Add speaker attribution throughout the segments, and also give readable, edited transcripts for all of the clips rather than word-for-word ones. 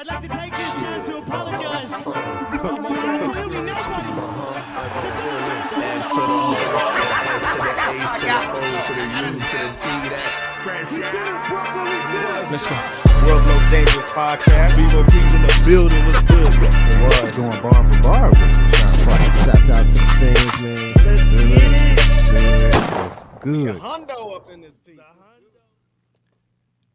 Speaker 1: I'd like to take this chance to apologize. Absolutely nobody.
Speaker 2: Let's go. World No Dangerous Podcast. Bevo P's in the building. What's good?
Speaker 3: It was going bar for bar.
Speaker 4: Shouts out to the fans, man.
Speaker 1: Let's get it.
Speaker 3: That's good.
Speaker 2: Hondo up in this piece.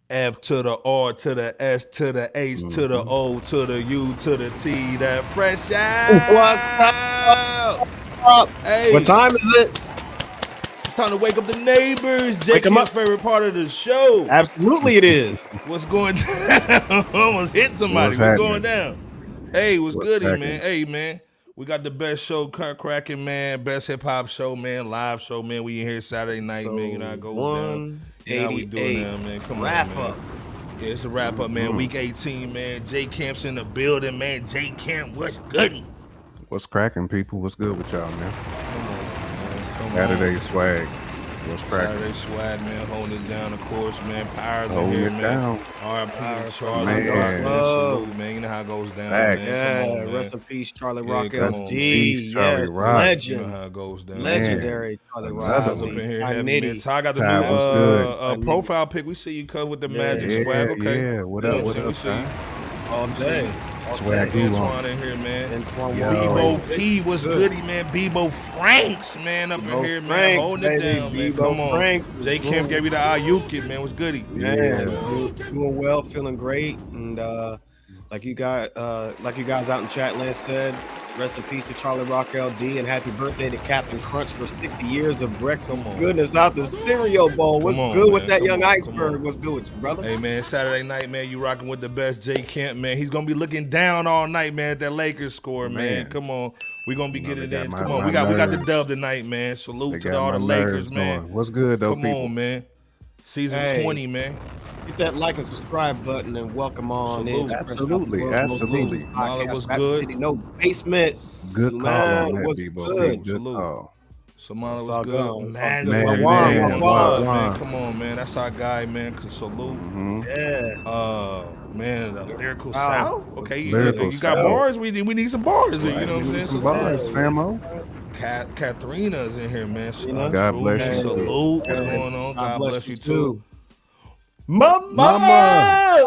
Speaker 5: F to the R to the S to the H to the O to the U to the T. That fresh out.
Speaker 2: What's up?
Speaker 5: Hey,
Speaker 2: What time is it?
Speaker 5: it's time to wake up the neighbors.
Speaker 2: Wake 'em
Speaker 5: JK's
Speaker 2: up.
Speaker 5: favorite part of the show.
Speaker 2: Absolutely, it is.
Speaker 5: What's going down? Almost hit somebody. What's going down? Hey, what's goody,
Speaker 3: happening?
Speaker 5: man? Hey, man. We got the best show cracking, man. Best hip hop show, man. Live show, man. We in here Saturday night, man. You know how it goes down. You know how we do it now, man. Come
Speaker 2: Wrap
Speaker 5: on, man.
Speaker 2: up.
Speaker 5: Yeah, it's a wrap up, man. Week 18, man. J Camp's in the building, man. J Camp, what's good?
Speaker 3: What's cracking, people? What's good with y'all, man?
Speaker 5: Come on.
Speaker 3: Saturday swag. What's cracking?
Speaker 5: Saturday swag, man. Holding it down, of course, man. Powers in
Speaker 3: Holding
Speaker 5: here,
Speaker 3: it
Speaker 5: man.
Speaker 3: down.
Speaker 5: R.I.P. Charlie
Speaker 3: Man.
Speaker 5: Rock, man. Salute, man. You know how it goes down,
Speaker 3: Facts.
Speaker 5: man.
Speaker 2: Yeah,
Speaker 5: Come on, man.
Speaker 2: rest in peace, Charlie
Speaker 5: Yeah,
Speaker 2: Rock,
Speaker 5: come on.
Speaker 2: LG.
Speaker 3: Peace, Charlie
Speaker 2: Yes,
Speaker 3: Rock.
Speaker 5: You know
Speaker 2: legend,
Speaker 5: how it goes down.
Speaker 2: legendary Charlie Rock.
Speaker 5: Eyes up in here, heavy, man. Ty got the
Speaker 3: Ty, what's good?
Speaker 5: new profile pic. We see you come with the magic
Speaker 3: Yeah,
Speaker 5: swag. Okay.
Speaker 3: yeah. What
Speaker 5: You know
Speaker 3: up, what
Speaker 5: I'm saying?
Speaker 3: up,
Speaker 5: We see you.
Speaker 3: Ty?
Speaker 2: all day.
Speaker 3: Swag you on.
Speaker 5: Antoine in here, man.
Speaker 2: Antoine
Speaker 3: Yo.
Speaker 5: Bebo
Speaker 2: Williams.
Speaker 5: P was goody, man. Bebo Franks, man, up in
Speaker 2: Bebo
Speaker 5: here, man.
Speaker 2: Franks,
Speaker 5: Holding it
Speaker 2: baby.
Speaker 5: down, man.
Speaker 2: Bebo
Speaker 5: Come on.
Speaker 2: Franks.
Speaker 5: J Camp gave you the Ayuki, man. What's goody?
Speaker 2: Man, doing well, feeling great, and like you guys out in chat land said, rest in peace to Charlie Rock LD, and happy birthday to Captain Crunch for 60 years of breakfast
Speaker 5: Come on.
Speaker 2: goodness out the cereal bowl. What's
Speaker 5: Come on,
Speaker 2: good with
Speaker 5: man.
Speaker 2: that
Speaker 5: Come
Speaker 2: young
Speaker 5: on, come
Speaker 2: iceberg?
Speaker 5: on.
Speaker 2: What's good with you, brother?
Speaker 5: Hey, man, Saturday night, man, you rocking with the best J Camp, man. He's going to be looking down all night, man, at that Lakers score, man.
Speaker 3: Man.
Speaker 5: Come on. We're going to be
Speaker 3: You know,
Speaker 5: getting
Speaker 3: they
Speaker 5: in.
Speaker 3: got
Speaker 5: Come
Speaker 3: my-
Speaker 5: on.
Speaker 3: my
Speaker 5: We got the
Speaker 3: nerves.
Speaker 5: dub tonight, man.
Speaker 3: They
Speaker 5: Salute to
Speaker 3: got
Speaker 5: all the
Speaker 3: my
Speaker 5: Lakers,
Speaker 3: nerves
Speaker 5: man.
Speaker 3: going. What's good, though,
Speaker 5: Come
Speaker 3: people?
Speaker 5: on, man. Season
Speaker 2: Hey.
Speaker 5: 20, man.
Speaker 2: Hit that like and subscribe button and welcome on in. to
Speaker 3: Absolutely,
Speaker 2: Fresh Off the World's Most
Speaker 3: absolutely.
Speaker 2: Dangerous
Speaker 5: Mala
Speaker 2: Podcast.
Speaker 5: was
Speaker 2: Rap
Speaker 5: good.
Speaker 2: City, no basements.
Speaker 3: Good call
Speaker 2: Man,
Speaker 3: on that,
Speaker 2: what's
Speaker 3: Bebo.
Speaker 2: good?
Speaker 3: Good
Speaker 5: Salute.
Speaker 3: call.
Speaker 5: Samala
Speaker 2: It's
Speaker 5: was
Speaker 2: all
Speaker 5: good.
Speaker 2: good. It's all
Speaker 5: Man,
Speaker 2: good.
Speaker 5: man,
Speaker 3: Man,
Speaker 5: man,
Speaker 3: man,
Speaker 5: man,
Speaker 3: man.
Speaker 5: come on, man. That's our guy, man. Salute.
Speaker 3: Mhm.
Speaker 5: Man, the lyrical
Speaker 2: Wow.
Speaker 5: South. Okay,
Speaker 3: Lyrical
Speaker 5: you got
Speaker 3: South.
Speaker 5: bars. We need some bars. Here, you know what I'm saying?
Speaker 3: Some
Speaker 5: So,
Speaker 3: bars, famo.
Speaker 5: Katharina's in here, man. Salute,
Speaker 3: God bless
Speaker 5: man.
Speaker 3: you.
Speaker 5: Salute. What's
Speaker 2: Yeah.
Speaker 5: going on? God bless you
Speaker 2: too.
Speaker 5: too. Mama!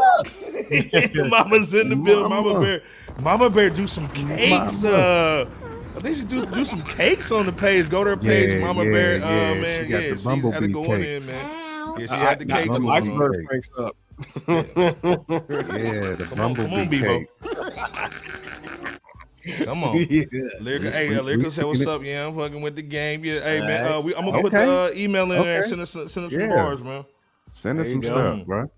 Speaker 5: Mama's in the building. Mama Bear do some cakes. I think she do some cakes on the page. Go to her page,
Speaker 3: Yeah,
Speaker 5: Mama
Speaker 3: yeah,
Speaker 5: Bear.
Speaker 3: yeah.
Speaker 5: Man,
Speaker 3: She got
Speaker 5: yeah,
Speaker 3: the
Speaker 5: she's had to
Speaker 3: bumblebee
Speaker 5: go in,
Speaker 3: cakes.
Speaker 5: man. Yeah, she had the cakes
Speaker 2: The
Speaker 5: going
Speaker 3: Bumblebee
Speaker 5: on.
Speaker 2: iceberg cranks up.
Speaker 3: Yeah, the
Speaker 5: Come on,
Speaker 3: bumblebee
Speaker 5: Bebo.
Speaker 3: cake.
Speaker 5: Come on.
Speaker 2: Yeah.
Speaker 5: Lyrical, hey,
Speaker 3: we
Speaker 5: Lyrical said,
Speaker 3: seen
Speaker 5: "What's
Speaker 3: it.
Speaker 5: up? Yeah, I'm fucking with the game. Yeah, hey man, I'm gonna put
Speaker 3: Okay.
Speaker 5: the email in there.
Speaker 3: Okay.
Speaker 5: Send us some
Speaker 3: Yeah.
Speaker 5: bars, man.
Speaker 3: Send us
Speaker 2: There
Speaker 3: some
Speaker 2: you
Speaker 3: stuff,
Speaker 2: go.
Speaker 3: bro.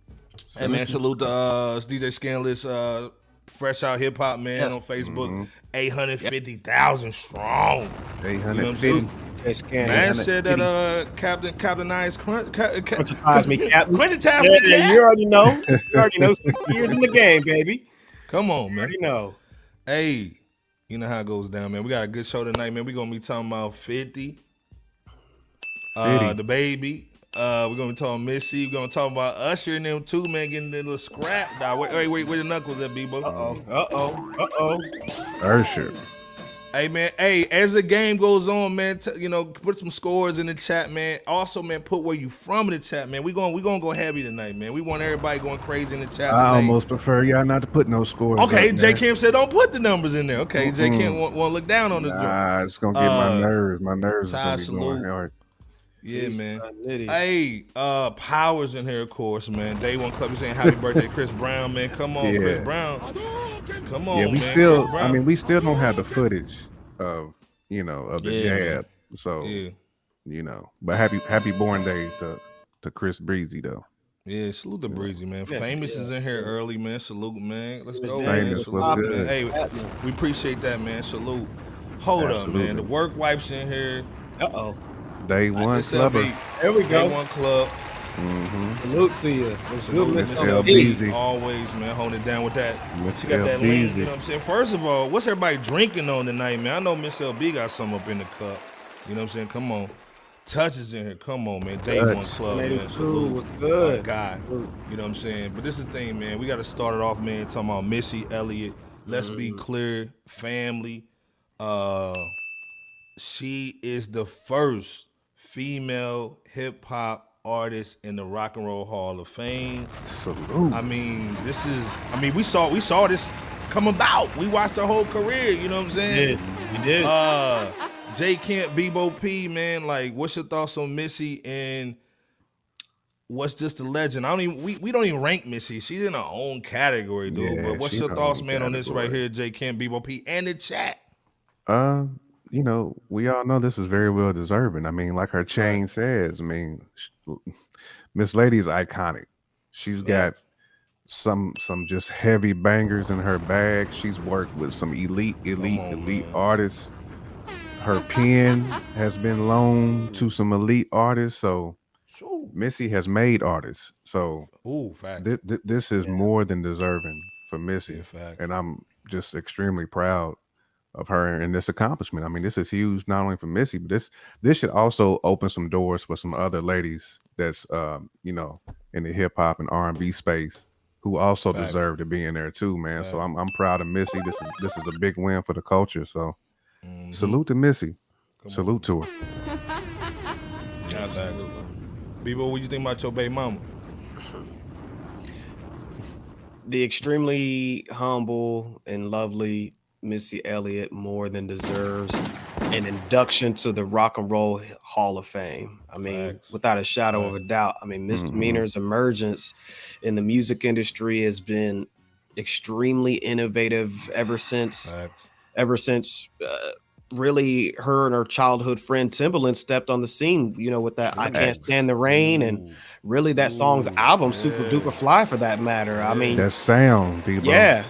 Speaker 5: Hey man, salute to it's DJ Scanless, Fresh Out Hip Hop, man,
Speaker 2: Yes.
Speaker 5: on Facebook.
Speaker 3: Mm-hmm.
Speaker 5: 850,000 strong.
Speaker 3: 850.
Speaker 2: Okay, scan
Speaker 5: Man
Speaker 2: it.
Speaker 5: said that Captain Ice
Speaker 2: Quintitize me, Captain.
Speaker 5: Quintitize
Speaker 2: Yeah,
Speaker 5: me,
Speaker 2: yeah,
Speaker 5: Cap.
Speaker 2: you already know. You already know. 60 years in the game, baby.
Speaker 5: Come on,
Speaker 2: You
Speaker 5: man.
Speaker 2: already know.
Speaker 5: Hey, you know how it goes down, man. We got a good show tonight, man. We're gonna be talking about 50.
Speaker 3: 50.
Speaker 5: The baby. We're gonna be talking Missy. We're gonna talk about Usher and them too, man, getting their little scrap. Nah, wait, where the knuckles at, Bebo?
Speaker 2: Uh-oh.
Speaker 3: Usher.
Speaker 5: Hey, man. Hey, as the game goes on, man, put some scores in the chat, man. Also, man, put where you from in the chat, man. We gonna go heavy tonight, man. We want everybody going crazy in the chat
Speaker 3: I
Speaker 5: tonight.
Speaker 3: almost prefer y'all not to put no scores.
Speaker 5: Okay,
Speaker 3: up,
Speaker 5: J
Speaker 3: man.
Speaker 5: Kim said don't put the numbers in there. Okay, J Kim want to look down on the joint.
Speaker 3: Nah, it's gonna get my nerves. My nerves
Speaker 5: Ty,
Speaker 3: is gonna be going
Speaker 5: salute.
Speaker 3: hard.
Speaker 5: Yeah, man.
Speaker 2: Nitty.
Speaker 5: Hey, Powers in here, of course, man. Day One Club, we saying happy birthday, Chris Brown, man. Come on,
Speaker 3: Yeah.
Speaker 5: Chris Brown. Come on,
Speaker 3: Yeah,
Speaker 5: man.
Speaker 3: we still.
Speaker 5: Chris Brown.
Speaker 3: We still don't have the footage of of the
Speaker 5: Yeah,
Speaker 3: jab. So
Speaker 5: yeah,
Speaker 3: but happy born day to Chris Breezy though.
Speaker 5: yeah. Salute the Breezy, man. Famous is in here early, man. Salute, man. Let's go,
Speaker 2: Famous,
Speaker 5: man.
Speaker 3: what's
Speaker 5: Salute,
Speaker 3: good?
Speaker 5: man. Hey, we appreciate that, man. Salute. Hold up,
Speaker 3: Absolutely.
Speaker 5: man. The work wipes in here.
Speaker 2: Uh-oh.
Speaker 3: Day one
Speaker 5: Miss
Speaker 3: clubber.
Speaker 5: LB,
Speaker 2: There we
Speaker 5: Day
Speaker 2: go.
Speaker 5: One Club.
Speaker 2: Salute to you. What's
Speaker 5: Salute,
Speaker 2: good, Miss
Speaker 5: Miss
Speaker 2: LB?
Speaker 3: LB.
Speaker 5: Always, man, holding it down with that.
Speaker 3: Miss
Speaker 5: She got that lean, you know
Speaker 3: LB.
Speaker 5: what I'm saying? First of all, what's everybody drinking on tonight, man? I know Miss LB got some up in the cup. You know what I'm saying? Come on. Touches in here. Come on, man. Day one club, man. Salute.
Speaker 2: was good.
Speaker 5: God. You know what I'm saying? But this is the thing, man. We got to start it off, man, talking about Missy Elliott. Let's be clear. Family. She is the first female hip-hop artist in the Rock and Roll Hall of Fame.
Speaker 3: Salute.
Speaker 5: I mean, we saw this come about. We watched her whole career, you know what I'm saying?
Speaker 2: We did.
Speaker 5: J. Camp, Bebo P, man, like, what's your thoughts on Missy and what's just a legend? We don't even rank Missy. She's in her own category, dude.
Speaker 3: Yeah,
Speaker 5: but what's
Speaker 3: she's
Speaker 5: your
Speaker 3: in her
Speaker 5: thoughts,
Speaker 3: own
Speaker 5: man, on this right
Speaker 3: category.
Speaker 5: here, J. Camp, Bebo P, and the chat?
Speaker 3: You know, we all know this is very well deserving. I mean, like her chain says, I mean, Miss Lady is iconic. She's got some just heavy bangers in her bag. She's worked with some elite
Speaker 5: man.
Speaker 3: artists. Her pen has been loaned to some elite artists. So Missy has made artists. So
Speaker 5: Fact.
Speaker 3: this is more than deserving for Missy.
Speaker 5: Yeah, fact.
Speaker 3: And I'm just extremely proud of her and this accomplishment. I mean, this is huge not only for Missy, but this should also open some doors for some other ladies that's you know, in the hip hop and R&B space who also
Speaker 5: Facts.
Speaker 3: deserve to be in there too, man. So I'm proud of Missy. This is a big win for the culture. So salute to Missy. Salute to her.
Speaker 5: Yeah, facts. Bebo, what you think about your baby mama?
Speaker 2: The extremely humble and lovely Missy Elliott more than deserves an induction to the Rock and Roll Hall of Fame. I mean,
Speaker 5: Facts.
Speaker 2: without a shadow of a doubt. I mean, Misdemeanor's emergence in the music industry has been extremely innovative ever since really her and her childhood friend Timbaland stepped on the scene, you know, with that I Can't Stand the Rain, and really that song's album, Super Duper Fly, for that matter. I mean,
Speaker 3: that sound, people.
Speaker 2: Yeah.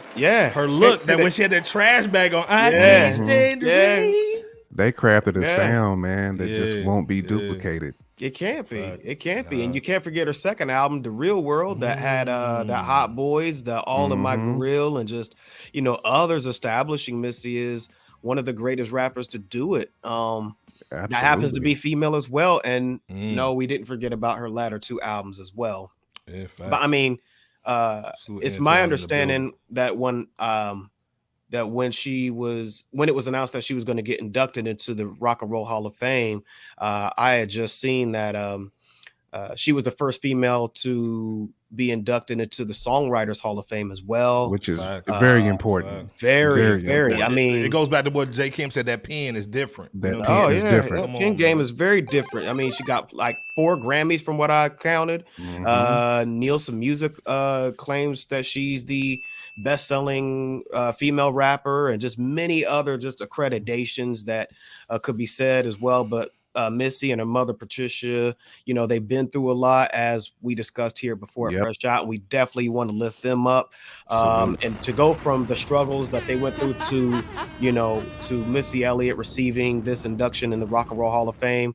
Speaker 5: Her look, that when she had that trash bag on, I can't stand the rain.
Speaker 3: They crafted a sound, man, that just won't be duplicated.
Speaker 2: It can't be. It can't be. And you can't forget her second album, The Real World, that had that Hot Boys, that All in My Grill, and just, you know, others establishing Missy is one of the greatest rappers to do it. That happens to be female as well. And no, we didn't forget about her latter two albums as well.
Speaker 5: Yeah,
Speaker 2: but I mean, it's my understanding that when it was announced that she was going to get inducted into the Rock and Roll Hall of Fame, I had just seen that she was the first female to be inducted into the Songwriters Hall of Fame as well,
Speaker 3: which is very important.
Speaker 2: Very important. I mean,
Speaker 5: it goes back to what J. Kim said. That pen is different.
Speaker 3: That
Speaker 2: pen game is very different. I mean, she got like 4 Grammys from what I counted. Nielsen Music claims that she's the best-selling female rapper, and just many other just accreditations that could be said as well. But Missy and her mother Patricia, you know, they've been through a lot, as we discussed here before at Fresh Out, and we definitely want to lift them up. And to go from the struggles that they went through to, you know, to Missy Elliott receiving this induction in the Rock and Roll Hall of Fame,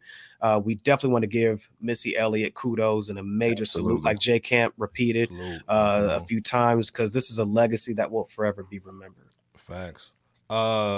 Speaker 2: we definitely want to give Missy Elliott kudos and a major salute, like J. Camp repeated a few times, because this is a legacy that will forever be remembered.
Speaker 5: Facts.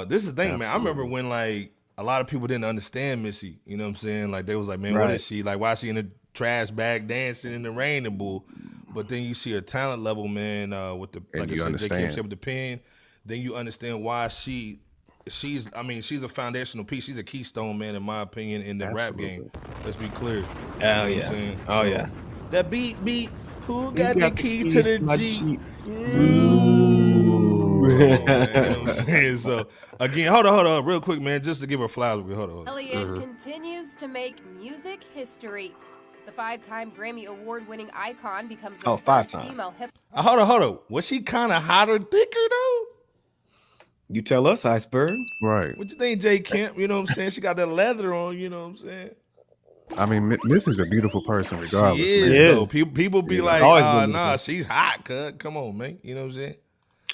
Speaker 5: This is the thing, man. I remember when, like, a lot of people didn't understand Missy. You know what I'm saying? Like, they was like, man, what is she? Like, why is she in a trash bag dancing in the rain and bull? But then you see her talent level, man, with the, like I said, J. Camp said, with the pen. Then you understand why she's a foundational piece. She's a keystone, man, in my opinion, in the rap game. Let's be clear. That beat. Who got the keys to the Jeep? You know what I'm saying? So again, hold on, real quick, man, just to give her flowers. Hold on.
Speaker 6: Elliott continues to make music history. The 5-time Grammy Award-winning icon becomes the first female hip.
Speaker 5: Hold on. Was she kind of hot or thicker though?
Speaker 2: You tell us, Iceberg.
Speaker 3: Right.
Speaker 5: What you think, J. Camp? You know what I'm saying? She got that leather on. You know what I'm saying?
Speaker 3: I mean, Missy's a beautiful person, regardless.
Speaker 5: She is, though. People be like, nah, she's hot, cuz. Come on, man. You know what I'm saying?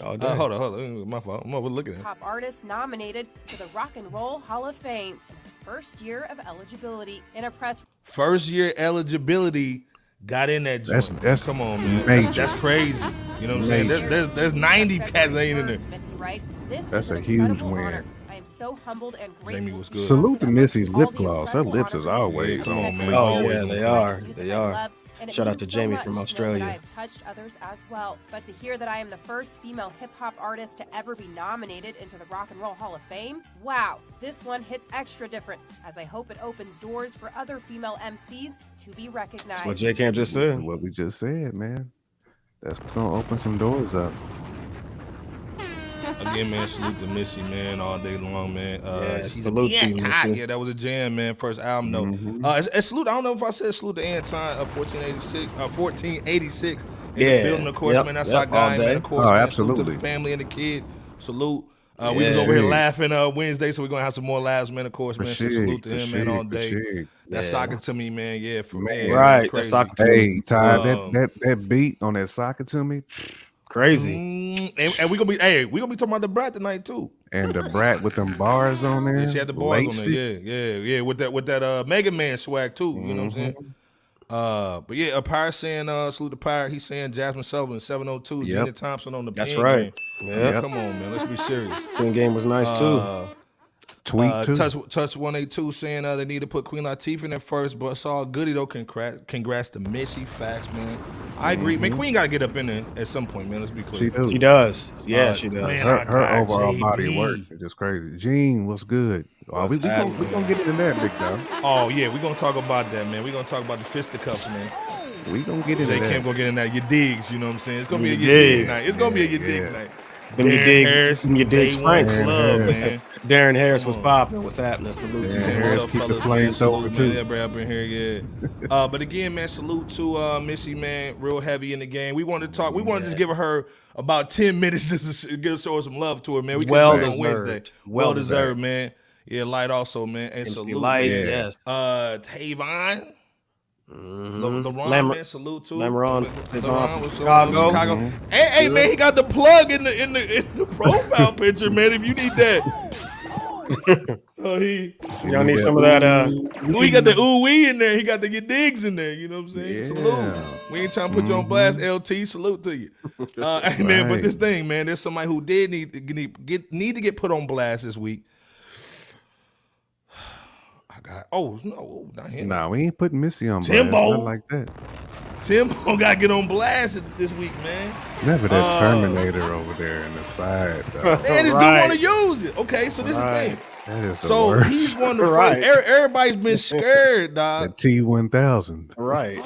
Speaker 5: Hold on. My fault. I'm overlooking it.
Speaker 6: Top artist nominated to the Rock and Roll Hall of Fame in her first year of eligibility. In a press.
Speaker 5: First year eligibility, got in that joint.
Speaker 3: That's
Speaker 5: come on, man. That's crazy. You know what I'm saying? There's 90 cats ain't in there.
Speaker 6: Missy writes, this
Speaker 3: that's
Speaker 6: is
Speaker 3: a
Speaker 6: an
Speaker 3: huge
Speaker 6: incredible
Speaker 3: win.
Speaker 6: honor. I am I'm so humbled and grateful.
Speaker 5: Jamie was good.
Speaker 3: Salute to
Speaker 6: amongst
Speaker 3: Missy's
Speaker 6: all
Speaker 3: lip
Speaker 6: the
Speaker 3: gloss. Her
Speaker 6: incredible
Speaker 3: lips is
Speaker 6: honorees
Speaker 3: always
Speaker 5: Yeah, come
Speaker 3: on
Speaker 5: on, man.
Speaker 3: fleek.
Speaker 2: Oh
Speaker 5: Always
Speaker 2: yeah,
Speaker 5: on
Speaker 2: they
Speaker 5: fleek.
Speaker 2: are.
Speaker 6: Music
Speaker 2: They
Speaker 6: I
Speaker 2: are.
Speaker 6: love, and it
Speaker 2: Shout out
Speaker 6: means
Speaker 2: to
Speaker 6: so
Speaker 2: Jamie
Speaker 6: much
Speaker 2: from
Speaker 6: to know
Speaker 2: Australia.
Speaker 6: that I have touched others as well. But to hear that I am the first female hip-hop artist to ever be nominated into the Rock and Roll Hall of Fame, wow, this one hits extra different, as I hope it opens doors for other female MCs to be recognized.
Speaker 2: That's what J Cam just said.
Speaker 3: What we just said, man. That's gonna open some doors up.
Speaker 5: Again, man, salute to Missy, man, all day long, man.
Speaker 2: Yeah,
Speaker 5: She's
Speaker 2: salute to you, Missy.
Speaker 5: Yeah, that was a jam, man. First album, though. And salute, I don't know if I said salute to Anton, 1486 in the
Speaker 2: Yeah.
Speaker 5: building, of course,
Speaker 2: Yep,
Speaker 5: man. That's
Speaker 2: yep,
Speaker 5: our guy,
Speaker 2: all
Speaker 5: man,
Speaker 2: day.
Speaker 5: of course,
Speaker 3: Oh,
Speaker 5: man. Salute to
Speaker 3: absolutely.
Speaker 5: the family and the kid. Salute. We was
Speaker 2: Yeah.
Speaker 5: over here
Speaker 3: Shit.
Speaker 5: laughing Wednesday, so we're going to have some more laughs, man, of course, man. So salute to him, man, all day. That's soccer to me, man. Yeah, for
Speaker 3: Man.
Speaker 5: man.
Speaker 2: Right,
Speaker 5: Crazy.
Speaker 2: that's soccer to
Speaker 3: Hey,
Speaker 2: me.
Speaker 3: Ty, that beat on that soccer to me,
Speaker 2: Crazy.
Speaker 5: And we're gonna be talking about the Brat tonight too.
Speaker 3: and the Brat with them bars on there.
Speaker 5: Yeah, she had the bars on
Speaker 3: laced
Speaker 5: there.
Speaker 3: it.
Speaker 5: Yeah. With that Mega Man swag too. You know what I'm saying? But yeah, Pirate saying salute to Pirate. He's saying Jasmine Sullivan 702,
Speaker 3: Yep.
Speaker 5: Gina Thompson on the
Speaker 2: That's
Speaker 5: pen
Speaker 2: right.
Speaker 5: game.
Speaker 2: Yeah.
Speaker 5: Man, come on, man. Let's be serious.
Speaker 2: Queen game was nice too.
Speaker 3: Tweet too.
Speaker 5: Touch 182 saying they need to put Queen Latifah in there first, but it's all goody though. Congrats to Missy. Facts, man. I agree. Man, Queen gotta get up in there at some point, man. Let's be clear.
Speaker 3: She
Speaker 2: She does. Yeah, she does.
Speaker 5: man,
Speaker 3: Her overall
Speaker 5: JB.
Speaker 3: body of work is just crazy. Gene, what's good? Oh, we gonna get into that, big dog.
Speaker 5: Oh yeah, we're gonna talk about that, man. We're gonna talk about the fisticuffs, man.
Speaker 3: We gonna get into
Speaker 5: J.
Speaker 3: that.
Speaker 5: Cam gonna get in that. Your digs, you know what I'm saying? It's gonna be a
Speaker 2: Your
Speaker 5: your dig
Speaker 2: dig.
Speaker 5: night. It's gonna be a your dig
Speaker 3: Yeah.
Speaker 5: night.
Speaker 2: Them your
Speaker 5: Darren
Speaker 2: dig-
Speaker 5: Harris,
Speaker 2: them your digs
Speaker 5: Day One
Speaker 2: Franks.
Speaker 5: Club,
Speaker 3: Darren
Speaker 5: man.
Speaker 2: Darren Harris was
Speaker 5: Come on.
Speaker 2: popping. What's happening? Salute to
Speaker 3: Darren
Speaker 2: him.
Speaker 3: Harris
Speaker 5: What's up,
Speaker 3: keep the
Speaker 5: fellas,
Speaker 3: flames
Speaker 5: man? Salute,
Speaker 3: over,
Speaker 5: man.
Speaker 3: too.
Speaker 5: Everybody up in here, yeah. But again, man, salute to Missy, man. Real heavy in the game. We wanted to talk. We wanted to just give her about 10 minutes just to show her some love to her, man. We
Speaker 2: Well
Speaker 5: couldn't do it on
Speaker 2: deserved.
Speaker 5: Wednesday.
Speaker 2: Well
Speaker 5: Well deserved, man. Yeah, Light also, man. And
Speaker 2: MC
Speaker 5: salute,
Speaker 2: Light,
Speaker 5: man.
Speaker 2: yes.
Speaker 5: Tavon. LeBron,
Speaker 2: Lam-
Speaker 5: man, salute to
Speaker 2: LeBron,
Speaker 5: LeBron
Speaker 2: Tavon
Speaker 5: was
Speaker 2: from Chicago.
Speaker 5: Hey, man, he got the plug in the profile picture, man. If you need that,
Speaker 2: Y'all need some of that.
Speaker 5: he got the ooh wee in there. He got the your digs in there. You know what I'm saying?
Speaker 3: Yeah.
Speaker 5: Salute. We ain't trying to put you on blast, LT. Salute to you. Hey, man, but
Speaker 3: Right.
Speaker 5: this thing, man, there's somebody who did need to get put on blast this week. Not him.
Speaker 3: Nah, we ain't putting Missy on blast.
Speaker 5: Timbo.
Speaker 3: Not like that.
Speaker 5: Timbo got to get on blast this week, man.
Speaker 3: Never that Terminator over there in the side. Though.
Speaker 5: Man, this dude
Speaker 2: Right.
Speaker 5: want to use it. Okay, so this is the thing.
Speaker 3: That is the
Speaker 5: So
Speaker 3: worst.
Speaker 5: he's one of the
Speaker 2: Right.
Speaker 5: first. Everybody's been scared,
Speaker 3: the
Speaker 5: dog.
Speaker 3: T1000.
Speaker 2: Right.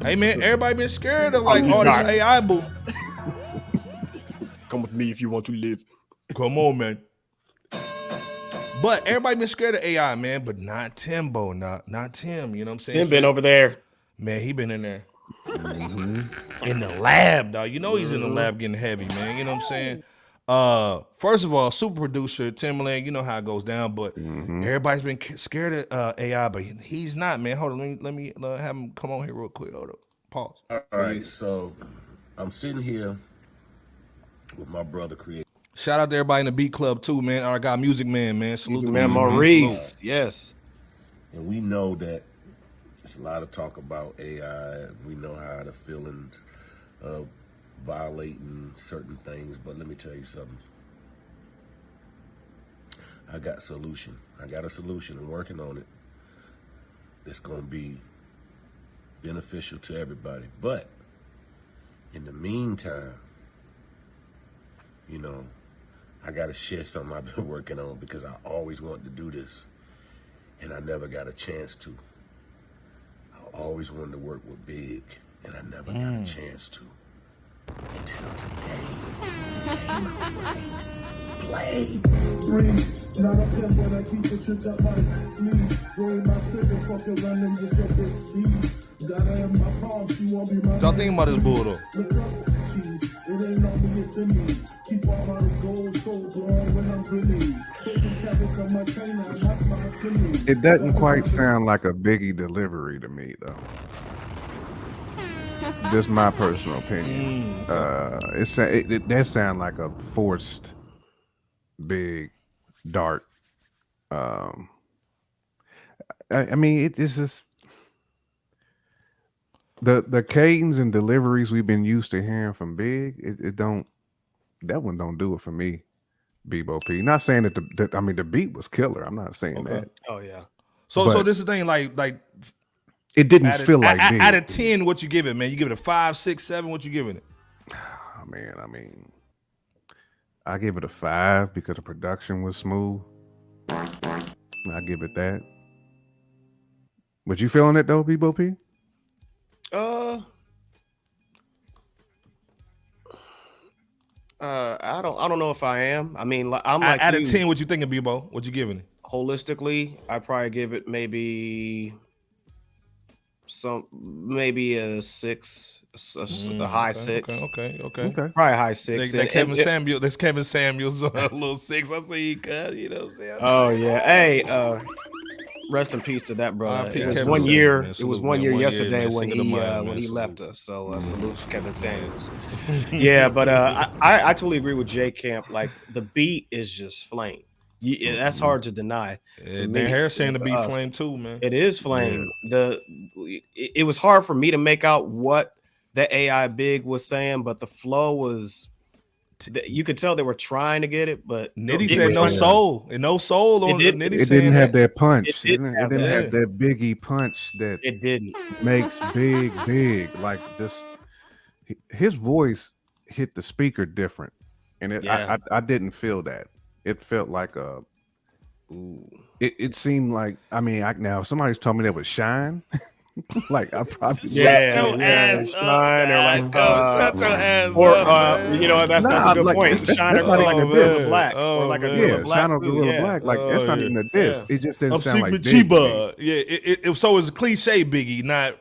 Speaker 5: Hey, man, everybody been scared of like all this AI boo.
Speaker 2: Come with me if you want to live.
Speaker 5: Come on, man. But everybody been scared of AI, man, but not Timbo, not Tim. You know what I'm saying?
Speaker 2: Tim been over there.
Speaker 5: Man, he been in there. In the lab, dog. You know he's in the lab getting heavy, man. You know what I'm saying? First of all, super producer Timbaland, you know how it goes down, but everybody's been scared of AI, but he's not, man. Hold on, let me have him come on here real quick. Hold up. Pause.
Speaker 7: All right, so I'm sitting here with my brother creator.
Speaker 5: Shout out to everybody in the beat club too, man. Our guy Music Man, man. Salute to
Speaker 2: Man,
Speaker 5: Music Man.
Speaker 2: Maurice. Yes.
Speaker 7: And we know that there's a lot of talk about AI. And we know how the feelings of violating certain things. But let me tell you something. I got a solution. I'm working on it. It's going to be beneficial to everybody. But in the meantime, you know, I got to share something I've been working on because I always wanted to do this. And I never got a chance to. I always wanted to work with Big, and I never got a chance to. Until today. Play.
Speaker 8: Not up him, but I keep it tripped up my sleeve. Roll my cigarette, fuck around and get your big seed. Gotta have my palm, she won't be my.
Speaker 5: What y'all think about this bull though?
Speaker 8: Look up, cheese. It ain't on me, it's in me. Keep all my gold so glowing when I'm grinning. Taking tablets on my chain, I lost my singing.
Speaker 3: It doesn't quite sound like a Biggie delivery to me, though. Just my personal opinion. That sound like a forced big dart. I mean, it's just the cadence and deliveries we've been used to hearing from Big. It don't. That one don't do it for me. Bebo P. Not saying that the beat was killer. I'm not saying that.
Speaker 2: Oh yeah.
Speaker 5: So this is the thing, like
Speaker 3: it didn't feel like Big.
Speaker 5: Out of 10, what you give it, man? You give it a 5, 6, 7. What you giving it?
Speaker 3: Oh, man, I mean, I give it a 5 because the production was smooth. I give it that. But you feeling it though, Bebo P?
Speaker 2: I don't know if I am. I mean, I'm like
Speaker 5: out of 10. What you thinking, Bebo? What you giving it?
Speaker 2: Holistically, I probably give it maybe a 6, a high 6.
Speaker 5: Okay.
Speaker 2: Probably a high 6.
Speaker 5: That's Kevin Samuels on a little 6. I see you, cuz. You know what I'm saying?
Speaker 2: Oh yeah. Hey, rest in peace to that brother. It was
Speaker 5: Kevin
Speaker 2: 1 year.
Speaker 5: Samuels,
Speaker 2: It was
Speaker 5: man.
Speaker 2: 1 year
Speaker 5: One year,
Speaker 2: yesterday
Speaker 5: man.
Speaker 2: when
Speaker 5: Single mind,
Speaker 2: he
Speaker 5: man.
Speaker 2: left us. So salute to Kevin Samuels. Yeah, but I totally agree with J Camp. Like the beat is just flame. That's hard to deny.
Speaker 5: Dan Harris saying to be flame too, man.
Speaker 2: It is flame. It was hard for me to make out what the AI Big was saying, but the flow was. You could tell they were trying to get it, but
Speaker 5: Nitty said no soul. And no soul on
Speaker 2: it.
Speaker 5: Nitty.
Speaker 3: It didn't have that punch. It didn't have
Speaker 5: that.
Speaker 3: that Biggie punch that
Speaker 2: it didn't
Speaker 3: makes big. Like this, his voice hit the speaker different, and I didn't feel that. It felt like a. It seemed like now if somebody's told me that was Shine. Like I probably
Speaker 5: shut your ass up.
Speaker 2: You know that's a good point. Shine or like a Gorilla Black, or like a Gorilla Black.
Speaker 3: Shine or Gorilla Black. Like that's not even a diss. It just didn't sound like
Speaker 5: Chiba. Yeah, so it's a cliche Biggie, not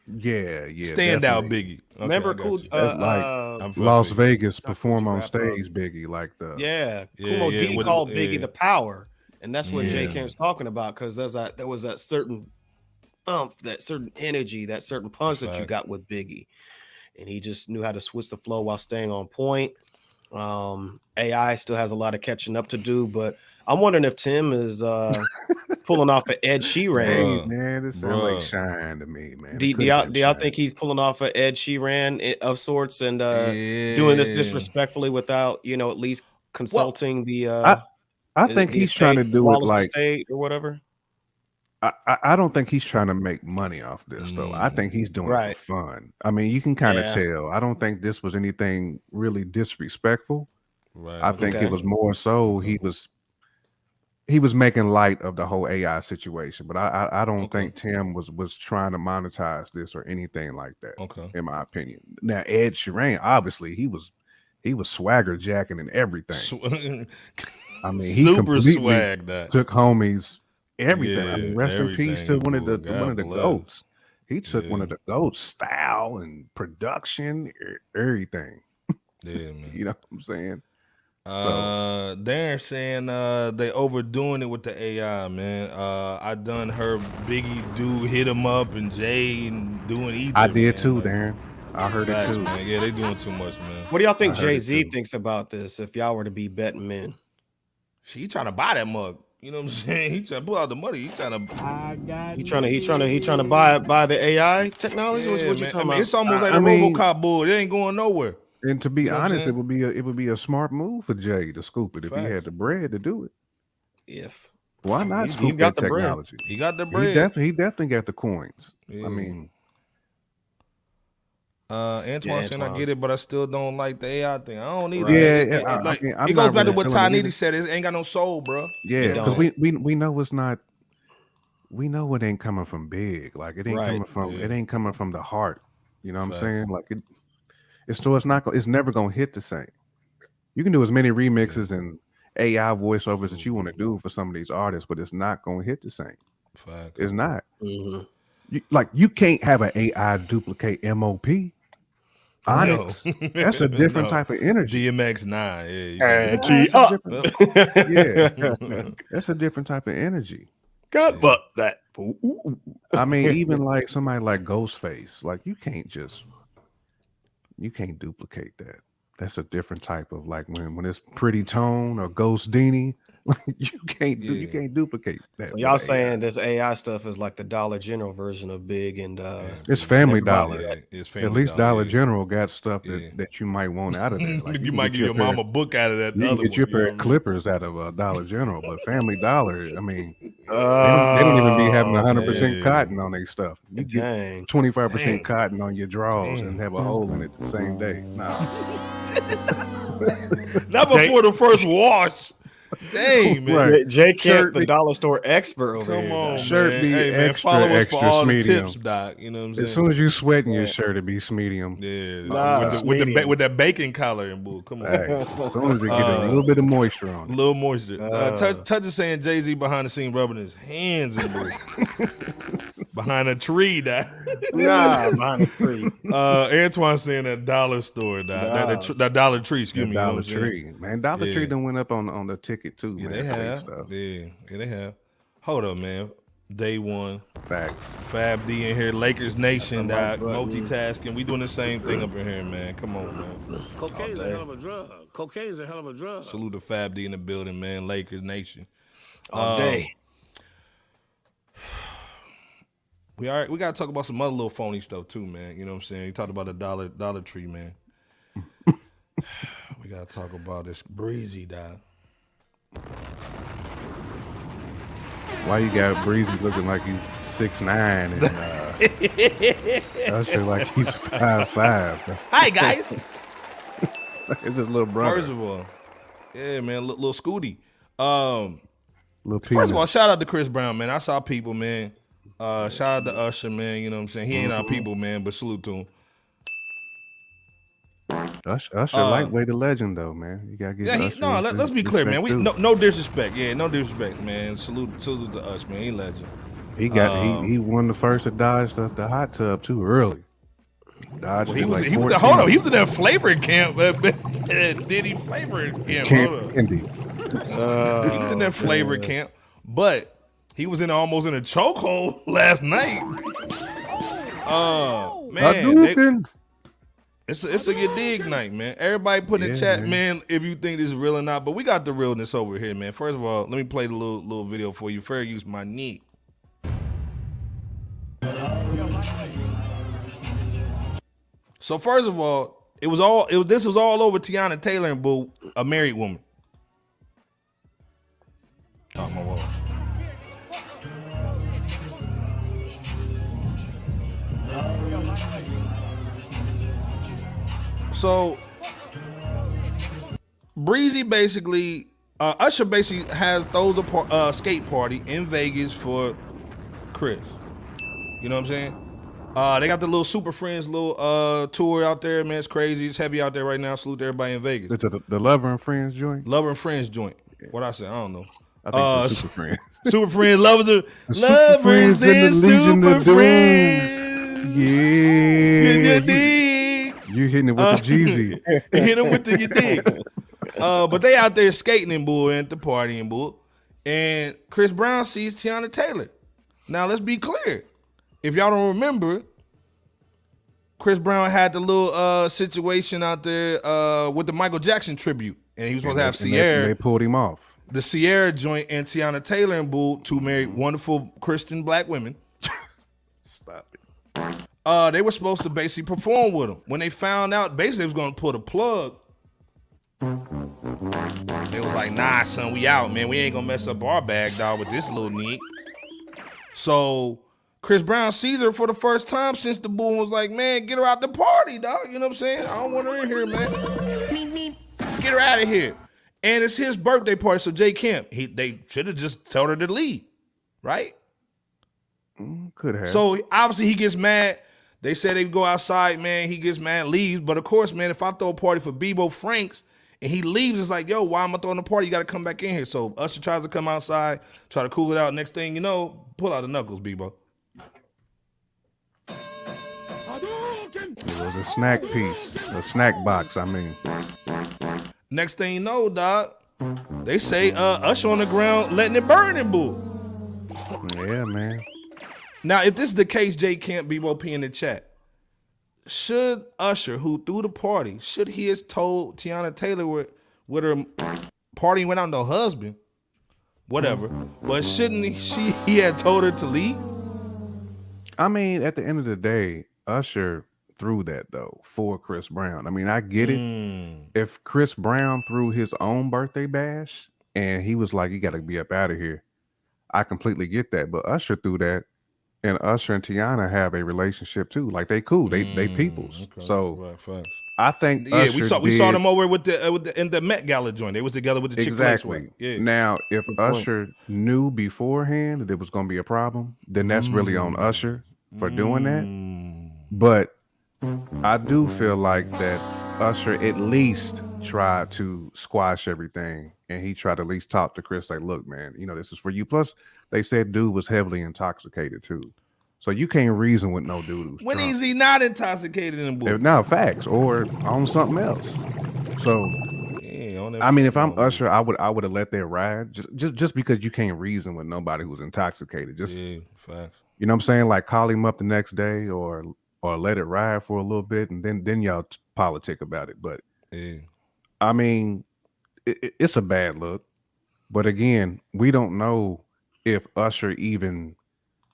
Speaker 5: standout Biggie. Okay,
Speaker 2: remember cool
Speaker 3: like Las Vegas perform on stage Biggie, like the
Speaker 2: Kumo D called Biggie the Power, and that's what J Camp's talking about, because there was that certain that certain energy, that certain punch that you got with Biggie, and he just knew how to switch the flow while staying on point. AI still has a lot of catching up to do, but I'm wondering if Tim is pulling off an Ed Sheeran.
Speaker 3: Hey, man, this sounds like Shine to me, man.
Speaker 2: Do y'all think he's pulling off an Ed Sheeran of sorts and doing this disrespectfully without at least consulting the?
Speaker 3: I think he's trying to do it like
Speaker 2: state or whatever.
Speaker 3: I don't think he's trying to make money off this though. I think he's doing it for fun. I mean, you can kind of tell. I don't think this was anything really disrespectful. Right. I think it was more so he was making light of the whole AI situation. But I don't think Tim was trying to monetize this or anything like that. Okay, in my opinion. Now Ed Sheeran, obviously he was swagger jacking and everything. I mean, he
Speaker 5: super swag that
Speaker 3: took homies. Everything. I mean, rest in peace to one of the goats. He took one of the goats' style and production, everything.
Speaker 5: Yeah, man.
Speaker 3: You know what I'm saying?
Speaker 5: They're saying they overdoing it with the AI, man. I done heard Biggie hit him up and Jay and doing either.
Speaker 3: I did too, Darren. I heard it too.
Speaker 5: Man. Yeah, they doing too much, man.
Speaker 2: What do y'all think Jay-Z thinks about this? If y'all were to be betting men,
Speaker 5: he trying to buy that mug. You know what I'm saying? He trying to pull out the money. He trying
Speaker 2: to buy the AI technology.
Speaker 5: Yeah,
Speaker 2: what you talking about?
Speaker 5: It's almost like a RoboCop bull. It ain't going nowhere.
Speaker 3: And to be honest, it would be a smart move for Jay to scoop it if he had the bread to do it. Why not scoop that technology?
Speaker 5: He got the bread.
Speaker 3: He definitely got the coins. Yeah. I mean.
Speaker 5: Antoine saying I get it, but I still don't like the AI thing. I don't need
Speaker 3: it.
Speaker 5: It goes back to what Ty Needy said. It ain't got no soul, bro.
Speaker 3: Yeah, because we know it's not. We know it ain't coming from Big. Like it ain't coming from. It ain't coming from the heart. You know what I'm saying? Like it's never gonna hit the same. You can do as many remixes and AI voiceovers that you want to do for some of these artists, but it's not gonna hit the same. It's not. You can't have an AI duplicate MOP. Onyx, that's a different type of energy.
Speaker 5: DMX 9,
Speaker 3: that's a different type of energy.
Speaker 2: God, but that.
Speaker 3: I mean, even like somebody like Ghostface, like you can't duplicate that. That's a different type of like when it's Pretty Tone or Ghost Dini. You can't duplicate that.
Speaker 2: So
Speaker 3: with
Speaker 2: y'all
Speaker 3: AI.
Speaker 2: saying this AI stuff is like the Dollar General version of Big and
Speaker 3: It's Family
Speaker 2: everybody-
Speaker 3: Dollar.
Speaker 5: Yeah, it's Family
Speaker 3: At least
Speaker 5: Dollar,
Speaker 3: Dollar
Speaker 5: yeah.
Speaker 3: General got stuff
Speaker 5: Yeah.
Speaker 3: that you might want out of there. Like
Speaker 5: you might get your mom a book out of that.
Speaker 3: You can
Speaker 5: other
Speaker 3: get your
Speaker 5: one,
Speaker 3: pair
Speaker 5: you
Speaker 3: of
Speaker 5: know
Speaker 3: clippers out of Dollar General, but Family Dollar, I mean, they
Speaker 2: Oh,
Speaker 3: don't even be having 100%
Speaker 5: yeah.
Speaker 3: cotton on their stuff. You get
Speaker 2: dang.
Speaker 3: 25%
Speaker 5: Dang.
Speaker 3: cotton on your drawers
Speaker 5: Damn.
Speaker 3: and have a hole in it the same day. Nah.
Speaker 5: Not before the first wash. Dang, man.
Speaker 3: Right.
Speaker 2: Jay Camp,
Speaker 3: Shirt
Speaker 2: the
Speaker 3: be-
Speaker 2: dollar store expert over
Speaker 5: Come
Speaker 2: here.
Speaker 5: on,
Speaker 2: dog.
Speaker 3: Shirt
Speaker 5: man.
Speaker 3: be
Speaker 5: Hey, man,
Speaker 3: extra,
Speaker 5: follow us for
Speaker 3: extra
Speaker 5: all the
Speaker 3: medium.
Speaker 5: tips, Doc. You know what I'm saying?
Speaker 3: As soon as you sweating your shirt, it be medium.
Speaker 5: Yeah,
Speaker 2: Nah,
Speaker 5: with that bacon collar and bull. Come on,
Speaker 3: Hey, as soon as it get a little bit of moisture on
Speaker 5: a
Speaker 3: it.
Speaker 5: little moisture. Touch is saying Jay-Z behind the scene rubbing his hands and bull. Behind a tree, Doc.
Speaker 2: Nah, behind the tree.
Speaker 5: Antoine saying that dollar store, Doc. That Dollar Tree, excuse me. You know
Speaker 3: Dollar
Speaker 5: what I'm saying?
Speaker 3: Tree, man. Dollar
Speaker 5: Yeah.
Speaker 3: Tree done went up on the ticket too,
Speaker 5: Yeah,
Speaker 3: man.
Speaker 5: they
Speaker 3: for their
Speaker 5: have.
Speaker 3: stuff.
Speaker 5: Yeah, they have. Hold up, man. Day one.
Speaker 3: Facts.
Speaker 5: Fab D in here, Lakers Nation,
Speaker 2: That's
Speaker 5: Doc.
Speaker 2: a right button.
Speaker 5: Multitasking. We doing the same thing up in here, man. Come on, man.
Speaker 7: Cocaine's a hell of a drug. Cocaine's a hell of a drug.
Speaker 5: Salute to Fab D in the building, man. Lakers Nation.
Speaker 2: All day.
Speaker 5: We gotta talk about some other little phony stuff too, man. You know what I'm saying? You talked about the Dollar Tree, man. We gotta talk about this Breezy, Doc.
Speaker 3: Why you got Breezy looking like he's 6'9" and Usher like he's 5'5"?
Speaker 5: Hi guys.
Speaker 3: It's his little brother.
Speaker 5: First of all, yeah, man, little Scooty.
Speaker 3: Little
Speaker 5: First of all, shout out to Chris Brown, man. I saw people, man. Shout out to Usher, man. You know what I'm saying? He ain't our people, man, but salute to him.
Speaker 3: Usher lightweight the legend though, man. You gotta get Usher
Speaker 5: let's be clear, man. We
Speaker 3: respect, too.
Speaker 5: no disrespect. Yeah, no disrespect, man. Salute to us, man. He legend.
Speaker 3: He won the first to dodge the hot tub too early. Dodged
Speaker 5: He
Speaker 3: it
Speaker 5: was
Speaker 3: like
Speaker 5: he was
Speaker 3: 14.
Speaker 5: hold on, he was in that flavoring camp. Diddy flavoring camp. Hold
Speaker 3: Camp
Speaker 5: up.
Speaker 3: Indy.
Speaker 5: He was in that flavor camp, but he was almost in a chokehold last night. Man, it's a you dig night, man. Everybody put in the chat, man, if you think this is real or not. But we got the realness over here, man. First of all, let me play the little video for you. Fair use my knee. So first of all, this was all over Tiana Taylor and Boo, a married woman. Oh my wall. So Breezy basically, Usher basically throws a skate party in Vegas for Chris. You know what I'm saying? They got the little Super Friends little tour out there, man. It's crazy. It's heavy out there right now. Salute to everybody in Vegas.
Speaker 3: It's the Lover and Friends joint.
Speaker 5: Lover and Friends joint. What I said, I don't know.
Speaker 3: I think it's Super Friends.
Speaker 5: Super Friends, lovers
Speaker 3: Friends
Speaker 5: and
Speaker 3: and the Legion
Speaker 5: Super
Speaker 3: of Doom.
Speaker 5: Friends.
Speaker 3: Yeah.
Speaker 5: You dig?
Speaker 3: You hitting it with the Jeezy.
Speaker 5: Hit them with the you dig. But they out there skating and bull and at the party and bull. And Chris Brown sees Tiana Taylor. Now let's be clear. If y'all don't remember, Chris Brown had the little situation out there with the Michael Jackson tribute. And he was supposed to have Sierra.
Speaker 3: They pulled him off.
Speaker 5: The Sierra joint and Tiana Taylor and Boo, two married wonderful Christian black women.
Speaker 3: Stop it.
Speaker 5: They were supposed to basically perform with him. When they found out, basically they was going to pull the plug. They was like, nah, son, we out, man. We ain't going to mess up our bag, dog, with this little neat. So Chris Brown sees her for the first time since the Boo was like, man, get her out the party, dog. You know what I'm saying? I don't want her in here, man. Get her out of here. And it's his birthday party, so Jay Camp, they should have just told her to leave, right?
Speaker 3: Could have.
Speaker 5: So obviously he gets mad. They said they go outside, man. He gets mad, leaves. But of course, man, if I throw a party for Bebo Franks and he leaves, it's like, yo, why am I throwing a party? You got to come back in here. So Usher tries to come outside, try to cool it out. Next thing you know, pull out the knuckles, Bebo.
Speaker 3: It was a snack piece, a snack box. I mean,
Speaker 5: Next thing you know, dog, they say Usher on the ground letting it burn and boo.
Speaker 3: yeah, man.
Speaker 5: Now, if this is the case, Jay Camp, Bebo P in the chat, should Usher, who threw the party, should he have told Tiana Taylor with her party went out no husband, whatever. But shouldn't he had told her to leave?
Speaker 3: I mean, at the end of the day, Usher threw that though for Chris Brown. I mean, I get it. If Chris Brown threw his own birthday bash and he was like, "You got to be up out of here," I completely get that. But Usher threw that, and Usher and Tiana have a relationship too. Like they cool, they peoples.
Speaker 5: Okay.
Speaker 3: So
Speaker 5: right.
Speaker 3: I think
Speaker 5: Yeah,
Speaker 3: Usher
Speaker 5: we saw them over with the in the Met Gala joint. They was together with the Chick-fil-A
Speaker 3: exactly.
Speaker 5: sweat. Yeah.
Speaker 3: Now, if Usher knew beforehand that it was going to be a problem, then that's really on Usher for doing that. But I do feel like that Usher at least tried to squash everything, and he tried to at least talk to Chris like, "Look, man, you know this is for you." Plus, they said dude was heavily intoxicated too, so you can't reason with no dude who's
Speaker 5: When
Speaker 3: drunk.
Speaker 5: is he not intoxicated in the book?
Speaker 3: No, facts or on something else. So I mean, if I'm Usher, I would have let that ride just because you can't reason with nobody who's intoxicated. Just
Speaker 5: facts.
Speaker 3: You know what I'm saying? Like call him up the next day or let it ride for a little bit and then y'all politic about it. But I mean, it's a bad look. But again, we don't know if Usher even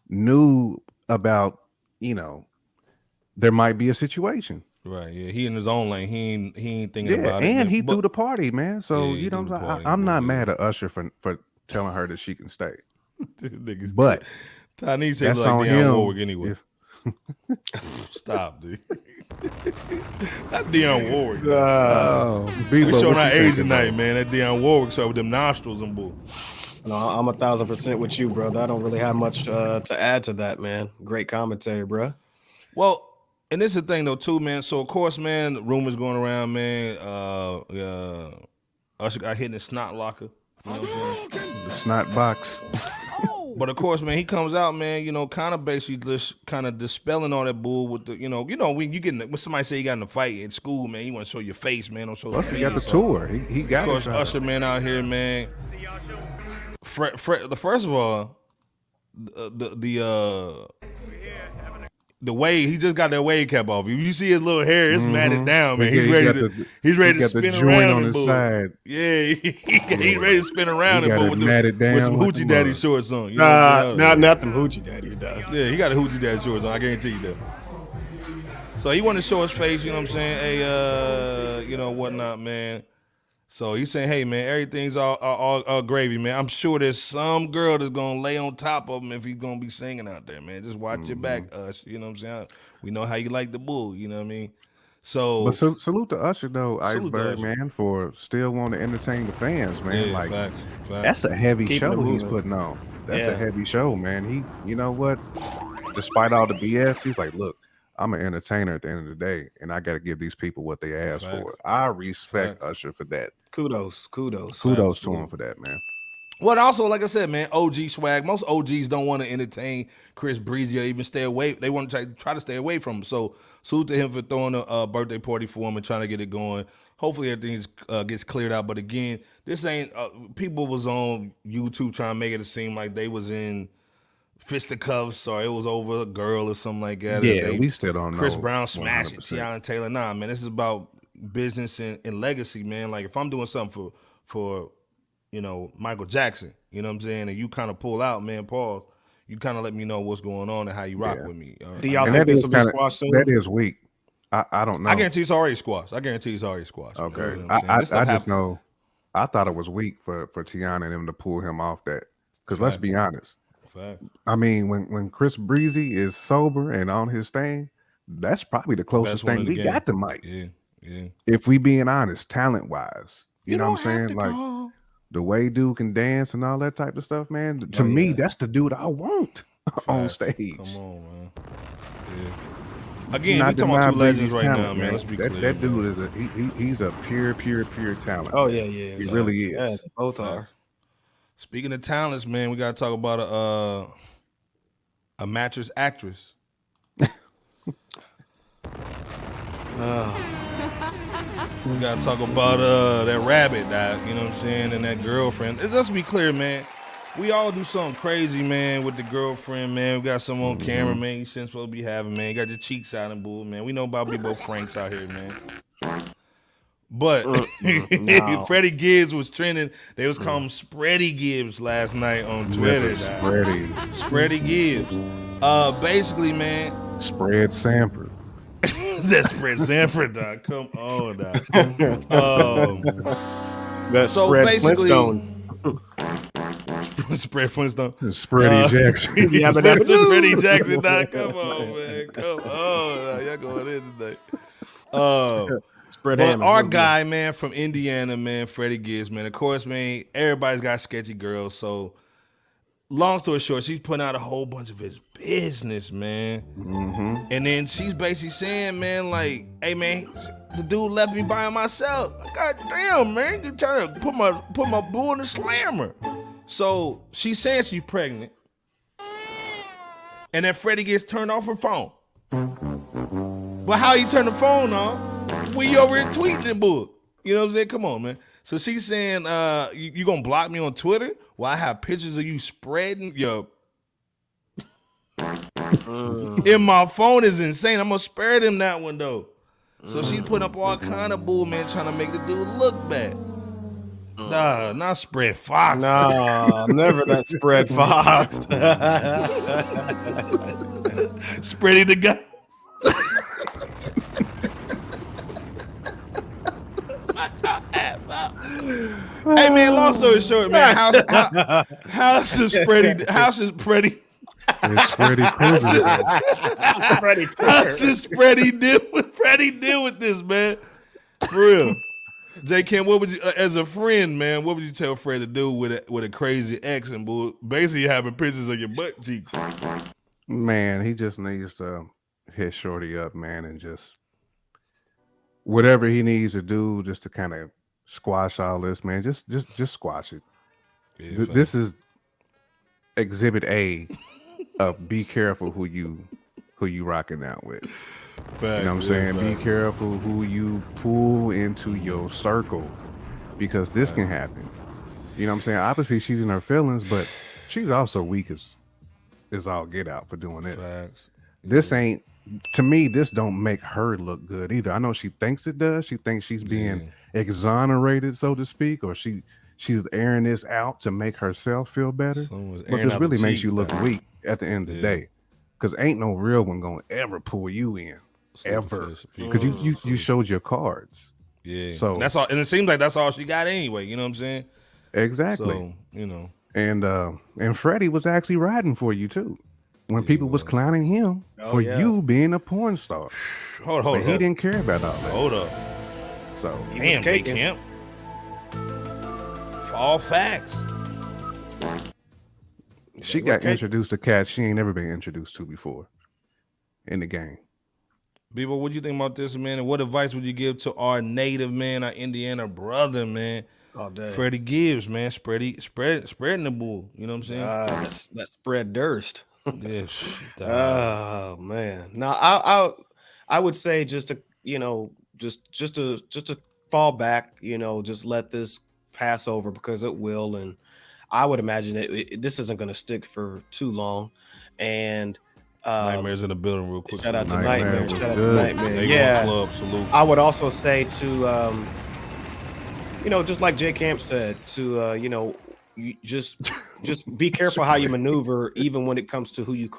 Speaker 3: knew about, there might be a situation.
Speaker 5: Right, yeah. He in his own lane. He ain't thinking about it.
Speaker 3: And he threw the party, man. So I'm not mad at Usher for telling her that she can stay. But
Speaker 5: Tiny say
Speaker 3: that's
Speaker 5: like
Speaker 3: on
Speaker 5: Dionne
Speaker 3: him.
Speaker 5: Warwick anyway. Stop, dude. Not Dionne Warwick. We showing our age tonight, man. That Dionne Warwick so with them nostrils and bull.
Speaker 2: No, I'm 1,000% with you, brother. I don't really have much to add to that, man. Great commentary, bro.
Speaker 5: Well, and this is the thing though too, man. So of course, man, rumors going around, man. Usher got hit in the snot locker. You know what I'm saying?
Speaker 3: The snot box.
Speaker 5: But of course, man, he comes out, man, kind of basically just kind of dispelling all that bull with the, when somebody say you got in a fight at school, man, you want to show your face, man, don't show
Speaker 3: Plus,
Speaker 5: your
Speaker 3: he got the tour. He got
Speaker 5: of course,
Speaker 3: it.
Speaker 5: Usher, man, out here, man. First of all, the wave, he just got that wave cap off. If you see his little hair, it's matted down, man. He's ready to spin around
Speaker 3: on his side.
Speaker 5: Yeah, he's ready to spin around
Speaker 3: with
Speaker 5: some hoochie daddy shorts on.
Speaker 2: Not them hoochie daddies, though.
Speaker 5: Yeah, he got a hoochie daddy shorts on. I guarantee you that. So he wanted to show his face. You know what I'm saying? Hey, whatnot, man. So he's saying, hey, man, everything's all gravy, man. I'm sure there's some girl that's going to lay on top of him if he's going to be singing out there, man. Just watch your back, Usher. You know what I'm saying? We know how you like the bull. You know what I mean? So,
Speaker 3: but salute to Usher, though, Iceberg, man, for still wanting to entertain the fans, man.
Speaker 5: Yeah,
Speaker 3: like,
Speaker 5: facts.
Speaker 3: That's a heavy show he's putting on. That's a heavy show, man. You know what? Despite all the BS, he's like, look, I'm an entertainer at the end of the day, and I got to give these people what they asked for. I respect Usher for that.
Speaker 2: Kudos to
Speaker 3: him for that, man.
Speaker 5: Well, also, like I said, man, OG swag. Most OGs don't want to entertain Chris Breezy or even stay away. They want to try to stay away from him. So, salute to him for throwing a birthday party for him and trying to get it going. Hopefully, everything gets cleared out. But again, this ain't people was on YouTube trying to make it seem like they was in fisticuffs or it was over a girl or something like that.
Speaker 3: Yeah, we still don't know.
Speaker 5: Chris Brown smashing Tiana Taylor. Nah, man, this is about business and legacy, man. Like if I'm doing something for Michael Jackson, you know what I'm saying, and you kind of pull out, man, pause, you kind of let me know what's going on and how you rock with me.
Speaker 2: Do y'all think this will be squashed soon?
Speaker 3: That is weak. I don't know.
Speaker 5: I guarantee it's already squashed. Okay.
Speaker 3: You know
Speaker 5: I
Speaker 3: just know I thought it was weak for Tiana and him to pull him off that. Because let's be honest. I mean, when Chris Breezy is sober and on his thing, that's probably the closest thing we got to Mike.
Speaker 5: Yeah.
Speaker 3: If we being honest, talent wise, you know what I'm saying? Like the way dude can dance and all that type of stuff, man. To me, that's the dude I want on stage.
Speaker 5: Come on, man. Yeah. Again, we talking about two legends right now, man. Let's be clear.
Speaker 3: That dude is he's a pure talent.
Speaker 2: Oh yeah.
Speaker 3: He really is.
Speaker 2: Yeah, both are.
Speaker 5: Speaking of talents, man, we gotta talk about a mattress actress. We gotta talk about that rabbit that, you know what I'm saying, and that girlfriend. Let's be clear, man. We all do something crazy, man, with the girlfriend, man. We got some on camera, man. You shouldn't supposed to be having, man. You got your cheeks out and bull, man. We know about Big Bo Franks out here, man. But
Speaker 2: no.
Speaker 5: Freddie Gibbs was trending. They was calling him Spready Gibbs last night on Twitter. Spready Gibbs. Basically, man.
Speaker 3: Spread Sanford.
Speaker 5: That Spread Sanford, dog. Come on, dog.
Speaker 2: That's
Speaker 5: so
Speaker 2: Spread
Speaker 5: basically,
Speaker 2: Flintstone.
Speaker 5: Spread Flintstone.
Speaker 3: Spready Jackson.
Speaker 2: Yeah, but that's
Speaker 5: Spready Jackson, dog. Come on, man. Come on, dog. Y'all going in tonight.
Speaker 2: Spread
Speaker 5: But
Speaker 2: Hammond.
Speaker 5: our guy, man, from Indiana, man, Freddie Gibbs, man. Of course, man, everybody's got sketchy girls. So, long story short, she's putting out a whole bunch of his business, man.
Speaker 3: Mm-hmm.
Speaker 5: And then she's basically saying, man, like, hey, man, the dude left me by myself. God damn, man, you trying to put my boo in the slammer. So she's saying she's pregnant. And then Freddie gets turned off her phone. But how you turn the phone on? When you over here tweeting the book. You know what I'm saying? Come on, man. So she's saying, you gonna block me on Twitter? Well, I have pictures of you spreading yo. In my phone is insane. I'm gonna spare them that one though. So she's putting up all kind of bull, man, trying to make the dude look bad. Nah, not Spread Fox.
Speaker 2: No, never that Spread Fox.
Speaker 5: Spready the guy. Hey man, long story short, man, how's the Spready? How's the Spready? How's this Freddie deal with this, man? For real. J. Kim, what would you, as a friend, man, what would you tell Fred to do with a crazy ex and basically having pictures of your butt cheeks?
Speaker 3: Man, he just needs to hit Shorty up, man, and just whatever he needs to do just to kind of squash all this, man. Just squash it.
Speaker 5: Yeah,
Speaker 3: this is Exhibit A of be careful who you rocking out with.
Speaker 5: Fact,
Speaker 3: you know what I'm saying? Be careful who you pull into your circle, because this can happen. You know what I'm saying? Obviously she's in her feelings, but she's also weak as all get out for doing this.
Speaker 5: Facts.
Speaker 3: This ain't, to me, this don't make her look good either. I know she thinks it does. She thinks she's being exonerated, so to speak, or she's airing this out to make herself feel better. But this really makes you look weak at the end of the day, because ain't no real one gonna ever pull you in, ever, because you showed your cards.
Speaker 5: Yeah.
Speaker 3: So
Speaker 5: and that's all, and it seems like that's all she got anyway. You know what I'm saying?
Speaker 3: Exactly.
Speaker 5: So, you know.
Speaker 3: And Freddie was actually riding for you too, when people was clowning him for you being a porn star.
Speaker 5: Hold
Speaker 3: he didn't care about all that.
Speaker 5: Hold up.
Speaker 3: So
Speaker 5: damn, J. Camp. For all facts.
Speaker 3: She got introduced to cats she ain't never been introduced to before in the game.
Speaker 5: Bebo, what do you think about this, man? And what advice would you give to our native man, our Indiana brother, man?
Speaker 2: All day.
Speaker 5: Freddie Gibbs, man, spreading the bull. You know what I'm saying?
Speaker 2: That's Spread Durst.
Speaker 5: Yeah.
Speaker 2: Oh man. Now I would say just to just to fall back, just let this pass over, because it will, and I would imagine this isn't going to stick for too long. And
Speaker 5: Nightmares in the building, real quick.
Speaker 2: Shout out to Nightmare. Shout out to Nightmare.
Speaker 5: Yeah. Club, salute.
Speaker 2: I would also say to just like J. Camp said, to you just be careful how you maneuver, even when it comes to who you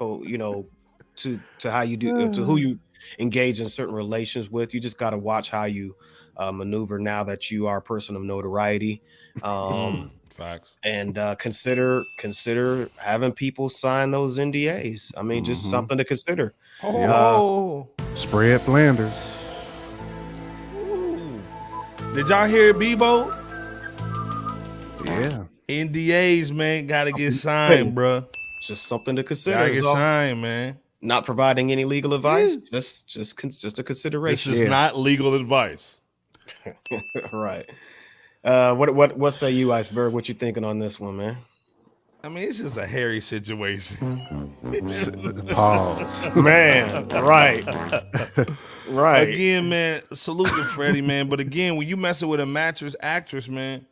Speaker 2: to how you do to who you engage in certain relations with. You just got to watch how you maneuver now that you are a person of notoriety.
Speaker 5: Facts.
Speaker 2: And consider having people sign those NDAs. I mean, just something to consider.
Speaker 3: Spread Flanders.
Speaker 5: Did y'all hear it, Bebo?
Speaker 3: Yeah.
Speaker 5: NDAs, man, gotta get signed, bro.
Speaker 2: Just something to consider.
Speaker 5: Gotta get signed, man.
Speaker 2: Not providing any legal advice, just a consideration.
Speaker 5: This is not legal advice.
Speaker 2: Right. What say you, Iceberg? What you thinking on this one, man?
Speaker 5: I mean, it's just a hairy situation.
Speaker 3: Pause.
Speaker 2: Man, right. Right.
Speaker 5: Again, man, salute to Freddie, man. But again, when you messing with a mattress actress, man,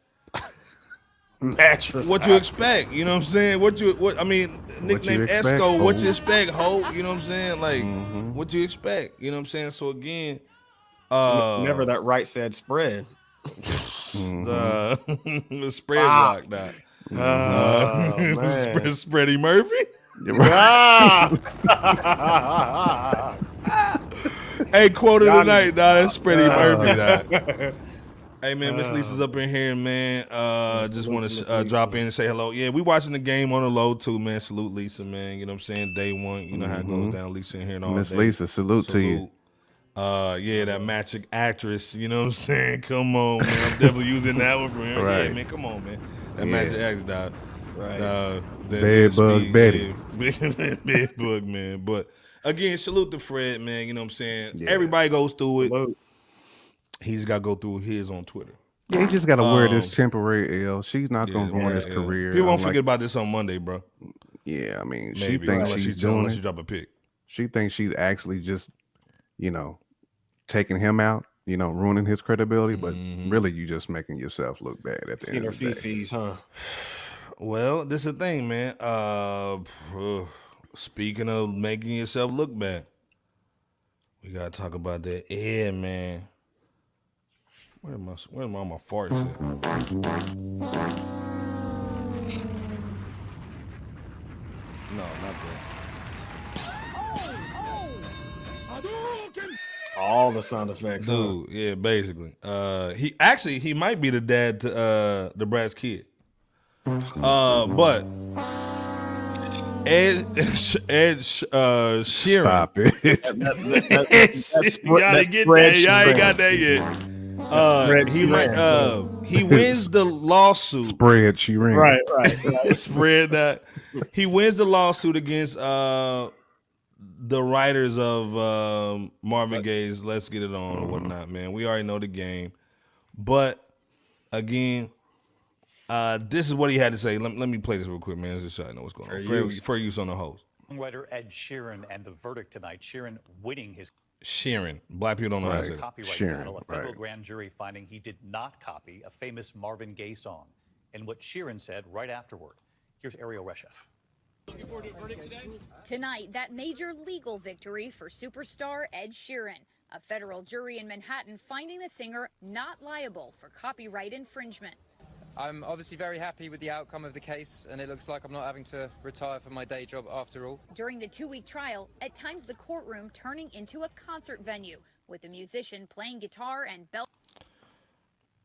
Speaker 5: what you expect? You know what I'm saying? Nickname Esco, what you expect, ho? You know what I'm saying? Like, what you expect? You know what I'm saying? So again,
Speaker 2: Never that right said spread.
Speaker 5: The spread rock that. Spready Murphy. Hey, quote of the night, nah, that's Freddie Murphy. Nah. Hey man, Miss Lisa's up in here, man. Just want to drop in and say hello. Yeah, we watching the game on the low too, man. Salute Lisa, man. You know what I'm saying? Day one, you know how it goes down. Lisa in here and all.
Speaker 3: Miss Lisa, salute to you.
Speaker 5: Yeah, that magic actress. You know what I'm saying? Come on, man. I'm definitely using that one for him.
Speaker 3: Right.
Speaker 5: Yeah, man. Come on, man. That magic actress, dog.
Speaker 2: Right.
Speaker 5: Bed
Speaker 3: bug Betty.
Speaker 5: Bed bug, man. But again, salute to Fred, man. You know what I'm saying?
Speaker 3: Yeah.
Speaker 5: Everybody goes through it.
Speaker 2: Salute.
Speaker 5: He's got to go through his on Twitter.
Speaker 3: Yeah, he just got to wear this temporary L. She's not going to ruin his career.
Speaker 5: People won't forget about this on Monday, bro.
Speaker 3: Yeah, I mean,
Speaker 5: Maybe.
Speaker 3: she thinks she's doing
Speaker 5: unless
Speaker 3: it.
Speaker 5: you drop a pic.
Speaker 3: She thinks she's actually just, taking him out, ruining his credibility. But really, you just making yourself look bad at the end of the day.
Speaker 2: Fees, huh?
Speaker 5: Well, this is the thing, man. Speaking of making yourself look bad, we gotta talk about that. Yeah, man. Where am I my farts at? No, not that.
Speaker 2: All the sound effects,
Speaker 5: Dude, yeah, basically. He might be the dad to the Brat's kid. But Ed Sheeran.
Speaker 3: Stop it.
Speaker 5: You gotta get that. Y'all ain't got that yet. He wins the lawsuit.
Speaker 3: Spread Sheeran.
Speaker 2: Right.
Speaker 5: Spread that. He wins the lawsuit against the writers of Marvin Gaye's "Let's Get It On" or whatnot. Man, we already know the game, but again, this is what he had to say. Let me play this real quick, man. Just so I know what's going on. For use on the host.
Speaker 9: Songwriter Ed Sheeran and the verdict tonight. Sheeran winning his
Speaker 5: Sheeran. Black people don't know how to say it.
Speaker 9: copyright
Speaker 3: Sheeran,
Speaker 9: battle. A federal
Speaker 3: right.
Speaker 9: grand jury finding he did not copy a famous Marvin Gaye song. And what Sheeran said right afterward. Here's Ariel Reshef.
Speaker 10: Tonight, that major legal victory for superstar Ed Sheeran. A federal jury in Manhattan finding the singer not liable for copyright infringement.
Speaker 11: I'm obviously very happy with the outcome of the case, and it looks like I'm not having to retire from my day job after all.
Speaker 10: During the 2-week trial, at times the courtroom turning into a concert venue, with the musician playing guitar and belt.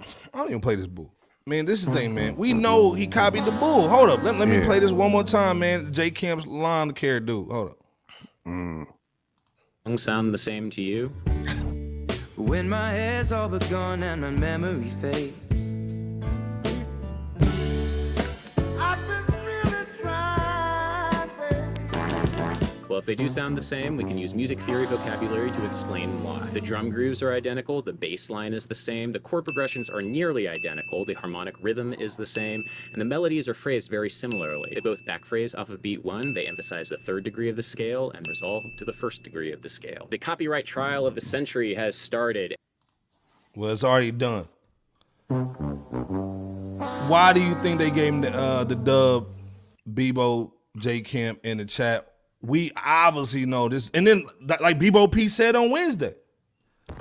Speaker 5: I don't even play this bull. Man, this is the thing, man. We know he copied the bull. Hold up. Let me play this one more time, man. J. Camp's lawn care dude. Hold up.
Speaker 12: Sound the same to you?
Speaker 13: When my hair's all but gone and my memory fades,
Speaker 12: Well, if they do sound the same, we can use music theory vocabulary to explain why. The drum grooves are identical, the bass line is the same, the chord progressions are nearly identical, the harmonic rhythm is the same, and the melodies are phrased very similarly. They both backphrase off of beat 1, they emphasize the 3rd degree of the scale, and resolve to the 1st degree of the scale. The copyright trial of the century has started.
Speaker 5: Well, it's already done. Why do you think they gave him the dub, Bebo, J. Camp in the chat? We obviously know this. And then, like Bebo P said on Wednesday,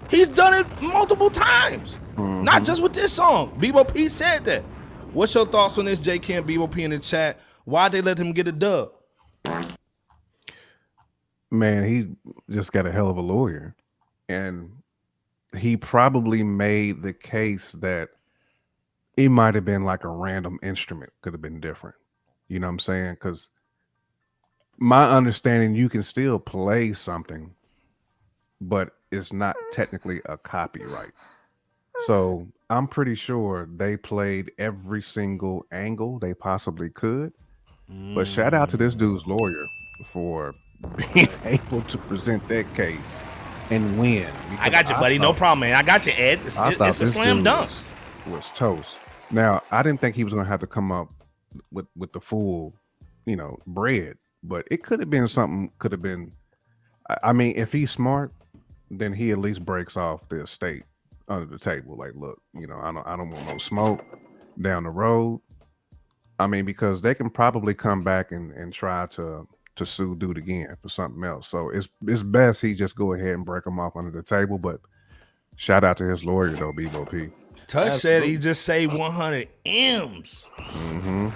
Speaker 5: he's done it multiple times. Not just with this song. Bebo P said that. What's your thoughts on this, J. Camp, Bebo P in the chat? Why'd they let him get a dub?
Speaker 3: Man, he just got a hell of a lawyer. And he probably made the case that it might have been like a random instrument. Could have been different. You know what I'm saying? Because my understanding, you can still play something, but it's not technically a copyright. So I'm pretty sure they played every single angle they possibly could. But shout out to this dude's lawyer for being able to present that case and win.
Speaker 5: I got you, buddy. No problem, man. I got you, Ed. It's a slam dunk.
Speaker 3: Was toast. Now, I didn't think he was going to have to come up with the full, bread. But it could have been something, I mean, if he's smart, then he at least breaks off the estate under the table. Like, look, I don't want no smoke down the road. I mean, because they can probably come back and try to sue dude again for something else. So it's best he just go ahead and break them off under the table. But Shout out to his lawyer though, Bebo P.
Speaker 5: Touch said he just saved 100 M's.
Speaker 3: Mm-hmm.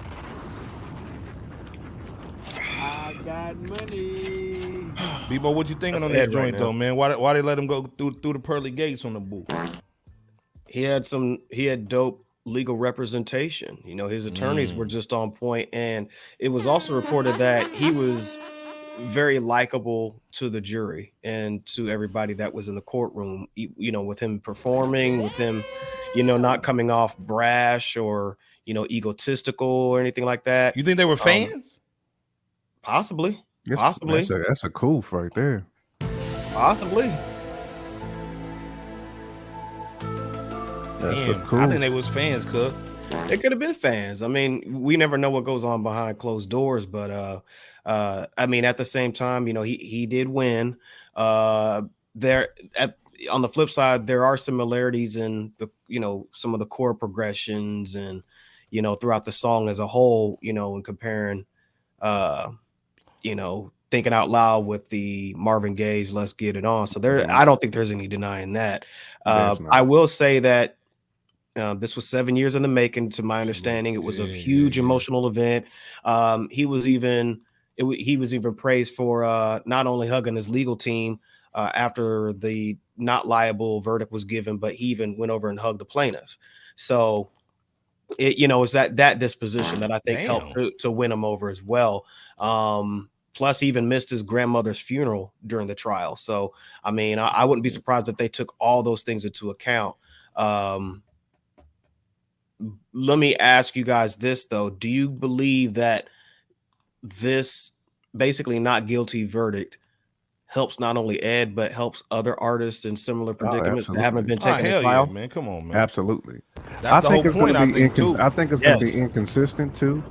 Speaker 1: I got money.
Speaker 5: Bebo, what you thinking
Speaker 2: That's
Speaker 5: on this
Speaker 2: Ed
Speaker 5: joint
Speaker 2: right
Speaker 5: though,
Speaker 2: now.
Speaker 5: man? Why they let him go through the pearly gates on the booth?
Speaker 2: He had dope legal representation. You know, his attorneys were just on point, and it was also reported that he was very likable to the jury and to everybody that was in the courtroom. You know, with him performing, with him, you know, not coming off brash or, you know, egotistical or anything like that.
Speaker 5: You think they were fans?
Speaker 2: Possibly. Possibly.
Speaker 3: That's a coup right there.
Speaker 2: Possibly.
Speaker 3: That's a
Speaker 5: Damn,
Speaker 3: coup.
Speaker 5: I think they was fans, cuz.
Speaker 2: They could have been fans. I mean, we never know what goes on behind closed doors, but I mean, at the same time, you know, he did win. On the flip side, there are similarities in the, you know, some of the chord progressions and, you know, throughout the song as a whole, you know, and comparing you know, Thinking Out Loud with the Marvin Gaye's Let's Get It On. So I don't think there's any denying that. I will say that this was 7 years in the making, to my understanding. It was a huge emotional event. He was even praised for not only hugging his legal team after the not liable verdict was given, but he even went over and hugged the plaintiff. So you know, it's that disposition that I think helped to win him over as well. Plus, he even missed his grandmother's funeral during the trial. So, I mean, I wouldn't be surprised if they took all those things into account. Let me ask you guys this, though. Do you believe that this basically not guilty verdict helps not only Ed, but helps other artists in similar predicaments that haven't been taken to trial?
Speaker 5: Yeah, man. Come on, man.
Speaker 3: Absolutely.
Speaker 5: That's the whole point, I think, too.
Speaker 3: I think it's going to be inconsistent, too.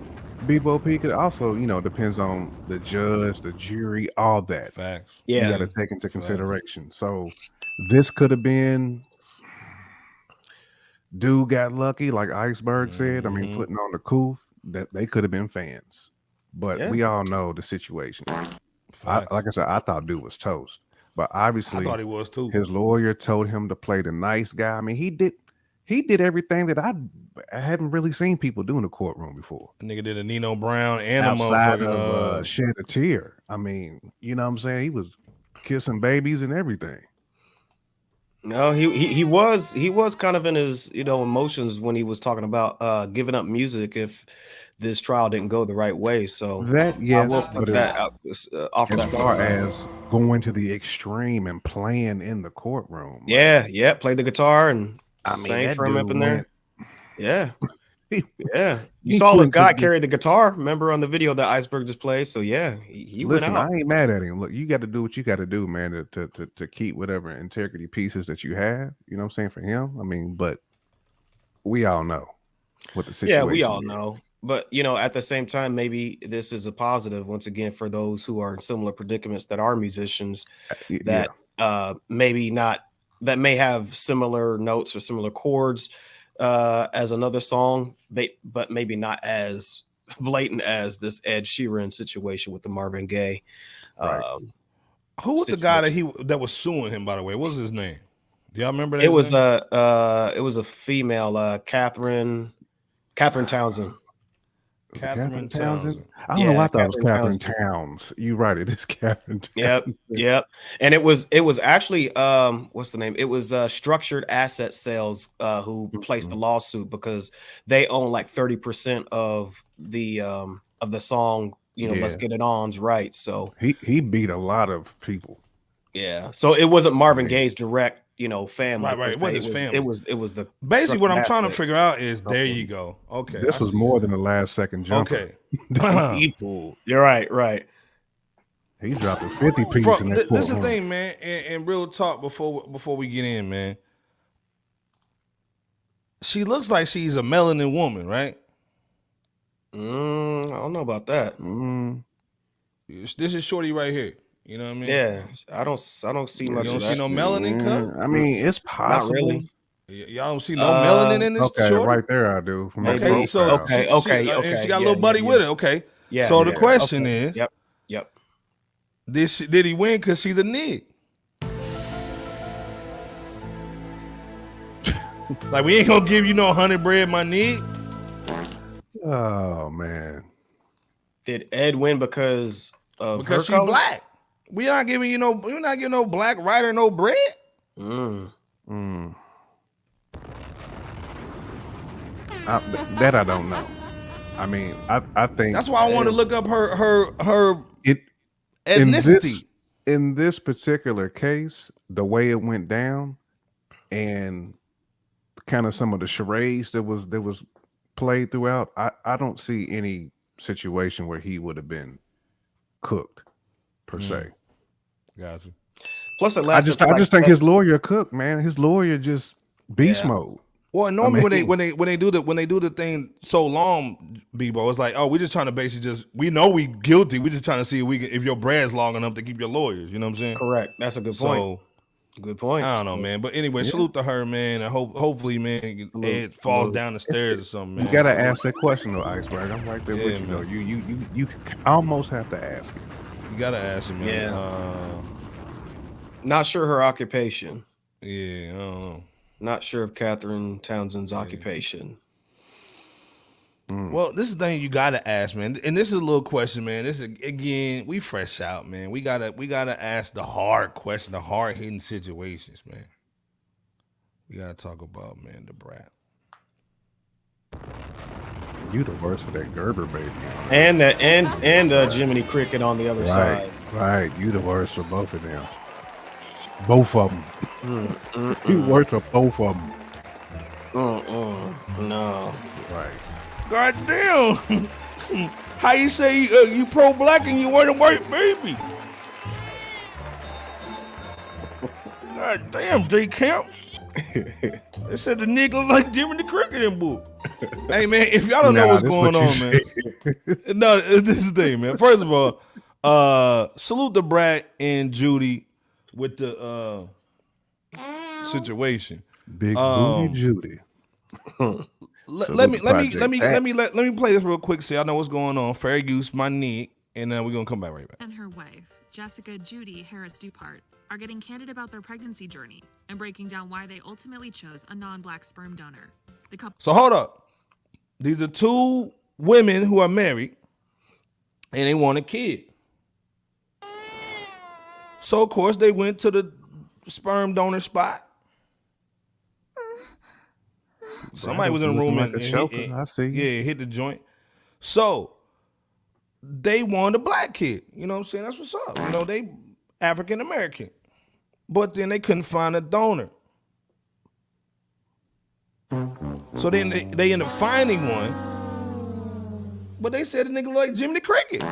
Speaker 3: Bebo P could also, you know, depends on the judge, the jury, all that.
Speaker 5: Facts.
Speaker 3: Yeah. You got to take into consideration. So this could have been, dude got lucky, like Iceberg said. I mean, putting on the coup, that they could have been fans. But we all know the situation. Like I said, I thought dude was toast. But obviously,
Speaker 5: I thought he was too.
Speaker 3: His lawyer told him to play the nice guy. I mean, he did everything that I hadn't really seen people do in the courtroom before.
Speaker 5: A nigga did a Nino Brown and
Speaker 3: outside
Speaker 5: a motherfucking
Speaker 3: of shed a tear. I mean, you know what I'm saying? He was kissing babies and everything.
Speaker 2: No, he was kind of in his, you know, emotions when he was talking about giving up music if this trial didn't go the right way. So
Speaker 3: that, yes,
Speaker 2: I will put
Speaker 3: but
Speaker 2: that out, offer
Speaker 3: as
Speaker 2: that
Speaker 3: far as going to the extreme and playing in the courtroom.
Speaker 2: Yeah, play the guitar and
Speaker 3: I mean,
Speaker 2: sang
Speaker 3: that
Speaker 2: for him up
Speaker 3: dude
Speaker 2: in there.
Speaker 3: went-
Speaker 2: Yeah. Yeah. You
Speaker 3: he
Speaker 2: saw this
Speaker 3: couldn't
Speaker 2: guy
Speaker 3: do-
Speaker 2: carry the guitar, remember, on the video that Iceberg just played. So yeah, he went
Speaker 3: Listen,
Speaker 2: out.
Speaker 3: I ain't mad at him. Look, you got to do what you got to do, man, to keep whatever integrity pieces that you have. You know what I'm saying, for him? I mean, but we all know what the situation
Speaker 2: Yeah, we all
Speaker 3: is.
Speaker 2: know. But, you know, at the same time, maybe this is a positive, once again, for those who are in similar predicaments that are musicians that maybe not, that may have similar notes or similar chords as another song, but maybe not as blatant as this Ed Sheeran situation with the Marvin Gaye.
Speaker 5: Who was the guy that was suing him, by the way? What was his name? Do y'all remember that?
Speaker 2: It was a female, Catherine Townsend.
Speaker 5: Catherine Townsend.
Speaker 3: I don't know why I thought it was
Speaker 2: Catherine
Speaker 3: Catherine Towns. You right, it is Catherine Towns.
Speaker 2: Yep. And it was actually what's the name? It was Structured Asset Sales who placed the lawsuit because they own like 30% of the song, you know, Let's
Speaker 3: Yeah.
Speaker 2: Get It On's right. So
Speaker 3: He beat a lot of people.
Speaker 2: yeah. So it wasn't Marvin Gaye's direct, you know, family.
Speaker 5: Right. It wasn't his family.
Speaker 2: It was the
Speaker 5: Basically what I'm
Speaker 2: Structured
Speaker 5: trying to
Speaker 2: Asset.
Speaker 5: figure out is there you go. Okay.
Speaker 3: This was more than the last second jumper.
Speaker 5: Okay.
Speaker 3: People.
Speaker 2: You're right.
Speaker 3: He dropped a 50 piece in that
Speaker 5: This is the
Speaker 3: courtroom.
Speaker 5: thing, man, and real talk before we get in, man. She looks like she's a melanin woman, right?
Speaker 2: I don't know about that.
Speaker 5: This is Shorty right here. You know what I mean?
Speaker 2: Yeah, I don't see much.
Speaker 5: You don't
Speaker 2: of that.
Speaker 5: see no melanin cut?
Speaker 3: I mean, it's possible.
Speaker 2: Not really.
Speaker 5: Y'all don't see no melanin in this
Speaker 3: Okay,
Speaker 5: Shorty?
Speaker 3: right there I do. From that
Speaker 5: Okay, so
Speaker 3: profile.
Speaker 5: and she got a little buddy with it. Okay,
Speaker 2: Yeah.
Speaker 5: So the question is,
Speaker 2: Yep.
Speaker 5: did he win because she's a nigga? Like, we ain't gonna give you no 100 bread, my nigga.
Speaker 3: Oh man.
Speaker 2: Did Ed win because of
Speaker 5: Because
Speaker 2: her
Speaker 5: she
Speaker 2: color?
Speaker 5: black. We're not giving no black writer no bread.
Speaker 3: That I don't know. I mean, I think
Speaker 5: That's why I want to look up her ethnicity.
Speaker 3: In this particular case, the way it went down, and kind of some of the charades that was played throughout, I don't see any situation where he would have been cooked per se.
Speaker 5: Gotcha.
Speaker 2: Plus, it
Speaker 3: I just think his lawyer cooked, man. His lawyer just beast mode.
Speaker 5: Well, normally when they do the thing so long, Bebo, it's like, oh, we're just trying to basically we know we guilty. We're just trying to see if your bread's long enough to keep your lawyers. You know what I'm saying?
Speaker 2: Correct. That's a good point. Good point.
Speaker 5: I don't know, man. But anyway, salute to her, man. And hopefully, man, Ed falls down the stairs or something, man.
Speaker 3: You gotta ask that question though, Iceberg. I'm right there with you though. You almost have to ask it.
Speaker 5: You gotta ask him, man.
Speaker 2: Yeah. Not sure her occupation.
Speaker 5: Yeah, I don't know.
Speaker 2: Not sure of Catherine Townsend's occupation.
Speaker 5: Well, this is the thing you gotta ask, man. And this is a little question, man. This is again, we fresh out, man. We gotta ask the hard question, the hard hitting situations, man. We gotta talk about, man, the Brat.
Speaker 3: You the worst for that Gerber baby.
Speaker 2: And Jiminy Cricket on the other side.
Speaker 3: Right. You the worst for both of them. Both of them. You worse for both of them.
Speaker 2: No.
Speaker 3: Right.
Speaker 5: God damn. How you say you pro-black and you weren't a white baby? God damn, J Camp. They said the nigga look like Jimmy the Cricket and boo. Hey man, if y'all don't know what's going on, man. No, this is the thing, man. First of all, salute the Brat and Judy with the situation.
Speaker 3: Big booty Judy.
Speaker 5: Let me play this real quick so y'all know what's going on. Fair use, my nigga, and we're gonna come back right back.
Speaker 14: And her wife, Jessica Judy Harris Dupart, are getting candid about their pregnancy journey and breaking down why they ultimately chose a non-black sperm donor. The couple.
Speaker 5: So hold up. These are two women who are married and they want a kid. So of course they went to the sperm donor spot. Somebody was in the room and
Speaker 3: I see.
Speaker 5: Yeah, hit the joint. So they wanted a black kid. You know what I'm saying? That's what's up. You know, they African American. But then they couldn't find a donor. So then they ended up finding one. But they said the nigga looked like Jimmy the Cricket.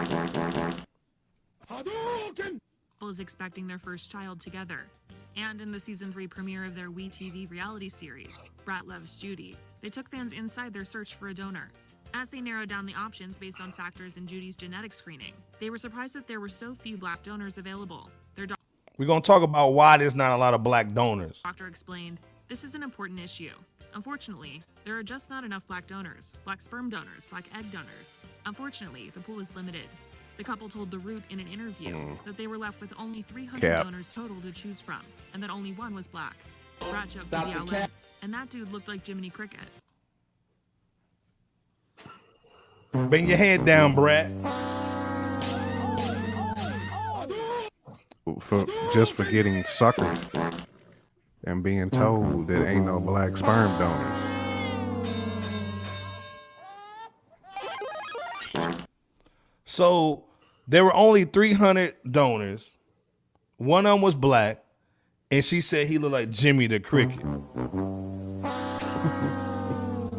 Speaker 14: Is expecting their first child together. And in the season 3 premiere of their WeTV reality series, Brat Loves Judy, they took fans inside their search for a donor. As they narrowed down the options based on factors in Judy's genetic screening, they were surprised that there were so few black donors available.
Speaker 5: We're going to talk about why there's not a lot of black donors.
Speaker 14: Doctor explained, this is an important issue. Unfortunately, there are just not enough black donors, black sperm donors, black egg donors. Unfortunately, the pool is limited. The couple told The Root in an interview that they were left with only 300 donors total to choose from, and that only one was black. Brat joked with the outlet, and that dude looked like Jiminy Cricket.
Speaker 5: Bring your head down, Brat.
Speaker 3: For getting suckered and being told that ain't no black sperm donors.
Speaker 5: So there were only 300 donors. One of them was black, and she said he looked like Jimmy the Cricket.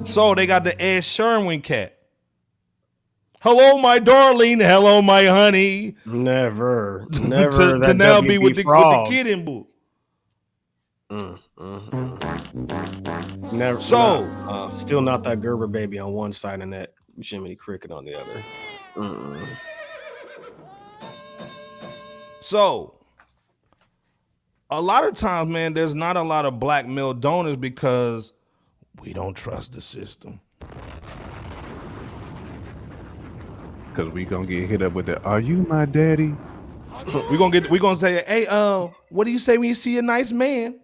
Speaker 5: So they got the Ed Sheeran cat. Hello, my darling. Hello, my honey.
Speaker 2: Never.
Speaker 5: to now be with the kid in boo.
Speaker 2: Never.
Speaker 5: So
Speaker 2: still not that Gerber baby on one side and that Jiminy Cricket on the other.
Speaker 5: So a lot of times, man, there's not a lot of black male donors because we don't trust the system.
Speaker 3: Because we gonna get hit up with that. Are you my daddy?
Speaker 5: We gonna say, hey, what do you say when you see a nice man?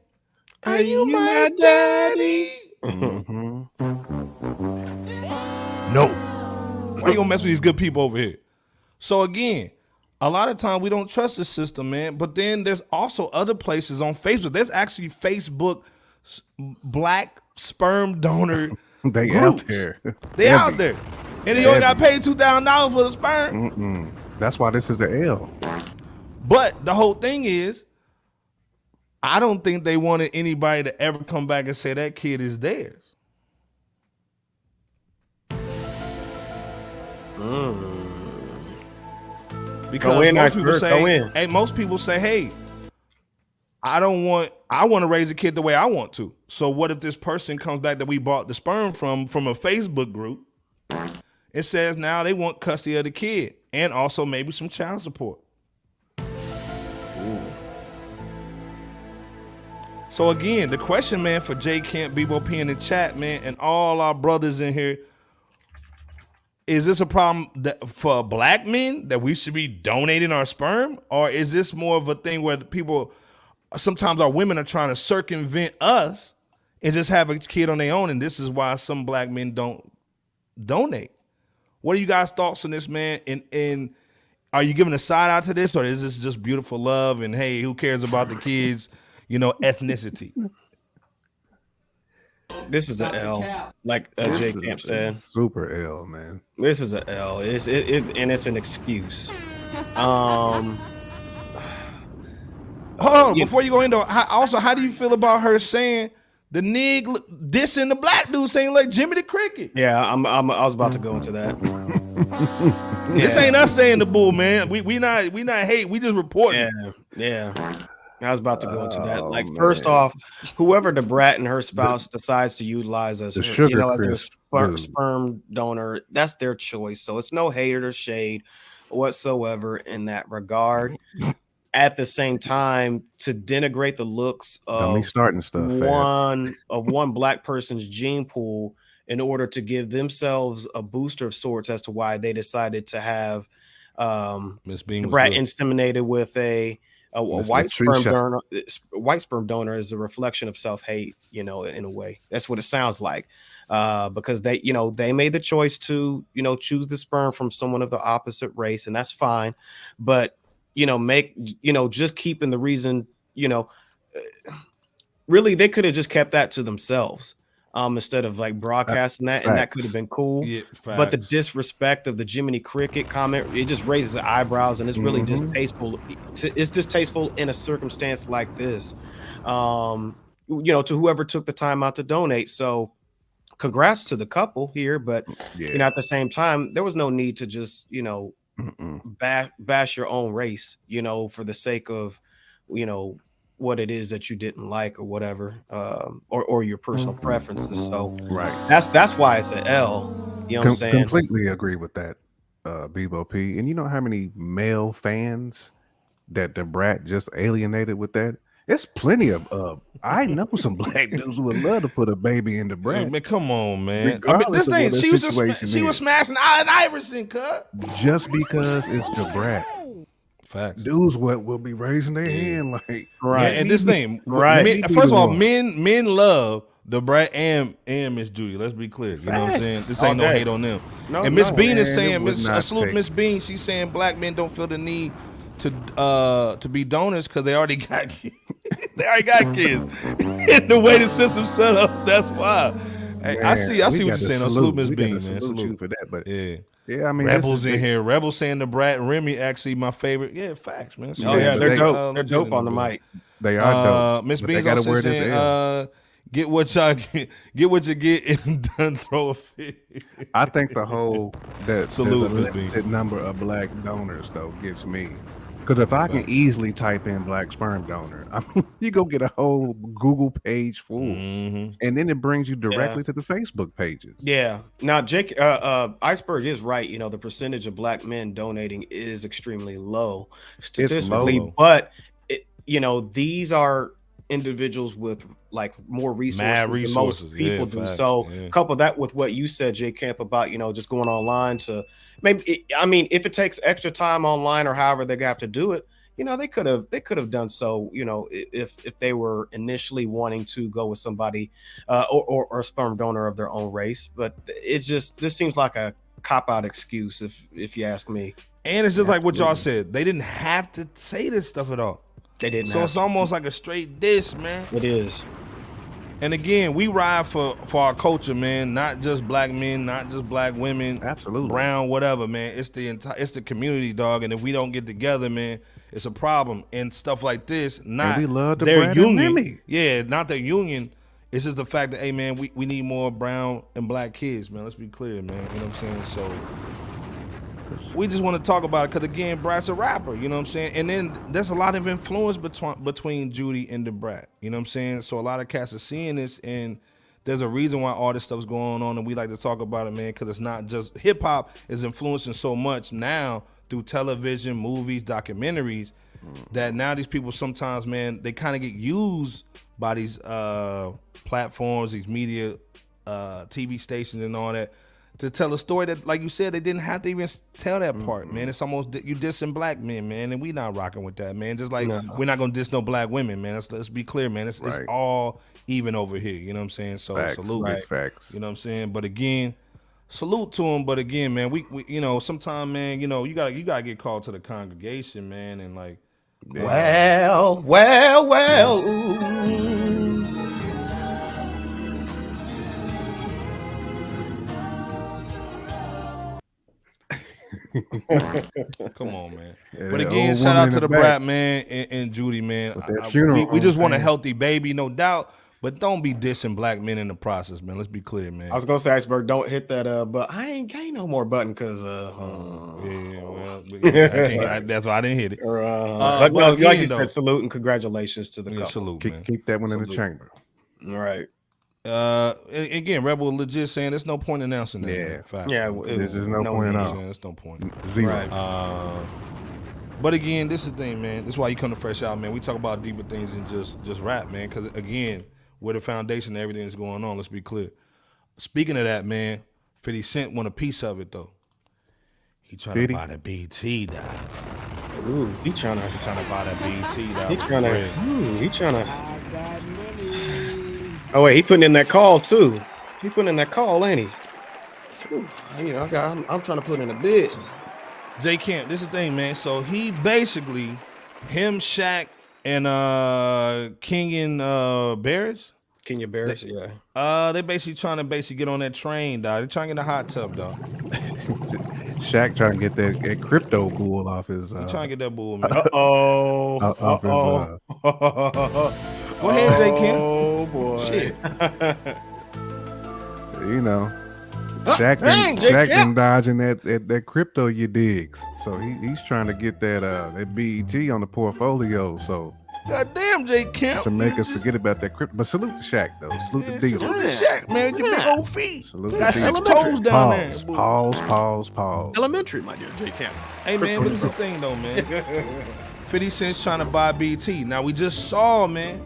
Speaker 2: Are you my daddy?
Speaker 5: No. Why you gonna mess with these good people over here? So again, a lot of time we don't trust the system, man. But then there's also other places on Facebook. There's actually Facebook black sperm donor.
Speaker 3: They
Speaker 5: groups.
Speaker 3: out there.
Speaker 5: They out there. And you only got paid $2,000 for the sperm.
Speaker 3: That's why this is the L.
Speaker 5: But the whole thing is, I don't think they wanted anybody to ever come back and say that kid is theirs. Because most people say, hey, I want to raise a kid the way I want to. So what if this person comes back that we bought the sperm from a Facebook group? It says now they want custody of the kid and also maybe some child support. So again, the question, man, for J Camp, Bebo P in the chat, man, and all our brothers in here, is this a problem for black men that we should be donating our sperm? Or is this more of a thing where people, sometimes our women are trying to circumvent us and just have a kid on their own, and this is why some black men don't donate? What are you guys' thoughts on this, man? And are you giving a side out to this, or is this just beautiful love and, hey, who cares about the kids', ethnicity?
Speaker 2: This is an L, like J Camp said.
Speaker 3: Super L, man.
Speaker 2: This is an L. And it's an excuse. Hold
Speaker 5: on, before you go into how do you feel about her saying the nig dissing the black dude saying like Jimmy the Cricket?
Speaker 2: Yeah, I was about to go into that.
Speaker 5: This ain't us saying the bull, man. We not hate. We just reporting.
Speaker 2: Yeah. I was about to go into that. Like, first off, whoever the Brat and her spouse decides to utilize as a sperm donor, that's their choice. So it's no hate or shade whatsoever in that regard. At the same time, to denigrate the looks of one black person's gene pool in order to give themselves a booster of sorts as to why they decided to have the Brat inseminated with a white sperm donor. White sperm donor is a reflection of self-hate, in a way. That's what it sounds like, because they made the choice to choose the sperm from someone of the opposite race, and that's fine. But just keeping the reason, really they could have just kept that to themselves. Instead of like broadcasting that, and that could have been cool. Yeah, but the disrespect of the Jiminy Cricket comment, it just raises the eyebrows, and it's really distasteful. It's distasteful in a circumstance like this, to whoever took the time out to donate. So congrats to the couple here, but at the same time, there was no need to just bash your own race, for the sake of what it is that you didn't like or whatever, or your personal preferences. So that's why it's an L. You know what I'm saying?
Speaker 3: Completely agree with that, Bebo P. And you know how many male fans that the Brat just alienated with that? It's plenty of. I know some black dudes who would love to put a baby in the Brat.
Speaker 5: Man, come on, man. This thing, she was smashing Allen Iverson, cut.
Speaker 3: Just because it's the Brat.
Speaker 5: Facts.
Speaker 3: Dudes will be raising their hand like
Speaker 5: and this thing, first of all, men love the Brat and Miss Judy. Let's be clear. You know what I'm saying? This ain't no hate on them. And Miss Bean is saying, Miss Bean, she's saying black men don't feel the need to be donors because they already got kids. They already got kids. And the way the system's set up, that's why. Hey, I see what you're saying. Salute Miss Bean, man. Salute you
Speaker 3: for that, but
Speaker 5: yeah, I mean, Rebels in here. Rebels saying the Brat and Remy actually my favorite. Yeah, facts, man.
Speaker 2: They're dope. They're dope on the mic.
Speaker 3: They are dope.
Speaker 5: Miss Bean's also saying, get what y'all get what you get and done throw a fit.
Speaker 3: I think the whole
Speaker 5: salute
Speaker 3: limited number of black donors though gets me. Because if I can easily type in black sperm donor, you go get a whole Google page full, and then it brings you directly to the Facebook pages.
Speaker 2: Yeah. Now, Jake, Iceberg is right. The percentage of black men donating is extremely low statistically, but these are individuals with like more resources than most people do. So couple that with what you said, J Camp, about just going online to maybe if it takes extra time online or however they have to do it, you know, they could have done so, you know, if they were initially wanting to go with somebody or a sperm donor of their own race. But this seems like a cop-out excuse if you ask me.
Speaker 5: And it's just like what y'all said. They didn't have to say this stuff at all.
Speaker 2: They didn't.
Speaker 5: So it's almost like a straight diss, man.
Speaker 2: It is.
Speaker 5: And again, we ride for our culture, man. Not just black men, not just black women,
Speaker 3: absolutely,
Speaker 5: brown, whatever, man. It's the community, dog. And if we don't get together, man, it's a problem. And stuff like this, not
Speaker 3: we love
Speaker 5: their
Speaker 3: Brat
Speaker 5: union.
Speaker 3: and Remy.
Speaker 5: Yeah, not their union. It's just the fact that, hey, man, we need more brown and black kids, man. Let's be clear, man. You know what I'm saying? So we just want to talk about it because, again, Brat's a rapper, you know what I'm saying? And then there's a lot of influence between Judy and the Brat, you know what I'm saying? So a lot of cats are seeing this, and there's a reason why all this stuff's going on, and we like to talk about it, man, because it's not just hip-hop is influencing so much now through television, movies, documentaries, that now these people sometimes, man, they kind of get used by these platforms, these media, TV stations and all that, to tell a story that, like you said, they didn't have to even tell that part, man. It's almost you dissing black men, man, and we not rocking with that, man. Just like we're not gonna diss no black women, man. Let's be clear, man. It's all even over here. You know what I'm saying? So salute,
Speaker 3: facts.
Speaker 5: You know what I'm saying? But again, salute to them. But again, man, we you know, sometimes, man, you know, you gotta get called to the congregation, man, and like,
Speaker 2: well.
Speaker 5: Come on, man.
Speaker 3: Yeah,
Speaker 5: but again, shout out to the Brat, man, and Judy, man. We just want a healthy baby, no doubt. But don't be dissing black men in the process, man. Let's be clear, man.
Speaker 2: I was gonna say, Iceberg, don't hit that but I ain't no more button because
Speaker 5: that's why I didn't hit it.
Speaker 2: But no, like you said, salute and congratulations to the couple.
Speaker 5: Salute, man.
Speaker 3: Keep that one in the chamber.
Speaker 2: All right.
Speaker 5: Again, Rebel legit saying there's no point in announcing that.
Speaker 3: Yeah,
Speaker 5: man. Fact.
Speaker 2: Yeah,
Speaker 3: there's no point at all.
Speaker 5: There's no point.
Speaker 3: Zero.
Speaker 2: Right.
Speaker 5: But again, this is the thing, man. This is why you come to Fresh Out, man. We talk about deeper things than just rap, man. Because again, we're the foundation of everything that's going on. Let's be clear. Speaking of that, man, 50 Cent want a piece of it though. He trying to buy the BT, dog.
Speaker 2: Ooh, he trying to
Speaker 5: buy that BT, dog.
Speaker 2: He trying to. Oh wait, he putting in that call too. He putting in that call, ain't he? Ooh, you know, I'm trying to put in a bid.
Speaker 5: J Camp, this is the thing, man. So he basically, him, Shaq, and Kenya Barris.
Speaker 2: Kenya Barris, yeah.
Speaker 5: They basically trying to get on that train, dog. They trying to get in the hot tub, dog.
Speaker 3: Shaq trying to get that crypto bull off his.
Speaker 5: He trying to get that bull, man.
Speaker 3: Off his.
Speaker 5: Go ahead, J Camp.
Speaker 2: Oh boy.
Speaker 5: Shit.
Speaker 3: You know. Shaq been dodging that crypto you digs. So he's trying to get that BET on the portfolio. So
Speaker 5: God damn, J Camp.
Speaker 3: To make us forget about that crypto. But salute to Shaq though. Salute to Diesel.
Speaker 5: Salute to Shaq, man. Your big old feet.
Speaker 3: Salute
Speaker 5: got
Speaker 3: to
Speaker 5: 6
Speaker 3: Diesel.
Speaker 5: toes down there.
Speaker 3: Pause.
Speaker 2: Elementary, my dear J Camp.
Speaker 5: Hey man, but it's the thing though, man. 50 Cent's trying to buy BT. Now we just saw, man,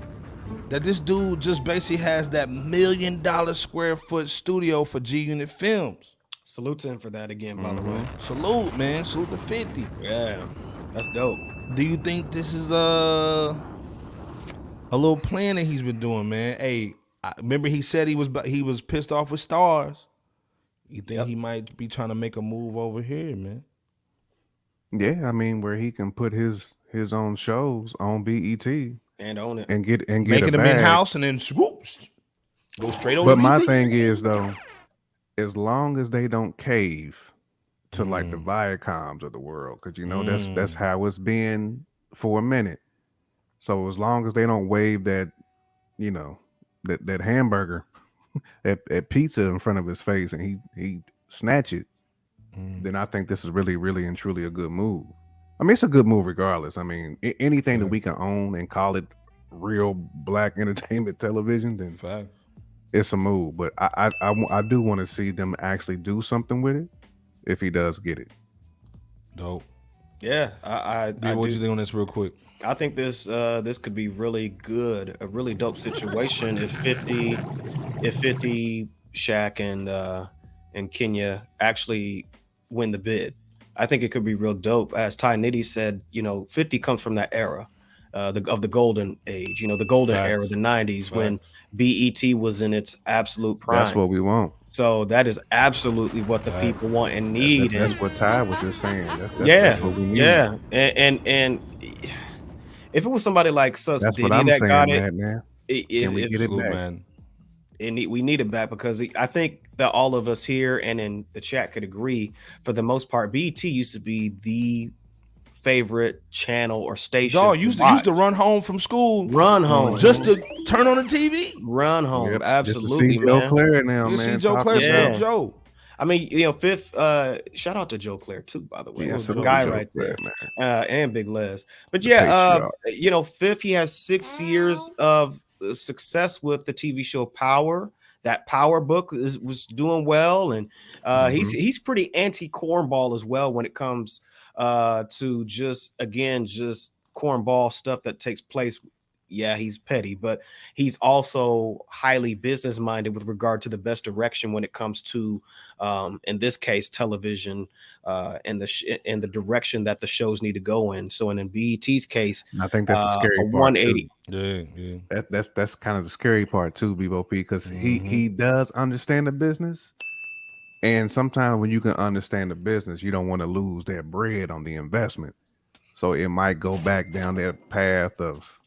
Speaker 5: that this dude just basically has that $1 million square foot studio for G Unit Films.
Speaker 2: Salute to him for that again, by the way.
Speaker 5: Salute, man. Salute to 50.
Speaker 2: Yeah, that's dope.
Speaker 5: Do you think this is a little plan that he's been doing, man? Hey, I remember he said he was pissed off with Stars. You think he might be trying to make a move over here, man?
Speaker 3: Yeah, I mean, where he can put his own shows on BET
Speaker 2: and own it
Speaker 3: and get
Speaker 5: making them in house and then swoops go straight over.
Speaker 3: But my
Speaker 5: BET.
Speaker 3: thing is though, as long as they don't cave to like the Viacoms of the world, because you know that's how it's been for a minute. So as long as they don't wave that, you know, that hamburger at pizza in front of his face and he snatch it, then I think this is really, really and truly a good move. I mean, it's a good move regardless. I mean, anything that we can own and call it real black entertainment television, then it's a move. But I do want to see them actually do something with it if he does get it.
Speaker 5: Dope.
Speaker 2: Yeah,
Speaker 5: what you think on this real quick?
Speaker 2: I think this could be really good, a really dope situation if 50 Shaq and Kenya actually win the bid. I think it could be real dope. As Ty Nitty said, 50 comes from that era, of the golden age, the golden era,
Speaker 5: Facts.
Speaker 2: the 90s when BET was in its absolute prime.
Speaker 3: That's what we want.
Speaker 2: So that is absolutely what the people want and need.
Speaker 3: That's what Ty was just saying.
Speaker 2: That's
Speaker 3: what we need.
Speaker 2: Yeah. And if it was somebody like Sus
Speaker 3: That's
Speaker 2: Diddy
Speaker 3: what I'm
Speaker 2: that
Speaker 3: saying,
Speaker 2: got it,
Speaker 3: man. Can we get it back?
Speaker 5: Man.
Speaker 2: We need it back because I think that all of us here and in the chat could agree, for the most part, BET used to be the favorite channel or station.
Speaker 5: Dog used to run home from school, just to turn on the TV,
Speaker 2: run home.
Speaker 3: Yep,
Speaker 2: Absolutely,
Speaker 3: just to see Joe
Speaker 2: man.
Speaker 3: Claire now,
Speaker 5: You
Speaker 3: man.
Speaker 5: see Joe Claire,
Speaker 2: Yeah.
Speaker 5: Joe.
Speaker 2: I mean, Fifth, shout out to Joe Claire too, by the way.
Speaker 3: Yeah,
Speaker 2: He's a
Speaker 3: salute
Speaker 2: guy
Speaker 3: Joe
Speaker 2: right
Speaker 3: Claire,
Speaker 2: there. And Big Les. But
Speaker 3: The
Speaker 2: yeah,
Speaker 3: patriarch.
Speaker 2: Fifth, he has 6 years of success with the TV show Power. That Power book was doing well, and he's pretty anti-cornball as well when it comes to just cornball stuff that takes place. Yeah, he's petty, but he's also highly business minded with regard to the best direction when it comes to, in this case, television, and the direction that the shows need to go in. So, in BET's case,
Speaker 3: And I think that's the scary
Speaker 2: a
Speaker 3: part
Speaker 2: 180.
Speaker 3: too.
Speaker 5: Yeah.
Speaker 3: That's kind of the scary part too, Bebo P, because he does understand the business, and sometimes when you can understand the business, you don't want to lose that bread on the investment. So it might go back down that path of,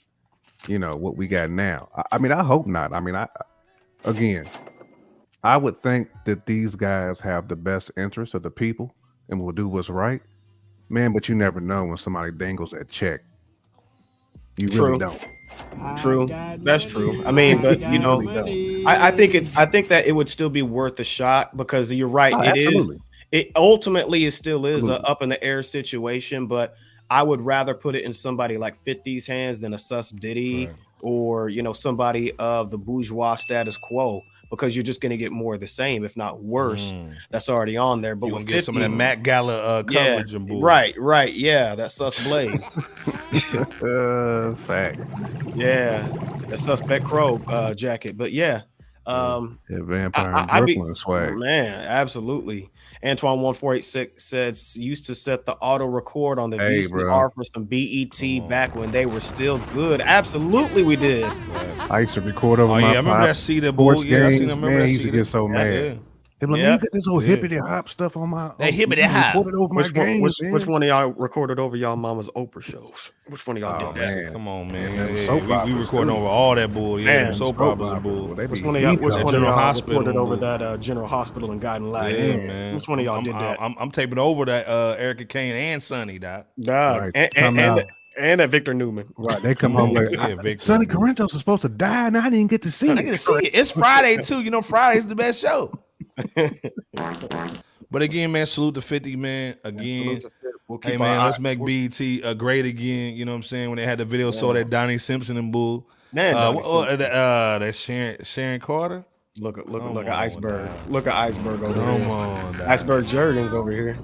Speaker 3: what we got now. I mean, I hope not. I mean, I would think that these guys have the best interest of the people and will do what's right, man. But you never know when somebody dangles that check. You really don't.
Speaker 2: True. That's true. I mean, but I think that it would still be worth a shot because you're right.
Speaker 3: Oh,
Speaker 2: It is.
Speaker 3: absolutely.
Speaker 2: It ultimately still is a
Speaker 3: Absolutely.
Speaker 2: up in the air situation, but I would rather put it in somebody like 50's hands than a Sus Diddy or somebody of the bourgeois status quo, because you're just going to get more of the same, if not worse. That's already on there. But
Speaker 5: You
Speaker 2: with
Speaker 5: gonna get some of that
Speaker 2: 50,
Speaker 5: Matt Gala coverage and bull.
Speaker 2: right, yeah, that Sus Blade.
Speaker 3: Fact.
Speaker 2: Yeah, that Suspect Crow jacket. But yeah,
Speaker 3: Vampire in
Speaker 2: I'd
Speaker 3: Brooklyn swag.
Speaker 2: Man, absolutely. Antoine 1486 says used to set the auto record on the
Speaker 3: Hey,
Speaker 2: VCR for some BET back when they were still good. Absolutely, we did.
Speaker 3: I used to record over
Speaker 5: Oh,
Speaker 3: my
Speaker 5: yeah, I remember
Speaker 3: pop
Speaker 5: that CD,
Speaker 3: sports
Speaker 5: bull. Yeah, I seen
Speaker 3: games,
Speaker 5: that. Remember
Speaker 3: man,
Speaker 5: that
Speaker 3: I used to
Speaker 5: CD.
Speaker 3: get so mad.
Speaker 5: Yeah.
Speaker 3: They're like, man, you got this old hippity hop stuff on my
Speaker 5: Hippity
Speaker 3: you
Speaker 5: hop.
Speaker 3: recorded over my games, man.
Speaker 2: Which one of y'all recorded over y'all mama's Oprah shows? Which one of y'all did that?
Speaker 3: man.
Speaker 5: Come on,
Speaker 3: Man,
Speaker 5: man.
Speaker 3: them
Speaker 5: Yeah,
Speaker 3: soap
Speaker 5: we
Speaker 3: operas,
Speaker 5: recording
Speaker 3: too.
Speaker 5: over all that bull. Yeah,
Speaker 2: Man,
Speaker 5: them soap
Speaker 3: soap
Speaker 5: operas and bull.
Speaker 3: operas, they
Speaker 2: Which
Speaker 3: be
Speaker 2: one of y'all?
Speaker 3: heat
Speaker 2: Which
Speaker 3: up.
Speaker 2: one of
Speaker 5: General
Speaker 2: y'all
Speaker 5: Hospital
Speaker 2: recorded over
Speaker 5: and
Speaker 2: that General Hospital and Guiding Light?
Speaker 5: Yeah, man.
Speaker 2: Which one of y'all did that?
Speaker 5: I'm taping over that Erica Kane and Sonny, doc.
Speaker 2: God,
Speaker 3: Right. Come
Speaker 2: and
Speaker 3: out.
Speaker 2: and that Victor Newman.
Speaker 3: Right, they come home like,
Speaker 5: Yeah, Victor.
Speaker 3: Sonny Corinthos is supposed to die, and I didn't get to see
Speaker 5: I
Speaker 3: it.
Speaker 5: get to see it. It's Friday too. Friday's the best show. But again, man, salute to 50, man. Again,
Speaker 2: We'll keep
Speaker 5: hey
Speaker 2: our
Speaker 5: man,
Speaker 2: eye-
Speaker 5: let's make BET great again. You know what I'm saying? When they had the video, saw that Donnie Simpson and bull.
Speaker 2: Man, Donnie
Speaker 5: That Sharon Carter.
Speaker 2: Look at
Speaker 5: Come
Speaker 2: an
Speaker 5: on,
Speaker 2: iceberg.
Speaker 5: dog.
Speaker 2: Look at iceberg over
Speaker 5: Come
Speaker 2: here.
Speaker 5: on, dog.
Speaker 2: Iceberg Jurgens over here.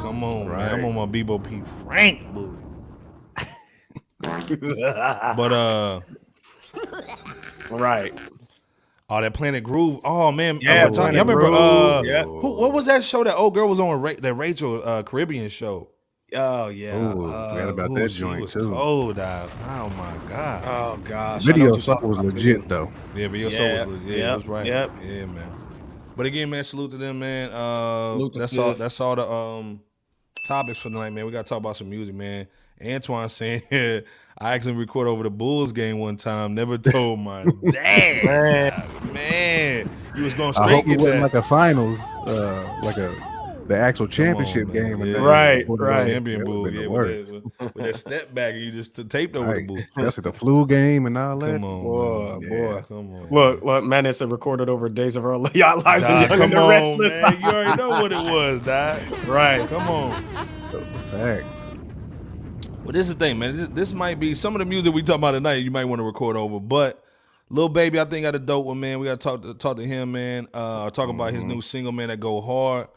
Speaker 5: Come on,
Speaker 3: Right.
Speaker 5: man. I'm on my Bebo P. Frank, bull. But
Speaker 2: Right.
Speaker 5: oh, that Planet Groove. Oh man,
Speaker 2: Yeah,
Speaker 5: y'all
Speaker 2: Planet
Speaker 5: remember?
Speaker 2: Groove, yeah.
Speaker 5: What was that show that old girl was on? That Rachel Caribbean show.
Speaker 2: Oh yeah.
Speaker 3: Ooh, forgot about that
Speaker 5: She
Speaker 3: joint
Speaker 5: was
Speaker 3: too.
Speaker 5: cold, dog. Oh my god.
Speaker 2: Oh gosh.
Speaker 3: Video stuff was legit though.
Speaker 5: Yeah, video
Speaker 2: Yeah,
Speaker 5: soul was legit.
Speaker 2: yep,
Speaker 5: That's right.
Speaker 2: yep.
Speaker 5: Yeah, man. But again, man, salute to them, man.
Speaker 2: Salute to
Speaker 5: That's
Speaker 2: Fifth.
Speaker 5: all. That's all the topics for tonight, man. We gotta talk about some music, man. Antoine saying I actually recorded over the Bulls game one time. Never told my dad. Man, you was going
Speaker 3: I
Speaker 5: straight
Speaker 3: hope it
Speaker 5: get
Speaker 3: wasn't
Speaker 5: that.
Speaker 3: like a finals, like the actual championship
Speaker 5: man.
Speaker 3: game. and
Speaker 5: Yeah.
Speaker 3: then
Speaker 2: Right,
Speaker 3: recorded
Speaker 2: right.
Speaker 3: it.
Speaker 5: Champion
Speaker 3: It
Speaker 5: bull,
Speaker 3: would've
Speaker 5: yeah,
Speaker 3: been
Speaker 5: with
Speaker 3: worse.
Speaker 5: that step back, and you just taped over
Speaker 3: Right.
Speaker 5: the bull.
Speaker 3: That's the flu game and all that.
Speaker 5: Come on,
Speaker 2: Boy,
Speaker 5: man.
Speaker 2: boy.
Speaker 5: Come on.
Speaker 2: Look, man, it's recorded over Days of Our Lives
Speaker 5: Dog,
Speaker 2: and Young
Speaker 5: come
Speaker 2: and the
Speaker 5: on,
Speaker 2: Restless.
Speaker 5: man. You already know what it was, dog.
Speaker 2: Right.
Speaker 5: Come on.
Speaker 3: Facts.
Speaker 5: Well, this is the thing, man. This might be some of the music we talk about tonight. You might want to record over, but Lil Baby, I think got a dope one, man. We got to talk to him, man. Talk about his new single, man. That go hard.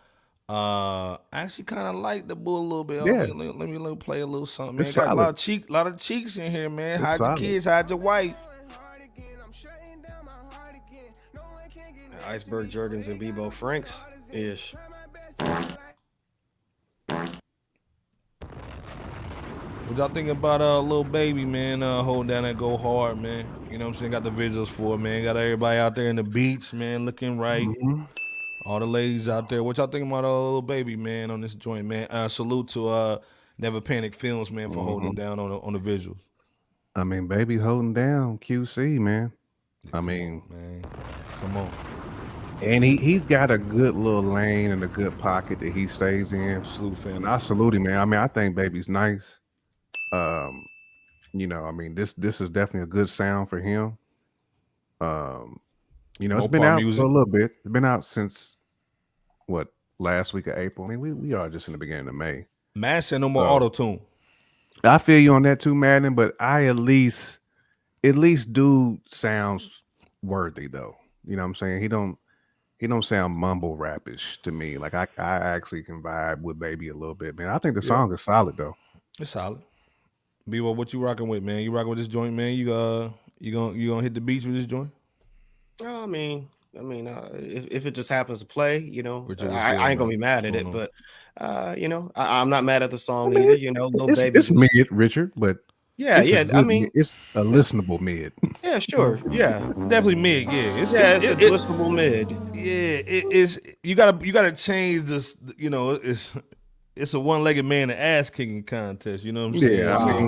Speaker 5: I actually kind of like the bull a little bit.
Speaker 3: Yeah.
Speaker 5: Let me play a little something, man.
Speaker 3: It's
Speaker 5: Got a lot
Speaker 3: solid.
Speaker 5: lot of cheeks in here, man.
Speaker 3: It's
Speaker 5: Hide
Speaker 3: solid.
Speaker 5: your kids, hide your wife.
Speaker 2: Iceberg Jurgens and Bebo Franks ish.
Speaker 5: What y'all think about Lil Baby, man, holding down that Go Hard, man? You know what I'm saying? Got the visuals for it, man. Got everybody out there in the beach, man, looking right. All the ladies out there. What y'all think about Lil Baby, man, on this joint, man? Salute to Never Panic Films, man, for holding it down on the visuals.
Speaker 3: I mean, Baby holding down QC, man. I mean,
Speaker 5: man, come on.
Speaker 3: And he's got a good little lane and a good pocket that he stays in.
Speaker 5: Salute, fam.
Speaker 3: And I salute him, man. I mean, I think Baby's nice. You know, I mean, this is definitely a good sound for him. You know, it's been out for a little bit. It's been out since what, last week of April. I mean, we are just in the beginning of May.
Speaker 5: Matt said no more auto tune.
Speaker 3: I feel you on that too, Madden, but I at least dude sounds worthy though. You know what I'm saying? He don't sound mumble rapish to me. Like I actually can vibe with Baby a little bit, man. I think the song is solid though.
Speaker 5: It's solid. B-Wo, what you rocking with, man? You rocking with this joint, man? You gonna hit the beach with this joint?
Speaker 2: I mean, if it just happens to play, you know, I ain't gonna be mad at it. But you know, I'm not mad at the song either. You know, Lil Baby.
Speaker 3: It's mid, Richard, but
Speaker 2: yeah. I mean,
Speaker 3: it's a listenable mid.
Speaker 2: Yeah, sure. Yeah,
Speaker 5: definitely mid. Yeah,
Speaker 2: it's a listenable mid.
Speaker 5: Yeah, it's you gotta change this. You know, it's a one-legged man and ass kicking contest. You know what I'm saying?
Speaker 3: Yeah, I mean,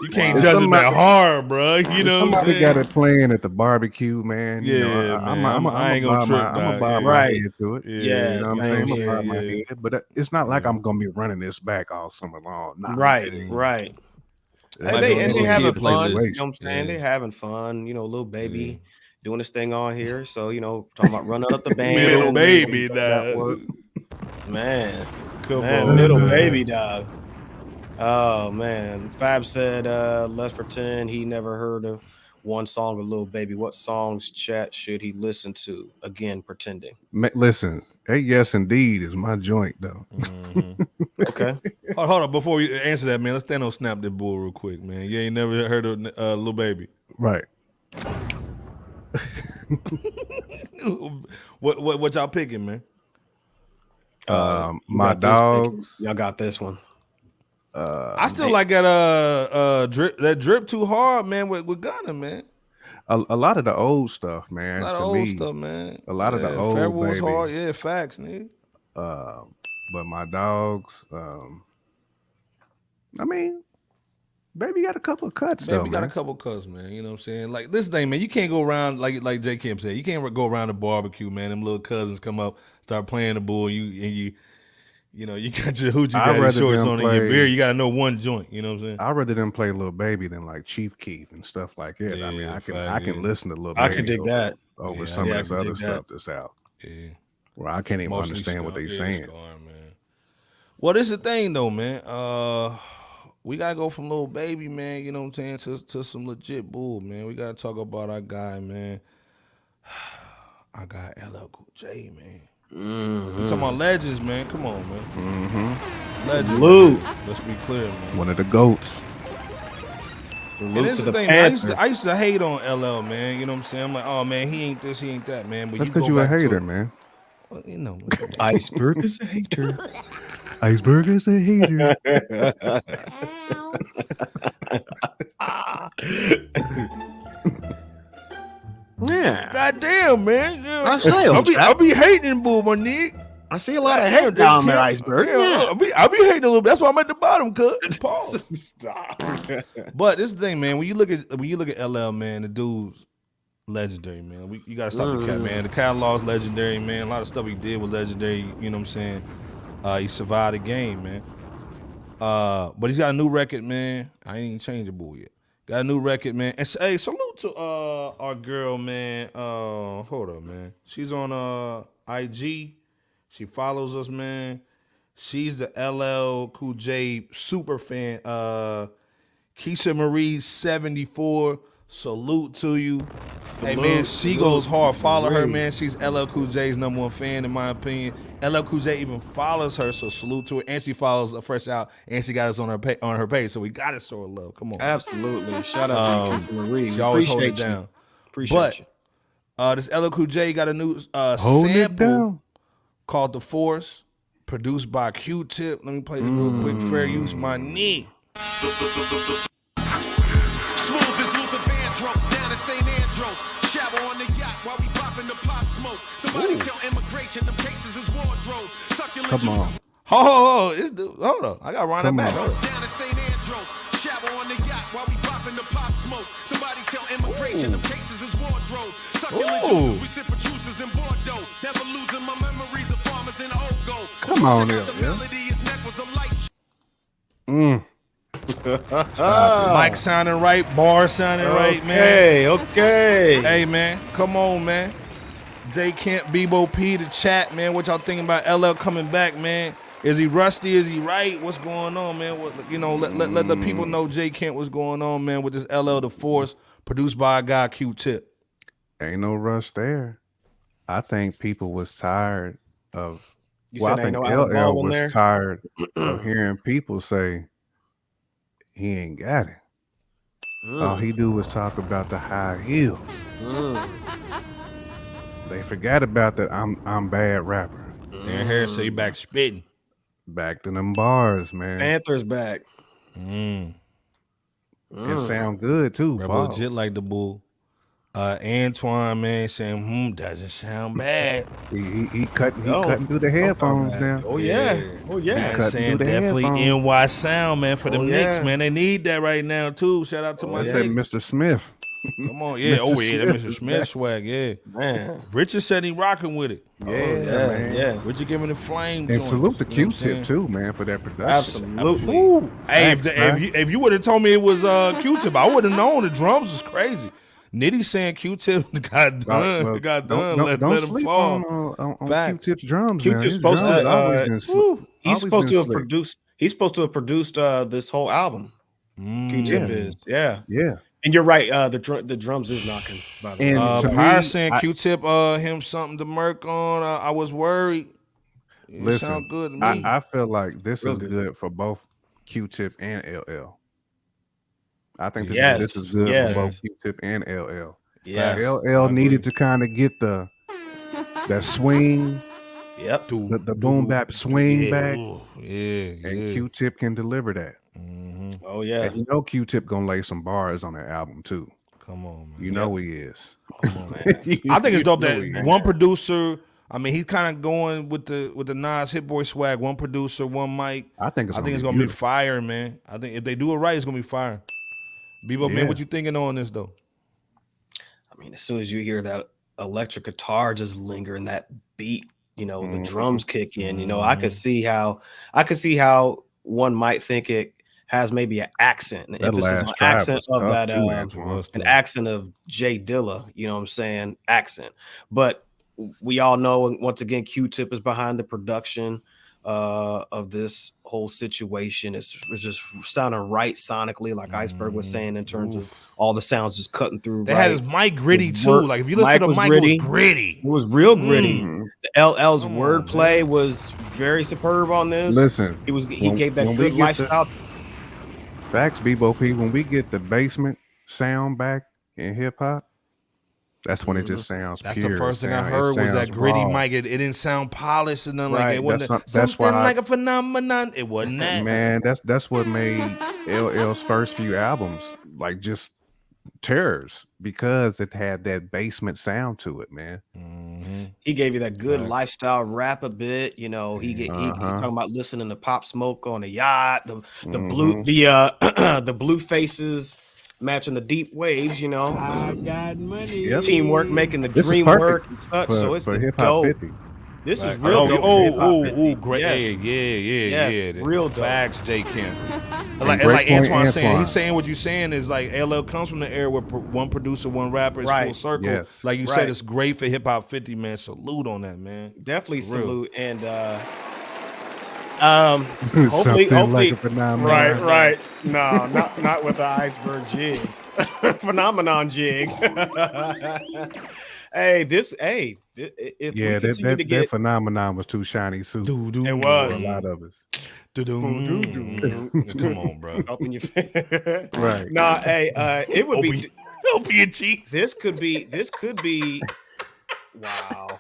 Speaker 5: you can't judge it that hard, bro. You know what I'm saying?
Speaker 3: Somebody got it playing at the barbecue, man.
Speaker 5: Yeah,
Speaker 3: you know,
Speaker 5: man. I ain't gonna trip.
Speaker 3: I'm gonna bob my head to it.
Speaker 5: Yeah,
Speaker 3: you know what I'm saying? I'm gonna bob my head, but it's not like I'm gonna be running this back all summer long. Nah,
Speaker 2: right. And they having fun. You know what I'm saying? They having fun. You know, Lil Baby doing this thing on here. So you know, talking about running up the band.
Speaker 5: Little Baby, dog.
Speaker 2: Man.
Speaker 5: Come on,
Speaker 2: Little Baby, dog. Oh man, Fab said, "Let's pretend he never heard of one song of Lil Baby. What songs, chat, should he listen to?" Again, pretending.
Speaker 3: Listen, hey, yes, indeed, is my joint though.
Speaker 2: Okay.
Speaker 5: Hold on, before you answer that, man, let's stand on Snap that bull real quick, man. You ain't never heard of Lil Baby,
Speaker 3: right?
Speaker 5: What y'all picking, man?
Speaker 3: My dogs.
Speaker 2: Y'all got this one.
Speaker 5: I still like that drip too hard, man. With Gunna, man.
Speaker 3: A lot of the old stuff, man.
Speaker 5: A lot of old stuff, man.
Speaker 3: A lot of the old
Speaker 5: Fairwood's
Speaker 3: Baby.
Speaker 5: hard, yeah. Facts, nigga.
Speaker 3: But my dogs. I mean, Baby got a couple of cuts.
Speaker 5: Baby
Speaker 3: though,
Speaker 5: got
Speaker 3: man.
Speaker 5: a couple of cuts, man. You know what I'm saying? Like this thing, man. You can't go around like J. Kim said. You can't go around the barbecue, man. Them little cousins come up, start playing the bull. You know, you got your hoochie daddy shorts on in your beer. You got to know one joint. You know what I'm saying?
Speaker 3: I'd rather them play Lil Baby than like Chief Keef and stuff like that. I mean, I can listen to Lil Baby.
Speaker 2: I can dig that
Speaker 3: over some of this other stuff that's out.
Speaker 5: Yeah.
Speaker 3: Well, I can't even understand what they're saying.
Speaker 5: Well, this is the thing though, man. We gotta go from Lil Baby, man. You know what I'm saying, to some legit bull, man. We gotta talk about our guy, man. I got LL Cool J, man. We talking about legends, man. Come on, man. Legends.
Speaker 2: Luke.
Speaker 5: Let's be clear, man.
Speaker 3: One of the GOATs.
Speaker 5: And this is the thing, man. I used to hate on LL, man. You know what I'm saying? I'm like, oh man, he ain't this, he ain't that, man. But
Speaker 3: That's because you a hater, man.
Speaker 5: Well, you know,
Speaker 2: Iceberg is a hater.
Speaker 3: Iceberg is a hater.
Speaker 2: Yeah.
Speaker 5: Goddamn, man. Yeah.
Speaker 2: I
Speaker 5: be hating, bull, my nigga.
Speaker 2: I see a lot of hate down there, Iceberg.
Speaker 5: Yeah. I be hating a little bit. That's why I'm at the bottom, cuz. Pause.
Speaker 2: Stop.
Speaker 5: But this is the thing, man. When you look at LL, man, the dude's legendary, man. You gotta stop the cat, man. The catalog's legendary, man. A lot of stuff he did was legendary. You know what I'm saying? He survived the game, man. But he's got a new record, man. I ain't even changed the bull yet. Got a new record, man. And hey, salute to our girl, man. Hold up, man. She's on IG. She follows us, man. She's the LL Cool J super fan. Keisha Marie 74. Salute to you. Hey man, she goes hard. Follow her, man. She's LL Cool J's #1 fan, in my opinion. LL Cool J even follows her, so salute to her. And she follows a Fresh Out, and she got us on her page, so we gotta show her love. Come on,
Speaker 2: absolutely. Shout out to Keisha Marie.
Speaker 5: She always hold it down.
Speaker 2: Appreciate you.
Speaker 5: This LL Cool J got a new
Speaker 3: Hold it
Speaker 5: sample
Speaker 3: down.
Speaker 5: called "The Force," produced by Q-Tip. Let me play this real quick. Fair use, my knee.
Speaker 15: Smooth as Luther Vandross down to St. Andrews. Shower on the yacht while we popping the pop smoke. Somebody tell immigration them cases is wardrobe. Succulent
Speaker 3: Come on.
Speaker 15: juices.
Speaker 5: Hold on. I got to run it back.
Speaker 15: Down to St. Andrews. Shower on the yacht while we popping the pop smoke. Somebody tell immigration them cases is wardrobe. Succulent juices. We sip juices in Bordeaux. Never losing my memories of farmers in Ogo.
Speaker 3: Come on, yeah.
Speaker 15: His neck was a light.
Speaker 5: Mike sounding right, bar sounding right, man.
Speaker 2: Okay.
Speaker 5: Hey, man, come on, man. J Kent, Bebo P, the chat, man. What y'all thinking about LL coming back, man? Is he rusty? Is he right? What's going on, man? Let the people know J Kent what's going on, man, with this LL The Force, produced by a guy, Q-Tip.
Speaker 3: Ain't no rush there. I think people was tired of.
Speaker 2: I think
Speaker 3: LL was tired of hearing people say he ain't got it. All he do was talk about the high heel. They forgot about that. I'm bad rapper.
Speaker 5: And here, so you back spitting.
Speaker 3: Back to them bars, man.
Speaker 2: Panther's back.
Speaker 3: It sound good too.
Speaker 5: Rebel legit like the bull. Antoine, man, saying, doesn't sound bad.
Speaker 3: He cutting through the headphones now.
Speaker 2: Oh yeah.
Speaker 5: Man, saying definitely NY sound, man, for the Knicks, man. They need that right now too. Shout out to my
Speaker 3: said Mr. Smith.
Speaker 5: Come on, yeah. That Mr. Smith swag, yeah.
Speaker 2: Man.
Speaker 5: Richard said he rocking with it.
Speaker 3: Yeah.
Speaker 5: Richard giving the flame.
Speaker 3: And salute the Q-Tip too, man, for that production.
Speaker 2: Absolutely.
Speaker 5: Ooh. Hey, if you would have told me it was Q-Tip, I would have known. The drums was crazy. Nitty saying Q-Tip got done. Let him fall.
Speaker 3: On Q-Tip's drums.
Speaker 2: Q-Tip's supposed to. He's supposed to have produced. He's supposed to have produced this whole album. Q-Tip is. Yeah. And you're right. The drums is knocking. By the way.
Speaker 5: Pyre saying Q-Tip him something to murk on. I was worried. It sound good to me.
Speaker 3: I feel like this is good for both Q-Tip and LL. I think this is good for both Q-Tip and LL.
Speaker 2: Yeah.
Speaker 3: LL needed to kind of get that swing.
Speaker 2: Yep.
Speaker 3: The boom bap swing back.
Speaker 5: And
Speaker 3: Q-Tip can deliver that.
Speaker 2: Oh yeah.
Speaker 3: And you know Q-Tip gonna lay some bars on that album too.
Speaker 5: Come on, man.
Speaker 3: You know he is.
Speaker 5: Come on, man. I think it's dope that one producer. I mean, he's kind of going with the Nas Hit Boy swag. One producer, one mic.
Speaker 3: I think it's
Speaker 5: gonna be fire, man. I think if they do it right, it's gonna be fire. Bebo, man, what you thinking on this though?
Speaker 2: I mean, as soon as you hear that electric guitar just linger in that beat, the drums kick in. I could see how one might think it has maybe an accent, an emphasis on accent of that, an accent of Jay Dilla. You know what I'm saying? Accent, but we all know once again, Q-Tip is behind the production of this whole situation. It's just sounding right sonically, like Iceberg was saying, in terms of all the sounds just cutting through.
Speaker 5: They had his mic gritty too. Like if you listen to the mic, it was gritty.
Speaker 2: It was real gritty. The LL's wordplay was very superb on this.
Speaker 3: Listen,
Speaker 2: he gave that good lifestyle.
Speaker 3: Facts, Bebo P. When we get the basement sound back in hip hop, that's when it just sounds
Speaker 5: That's
Speaker 3: pure.
Speaker 5: The first thing I heard was that gritty mic. It didn't sound polished and nothing like that. It wasn't something like a phenomenon. It wasn't that.
Speaker 3: Man, that's what made LL's first few albums like just terrors, because it had that basement sound to it, man.
Speaker 2: He gave you that good lifestyle rap a bit. He talking about listening to Pop Smoke on a yacht, the blue the blue faces matching the deep waves,
Speaker 1: I got money.
Speaker 2: Teamwork making the dream work and such. So it's dope.
Speaker 3: 50.
Speaker 2: This is real dope.
Speaker 5: Great. Yeah.
Speaker 2: Real dope.
Speaker 5: Facts, J. Kemp. Like Antoine saying, he's saying what you're saying is like LL comes from the era where one producer, one rapper is full circle.
Speaker 3: Yes.
Speaker 5: Like you said, it's great for Hip Hop 50, man. Salute on that, man.
Speaker 2: Definitely salute. And
Speaker 3: hopefully
Speaker 2: right. No, not with the Iceberg jig. Phenomenon jig.
Speaker 3: That phenomenon was too shiny too.
Speaker 2: It was
Speaker 3: a lot of us.
Speaker 5: Come on, bro.
Speaker 2: Open your face.
Speaker 3: Right.
Speaker 2: Nah, it would be
Speaker 5: open your cheeks.
Speaker 2: This could be wow.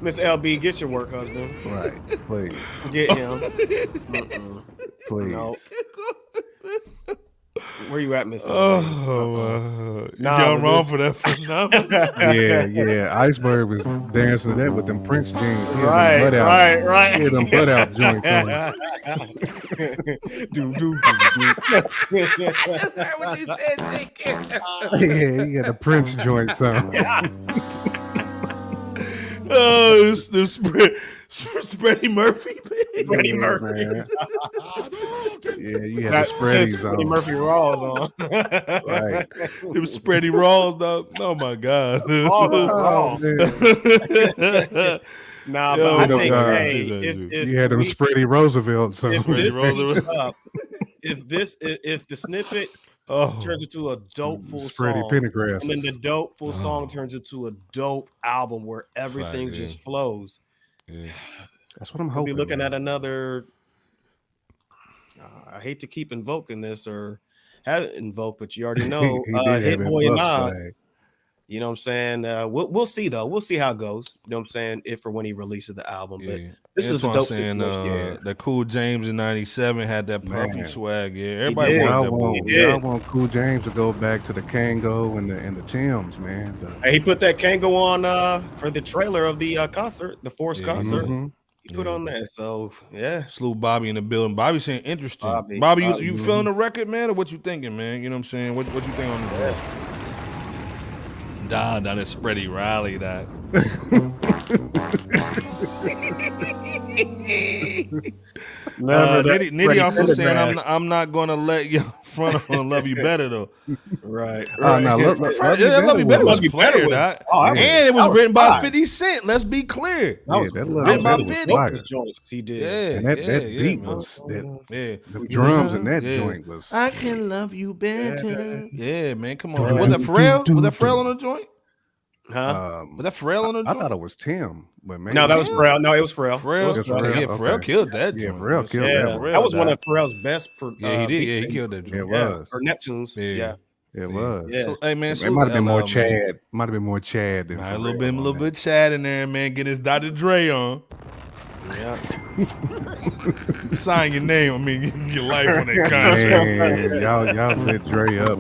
Speaker 2: Miss LB, get your work husband.
Speaker 3: Right, please.
Speaker 2: Get him.
Speaker 3: Please.
Speaker 2: Nope. Where you at, Miss LB?
Speaker 5: Y'all wrong for that phenomenon.
Speaker 3: Yeah. Iceberg was dancing to that with them Prince jeans. He had
Speaker 2: Right.
Speaker 3: He had them butt out joints on.
Speaker 2: do.
Speaker 5: What you said,
Speaker 3: Yeah, he had the Prince joints on.
Speaker 5: Oh, this Freddie Murphy.
Speaker 2: Freddie Murphy.
Speaker 3: Man. Yeah, you had the spreadies
Speaker 2: Freddie
Speaker 3: on.
Speaker 2: Murphy Raws on.
Speaker 3: Right.
Speaker 5: It was spready Raws, dog. Oh my God.
Speaker 2: Oh,
Speaker 3: man.
Speaker 2: Nah,
Speaker 5: Yo,
Speaker 2: but I
Speaker 3: you
Speaker 2: think,
Speaker 3: know,
Speaker 2: hey, if
Speaker 3: you had them spready Roosevelts on.
Speaker 2: if this
Speaker 5: Roosevelt.
Speaker 2: keeps up, if the snippet turns into a dope full
Speaker 3: Spready
Speaker 2: song,
Speaker 3: Pendergrass.
Speaker 2: and then the dope full song turns into a dope album where everything
Speaker 5: Fact,
Speaker 2: just flows.
Speaker 5: Yeah.
Speaker 3: That's what I'm
Speaker 2: We'll
Speaker 3: hoping.
Speaker 2: be looking
Speaker 3: man.
Speaker 2: at another. I hate to keep invoking this or have it invoked, but you already know
Speaker 3: He did
Speaker 2: Hit
Speaker 3: have
Speaker 2: Boy and
Speaker 3: invoked,
Speaker 2: Nas.
Speaker 3: like.
Speaker 2: You know what I'm saying? We'll see though. We'll see how it goes. You know what I'm saying? If or when he releases the album. But this is the
Speaker 5: what I'm
Speaker 2: dope
Speaker 5: saying.
Speaker 2: situation.
Speaker 5: That Cool James in '97 had that puffy
Speaker 3: Man.
Speaker 5: swag. Yeah, everybody
Speaker 2: did.
Speaker 5: wanted that bull.
Speaker 3: Y'all want Cool James to go back to the Kango and the Timbs, man.
Speaker 2: Hey, he put that Kango on for the trailer of the concert, the Force concert.
Speaker 3: Mhm.
Speaker 2: He put on that. So yeah.
Speaker 5: Slew Bobby in the building. Bobby saying interesting. Bobby, you feeling the record, man, or what you thinking, man? You know what I'm saying? What you think on the joint? Nah, that spready Riley that. Nitty also saying I'm not gonna let you front on Love You Better though.
Speaker 2: Right.
Speaker 3: No, Love
Speaker 5: You Better was
Speaker 2: Love You
Speaker 5: player,
Speaker 2: Better
Speaker 5: dog.
Speaker 2: was-
Speaker 5: And it was
Speaker 2: that was
Speaker 5: written by
Speaker 2: fire.
Speaker 5: 50 Cent. Let's be clear.
Speaker 2: That was
Speaker 3: that Love
Speaker 5: written
Speaker 3: You
Speaker 5: by
Speaker 3: Better was
Speaker 5: 50.
Speaker 3: fire.
Speaker 2: joints he did.
Speaker 5: Yeah,
Speaker 3: And that beat
Speaker 5: man.
Speaker 3: was the
Speaker 5: Yeah.
Speaker 3: drums in that joint was.
Speaker 5: I can love you better. Yeah, man, come on. Was that Pharrell? Was that Pharrell on the joint?
Speaker 2: Huh?
Speaker 5: Was that Pharrell on the
Speaker 3: I
Speaker 5: joint?
Speaker 3: thought it was Tim, but maybe
Speaker 2: No, that was Pharrell. No, it was Pharrell.
Speaker 5: Pharrell.
Speaker 2: It was
Speaker 5: Pharrell. Yeah, Pharrell
Speaker 3: Okay.
Speaker 5: killed that
Speaker 3: Yeah,
Speaker 5: joint.
Speaker 3: Pharrell killed
Speaker 2: Yeah,
Speaker 3: that one.
Speaker 2: that was one
Speaker 5: died.
Speaker 2: of Pharrell's best.
Speaker 5: Yeah, he did.
Speaker 2: beats
Speaker 5: Yeah, he
Speaker 2: that
Speaker 5: killed that
Speaker 3: It
Speaker 5: joint.
Speaker 3: was.
Speaker 2: Or Neptune's. Yeah.
Speaker 3: It was.
Speaker 2: Yeah.
Speaker 5: So, hey, man,
Speaker 3: It
Speaker 5: salute
Speaker 3: might have been more
Speaker 5: LL, man.
Speaker 3: Chad. Might have been more Chad than
Speaker 5: Nah,
Speaker 3: Pharrell
Speaker 5: a little
Speaker 3: on that.
Speaker 5: bit Chad in there, man. Getting his Dr. Dre on.
Speaker 2: Yeah.
Speaker 5: Sign your name. I mean, your life on that contract.
Speaker 3: Man, y'all lit Dre up.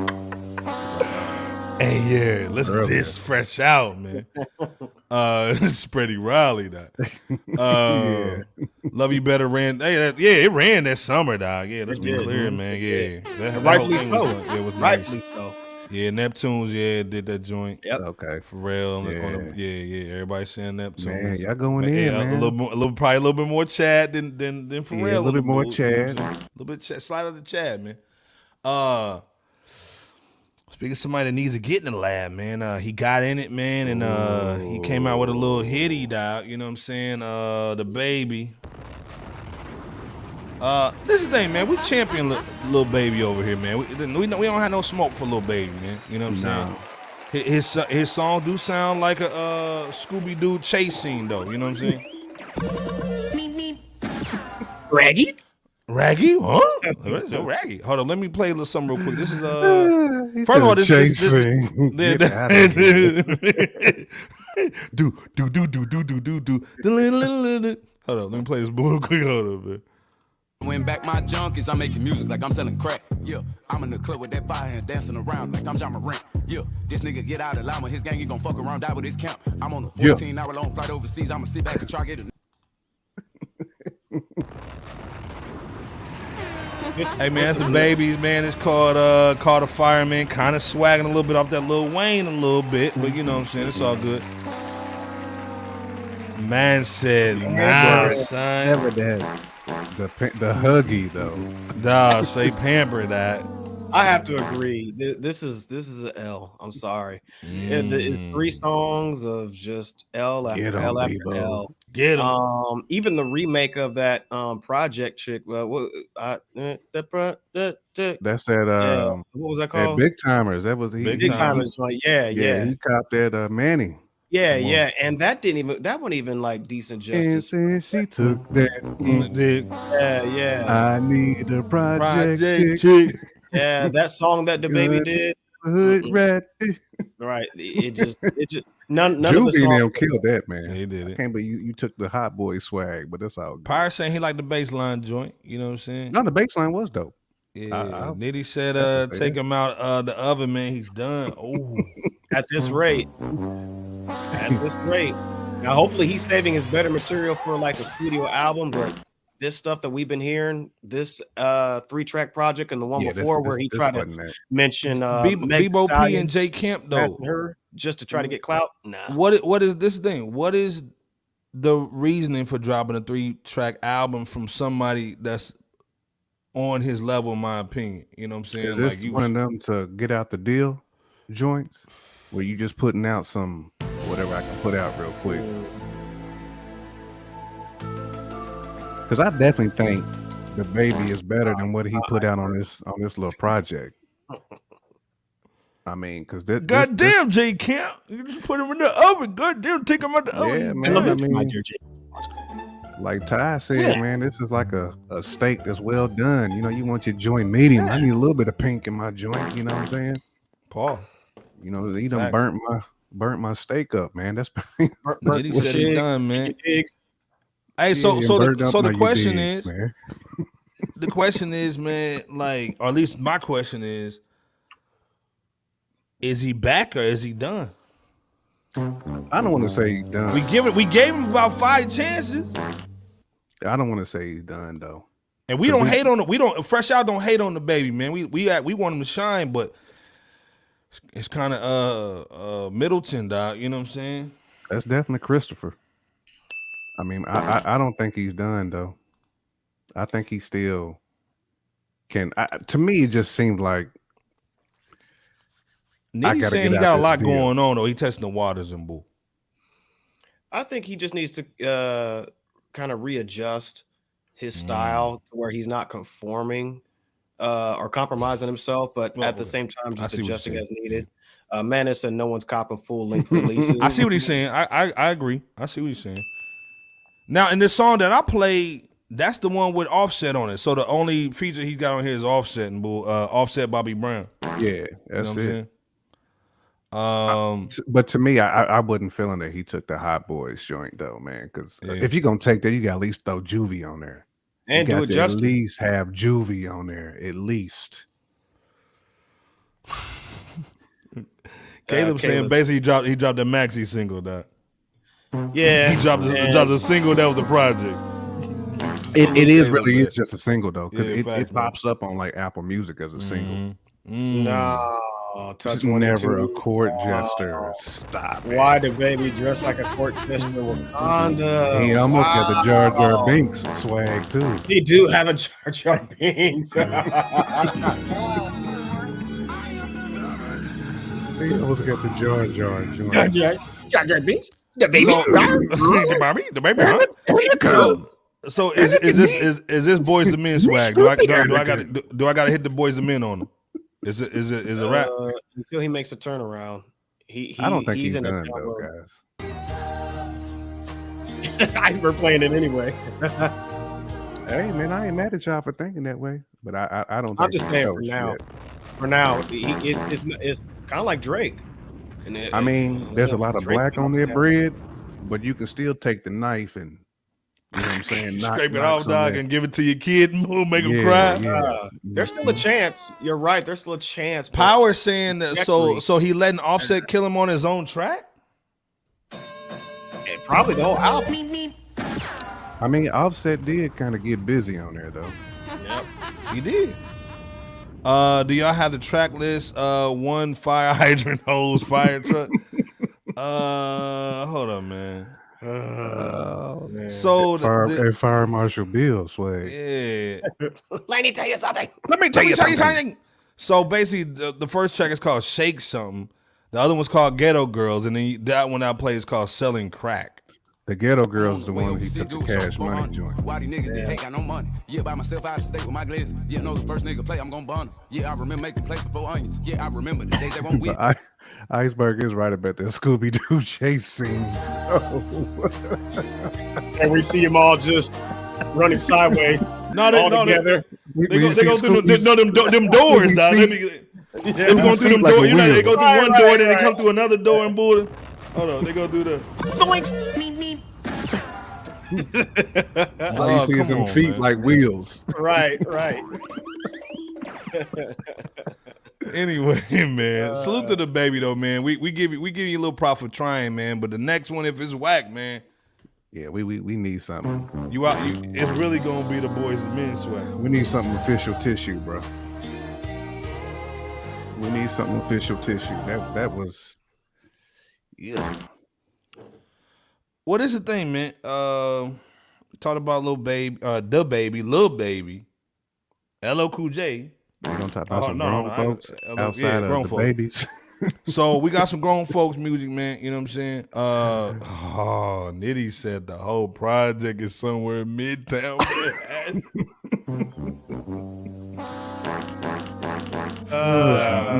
Speaker 5: Hey, yeah, let's
Speaker 3: Earlier.
Speaker 5: diss fresh out, man. Spready Riley, that. Love You Better ran. Hey, it ran that summer, dog. Yeah, let's be clear, man. Yeah, that
Speaker 2: Rightfully
Speaker 5: whole thing was
Speaker 2: so.
Speaker 5: fun. Yeah, it was
Speaker 2: Rightfully
Speaker 5: nice.
Speaker 2: so.
Speaker 5: Yeah, Neptunes, did that joint.
Speaker 2: Yep.
Speaker 3: Okay.
Speaker 5: Pharrell, everybody saying Neptunes.
Speaker 3: Man, y'all going in, man.
Speaker 5: A little more, probably a little bit more Chad than Pharrell.
Speaker 3: Yeah, a little bit more
Speaker 5: You know
Speaker 3: Chad.
Speaker 5: what I'm saying? A little bit slide of the Chad, man. Speaking of somebody that needs to get in the lab, man, he got in it, man, and he came out with a little hitty, dog. You know what I'm saying? The Baby. This is the thing, man. We champion Lil Baby over here, man. We don't have no smoke for Lil Baby, man. You know what I'm saying? His song do sound like a Scooby Doo chase scene, though. You know what I'm saying?
Speaker 2: Raggy?
Speaker 5: Raggy? Huh? Raggy. Hold on, let me play a little something real quick. This is first of all, this do. Hold on, let me play this real quick. Hold on, man.
Speaker 16: Win back my junkies, I'm making music like I'm selling crack. Yeah, I'm in the club with that fire hands dancing around like I'm John Morant. Yeah, this nigga get out of line with his gang, he gon' fuck around, die with his camp. I'm on a 14-hour long flight overseas, I'ma sit back and try get it.
Speaker 5: Hey man, that's the Babies, man. It's called a Fireman. Kind of swagging a little bit off that Lil Wayne a little bit, but you know what I'm saying. It's all good. Man said, nah, son.
Speaker 3: Never that. The huggy though.
Speaker 5: Nah, say pamper that.
Speaker 2: I have to agree. This is an L. I'm sorry. It's 3 songs of just L after L after L.
Speaker 5: Get 'em.
Speaker 2: Even the remake of that project chick.
Speaker 3: That's that.
Speaker 2: What was that called?
Speaker 3: Big Timers. That was
Speaker 2: Big Timers. Yeah.
Speaker 3: He copped that Manning.
Speaker 2: Yeah, and that wasn't even like decent justice.
Speaker 3: And she took that.
Speaker 2: Yeah.
Speaker 3: I need a project
Speaker 5: chick.
Speaker 2: Yeah, that song that the Baby did.
Speaker 3: Hood rat.
Speaker 2: Right. It just None of the
Speaker 3: Juvie and them
Speaker 2: songs.
Speaker 3: killed that, man.
Speaker 5: Yeah, he did it.
Speaker 3: I can't believe you took the Hot Boy swag, but that's all good.
Speaker 5: Pyre saying he liked the baseline joint. You know what I'm saying?
Speaker 3: No, the baseline was dope.
Speaker 5: Yeah. Nitty said, take him out the oven, man. He's done. Oh,
Speaker 2: At this rate. Now, hopefully, he's saving his better material for like a studio album. But this stuff that we've been hearing, this 3-track project and the one before, where he tried to mention
Speaker 5: Bebo P and J Kemp though,
Speaker 2: her just to try to get clout. Nah.
Speaker 5: What is this thing? What is the reasoning for dropping a 3-track album from somebody that's on his level, in my opinion? You know what I'm saying?
Speaker 3: Is this one of them to get out the deal joints where you just putting out some whatever I can put out real quick? Because I definitely think the Baby is better than what he put out on this little project. I mean, because
Speaker 5: goddamn J Kemp, you just put him in the oven. Goddamn, take him out the oven.
Speaker 3: Yeah, man. I mean, like Ty said, man, this is like a steak that's well done. You know, you want your joint medium. I need a little bit of pink in my joint. You know what I'm saying?
Speaker 5: Paul,
Speaker 3: you know, he done burnt my steak up, man. That's
Speaker 5: he said he done, man. Hey, so the question is, man. The question is, man, like, or at least my question is he back or is he done?
Speaker 3: I don't want to say he's done.
Speaker 5: We gave him about 5 chances.
Speaker 3: I don't want to say he's done though.
Speaker 5: And we don't hate on it. We don't Fresh Out don't hate on the Baby, man. We want him to shine, but it's kind of Middleton, dog. You know what I'm saying?
Speaker 3: That's definitely Christopher. I mean, I don't think he's done though. I think he still can. To me, it just seems like
Speaker 5: Nitty's saying he got a lot going on, though. He testing the waters and boo.
Speaker 2: I think he just needs to kind of readjust his style to where he's not conforming or compromising himself, but at the same time just adjusting as needed. Menace and no one's copping full-length releases.
Speaker 5: I see what he's saying. I agree. I see what he's saying. Now, in this song that I played, that's the one with Offset on it. So the only feature he's got on here is Offset and Offset Bobby Brown.
Speaker 3: Yeah, that's
Speaker 5: you know
Speaker 3: it. But to me, I wasn't feeling that he took the Hot Boys joint though, man. Because if you're gonna take that, you got to at least throw Juvie on there,
Speaker 2: and
Speaker 3: you
Speaker 2: do
Speaker 3: got
Speaker 2: it
Speaker 3: to at
Speaker 2: justice.
Speaker 3: least have Juvie on there, at least.
Speaker 5: Caleb saying basically he dropped the Maxi single, that.
Speaker 2: Yeah,
Speaker 5: he dropped a single that was the project.
Speaker 3: It is really is just a single though, because it pops up on like Apple Music as a single.
Speaker 2: No, touch one
Speaker 3: never a court jester. Stop.
Speaker 2: Why the Baby dressed like a court jester? Wakanda.
Speaker 3: He almost got the Jar Jar Binks swag too.
Speaker 2: He do have a Jar Jar Binks.
Speaker 3: He almost got the Jar Jar joint.
Speaker 2: Jar Jar Binks. The Baby.
Speaker 5: The Baby. Huh? So is this Boys the Men swag? Do I gotta hit the Boys the Men on him? Is it rap?
Speaker 2: Until he makes a turnaround.
Speaker 3: I don't think he's
Speaker 2: in
Speaker 3: done though, guys.
Speaker 2: We're playing it anyway.
Speaker 3: Hey man, I ain't mad at y'all for thinking that way, but I don't. Think
Speaker 2: I'm just saying for now. For now, it's kind of like Drake. And
Speaker 3: I mean, there's a lot of black on their bread, but you can still take the knife and, you know what I'm saying,
Speaker 5: scrape it off, dog, and give it to your kid and make him cry.
Speaker 2: Yeah. There's still a chance. You're right. There's still a chance.
Speaker 5: Power saying that, so he letting Offset kill him on his own track?
Speaker 2: And probably the whole album.
Speaker 3: I mean, Offset did kind of get busy on there though.
Speaker 2: Yep,
Speaker 5: he did. Do y'all have the track list? One fire hydrant hose fire truck. Hold on, man.
Speaker 3: Man.
Speaker 5: So
Speaker 3: Fire Marshal Bill swag.
Speaker 5: Yeah.
Speaker 2: Let me tell you something.
Speaker 5: Let me tell you something. So basically, the first track is called Shake Something. The other one's called Ghetto Girls, and then that one I play is called Selling Crack.
Speaker 3: The Ghetto Girls is the one he took the Cash Money joint.
Speaker 16: Why these niggas that ain't got no money? Yeah, by myself out of state with my glizzy. Yeah, know the first nigga play, I'm gonna bun him. Yeah, I remember making plays before onions. Yeah, I remember the days they won't win.
Speaker 3: Iceberg is right about that Scooby-Doo chase scene.
Speaker 2: And we see them all just running sideways. Together.
Speaker 5: They go through them doors, dog. They go through them doors. You know, they go through one door, then they come through another door and bull. Hold on, they gonna do the
Speaker 2: Zoinks.
Speaker 3: All you see is them feet
Speaker 5: man.
Speaker 3: like wheels.
Speaker 2: Right.
Speaker 5: Anyway, man, salute to the baby though, man. We give you a little prop for trying, man. But the next one, if it's whack, man,
Speaker 3: yeah, we need something.
Speaker 5: It's really gonna be the Boys and Men swag.
Speaker 3: We need something official tissue, bro. We need something official tissue. That was, yeah.
Speaker 5: What is the thing, man? Talked about Lil Baby, Lil Baby, LL Cool J.
Speaker 3: We're gonna talk about some grown folks outside of the babies.
Speaker 5: So we got some grown folks music, man. You know what I'm saying? Nitty said the whole project is somewhere in Midtown.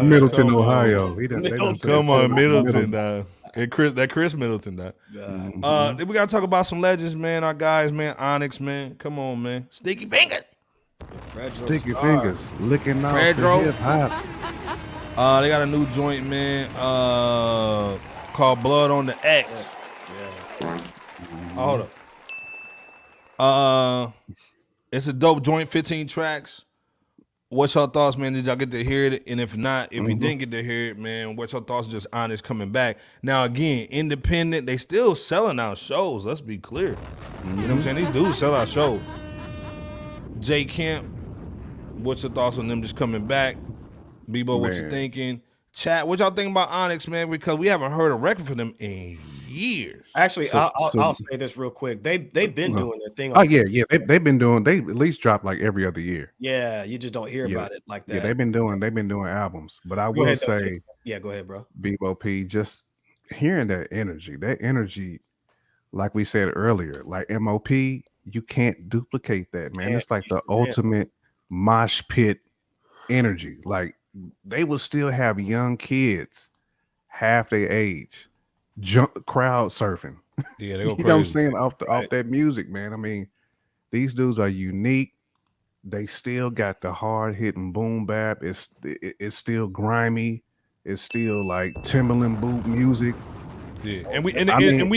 Speaker 3: Middleton, Ohio.
Speaker 5: Come on, Middleton. Chris Middleton. Then we gotta talk about some legends, man. Our guys, man. Onyx, man. Come on, man. Sticky Fingers.
Speaker 3: Sticky Fingers. Licking off
Speaker 5: Fredro.
Speaker 3: the hip hop.
Speaker 5: They got a new joint, man, called Blood on the X. Hold up. It's a dope joint, 15 tracks. What's your thoughts, man? Did y'all get to hear it? And if not, if you didn't get to hear it, man, what's your thoughts? Just Onyx coming back. Now, again, independent, they still selling out shows. Let's be clear. You know what I'm saying? These dudes sell out shows. J Camp, what's your thoughts on them just coming back? Bebo, what you thinking? Chat, what y'all think about Onyx, man? Because we haven't heard a record for them in years.
Speaker 2: Actually, I'll say this real quick. They've been doing their thing.
Speaker 3: Yeah. They've been doing. They at least drop like every other year.
Speaker 2: Yeah, you just don't hear about it like that.
Speaker 3: Yeah, they've been doing albums. But I will say,
Speaker 2: go ahead, bro.
Speaker 3: Bebo P, just hearing that energy, like we said earlier, like MOP, you can't duplicate that, man. It's like the ultimate mosh pit energy. Like they will still have young kids half their age crowd surfing.
Speaker 5: Yeah, they go
Speaker 3: you
Speaker 5: crazy.
Speaker 3: know what I'm saying? Off that music, man. I mean, these dudes are unique. They still got the hard hitting boom bap. It's still grimy. It's still like Timbaland boot music.
Speaker 5: Yeah, and we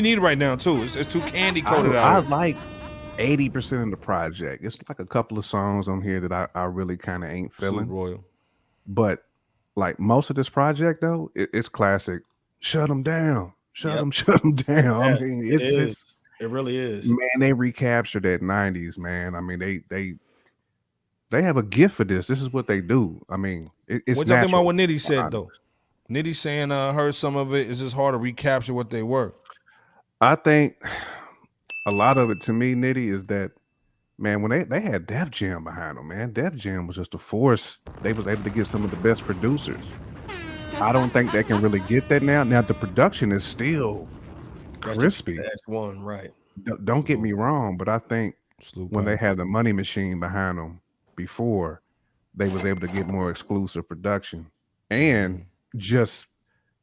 Speaker 5: need it right now too. It's too candy coated out.
Speaker 3: I like 80% of the project. It's like a couple of songs on here that I really kind of ain't feeling.
Speaker 5: Royal.
Speaker 3: But like most of this project though, it's classic. Shut them down. Shut them down.
Speaker 2: Yeah,
Speaker 3: I mean, it
Speaker 2: really is.
Speaker 3: Man, they recaptured that 90s, man. I mean, they have a gift for this. This is what they do. I mean, it's
Speaker 5: what y'all think about what Nitty said though? Nitty saying heard some of it. It's just hard to recapture what they were.
Speaker 3: I think a lot of it to me, Nitty, is that, man, when they had Def Jam behind them, man, Def Jam was just a force. They was able to get some of the best producers. I don't think they can really get that now. Now the production is still crispy.
Speaker 2: That's one, right.
Speaker 3: Don't get me wrong, but I think when they had the money machine behind them before, they was able to get more exclusive production. And just,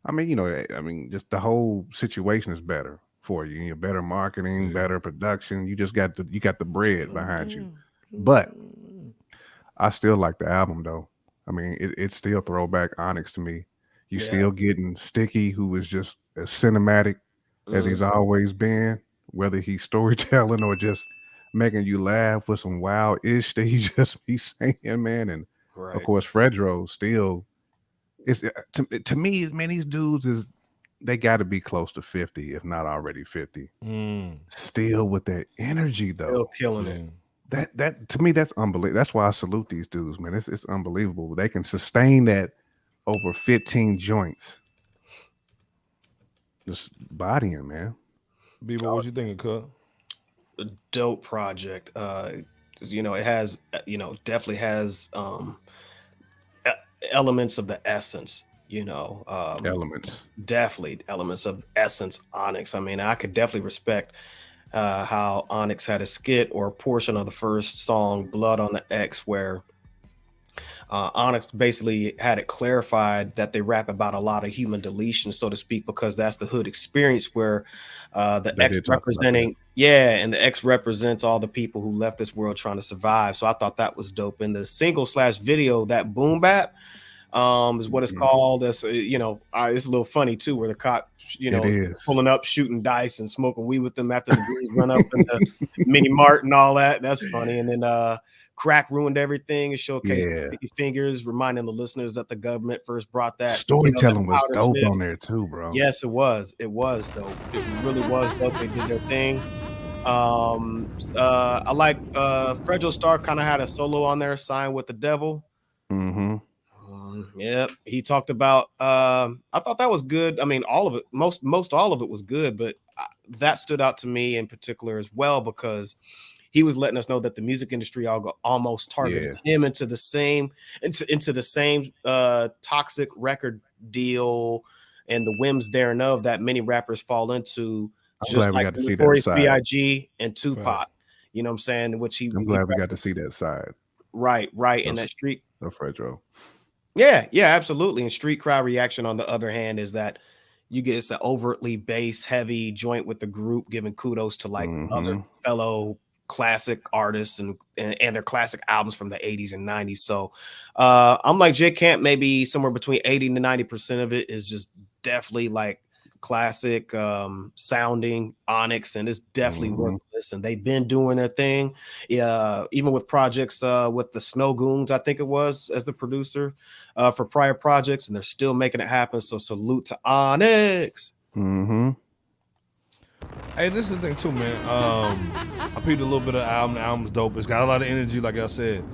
Speaker 3: just the whole situation is better for you. You're better marketing, better production. You just got the bread behind you. But I still like the album though. I mean, it's still throwback Onyx to me. You still getting Sticky, who is just as cinematic as he's always been, whether he's storytelling or just making you laugh with some wild-ish that he just be saying, man. And of course, Fredro still is to me, man, these dudes they got to be close to 50, if not already 50. Still with that energy though.
Speaker 2: Still killing it.
Speaker 3: That to me, that's unbelievable. That's why I salute these dudes, man. It's unbelievable. They can sustain that over 15 joints. Just bodying, man.
Speaker 5: Bebo, what you thinking, Cut?
Speaker 2: A dope project. It has, definitely has elements of the essence.
Speaker 3: Elements.
Speaker 2: Definitely elements of essence. Onyx. I mean, I could definitely respect how Onyx had a skit or a portion of the first song, Blood on the X, where Onyx basically had it clarified that they rap about a lot of human deletion, so to speak, because that's the hood experience where the X representing, and the X represents all the people who left this world trying to survive. So I thought that was dope. In the single/video, that boom bap, is what it's called. That's it's a little funny too, where the cop,
Speaker 3: It is.
Speaker 2: pulling up, shooting dice, and smoking weed with them after the dudes run up in the mini mart and all that. That's funny. And then Crack ruined everything. It showcased Sticky Fingers, reminding the listeners that the government first brought that.
Speaker 3: Storytelling was
Speaker 2: powder
Speaker 3: dope
Speaker 2: sniff.
Speaker 3: on there too, bro.
Speaker 2: Yes, it was. It was dope. It really was dope. They did their thing. I like Fredro Starr kind of had a solo on there, Signed with the Devil.
Speaker 3: Mm-hmm.
Speaker 2: Yep. He talked about I thought that was good. I mean, all of it, most all of it was good, but that stood out to me in particular as well, because he was letting us know that the music industry almost targeted him into the same toxic record deal and the whims thereof that many rappers fall into. Just like Notorious B.I.G. and Tupac,
Speaker 3: right.
Speaker 2: You know what I'm saying? Which
Speaker 3: I'm glad we got to see that side.
Speaker 2: Right. In that street.
Speaker 3: Of Fredro.
Speaker 2: Yeah, absolutely. And street crowd reaction, on the other hand, is that you get it's an overtly bass heavy joint with the group giving kudos to like other fellow classic artists and their classic albums from the 80s and 90s. So I'm like J Camp, maybe somewhere between 80 to 90% of it is just definitely like classic sounding Onyx, and it's definitely worth a listen. They've been doing their thing, even with projects with the Snow Goons, I think it was, as the producer for prior projects, and they're still making it happen. So salute to Onyx.
Speaker 5: Hey, this is the thing too, man. I peeped a little bit of the album. The album's dope. It's got a lot of energy, like I said.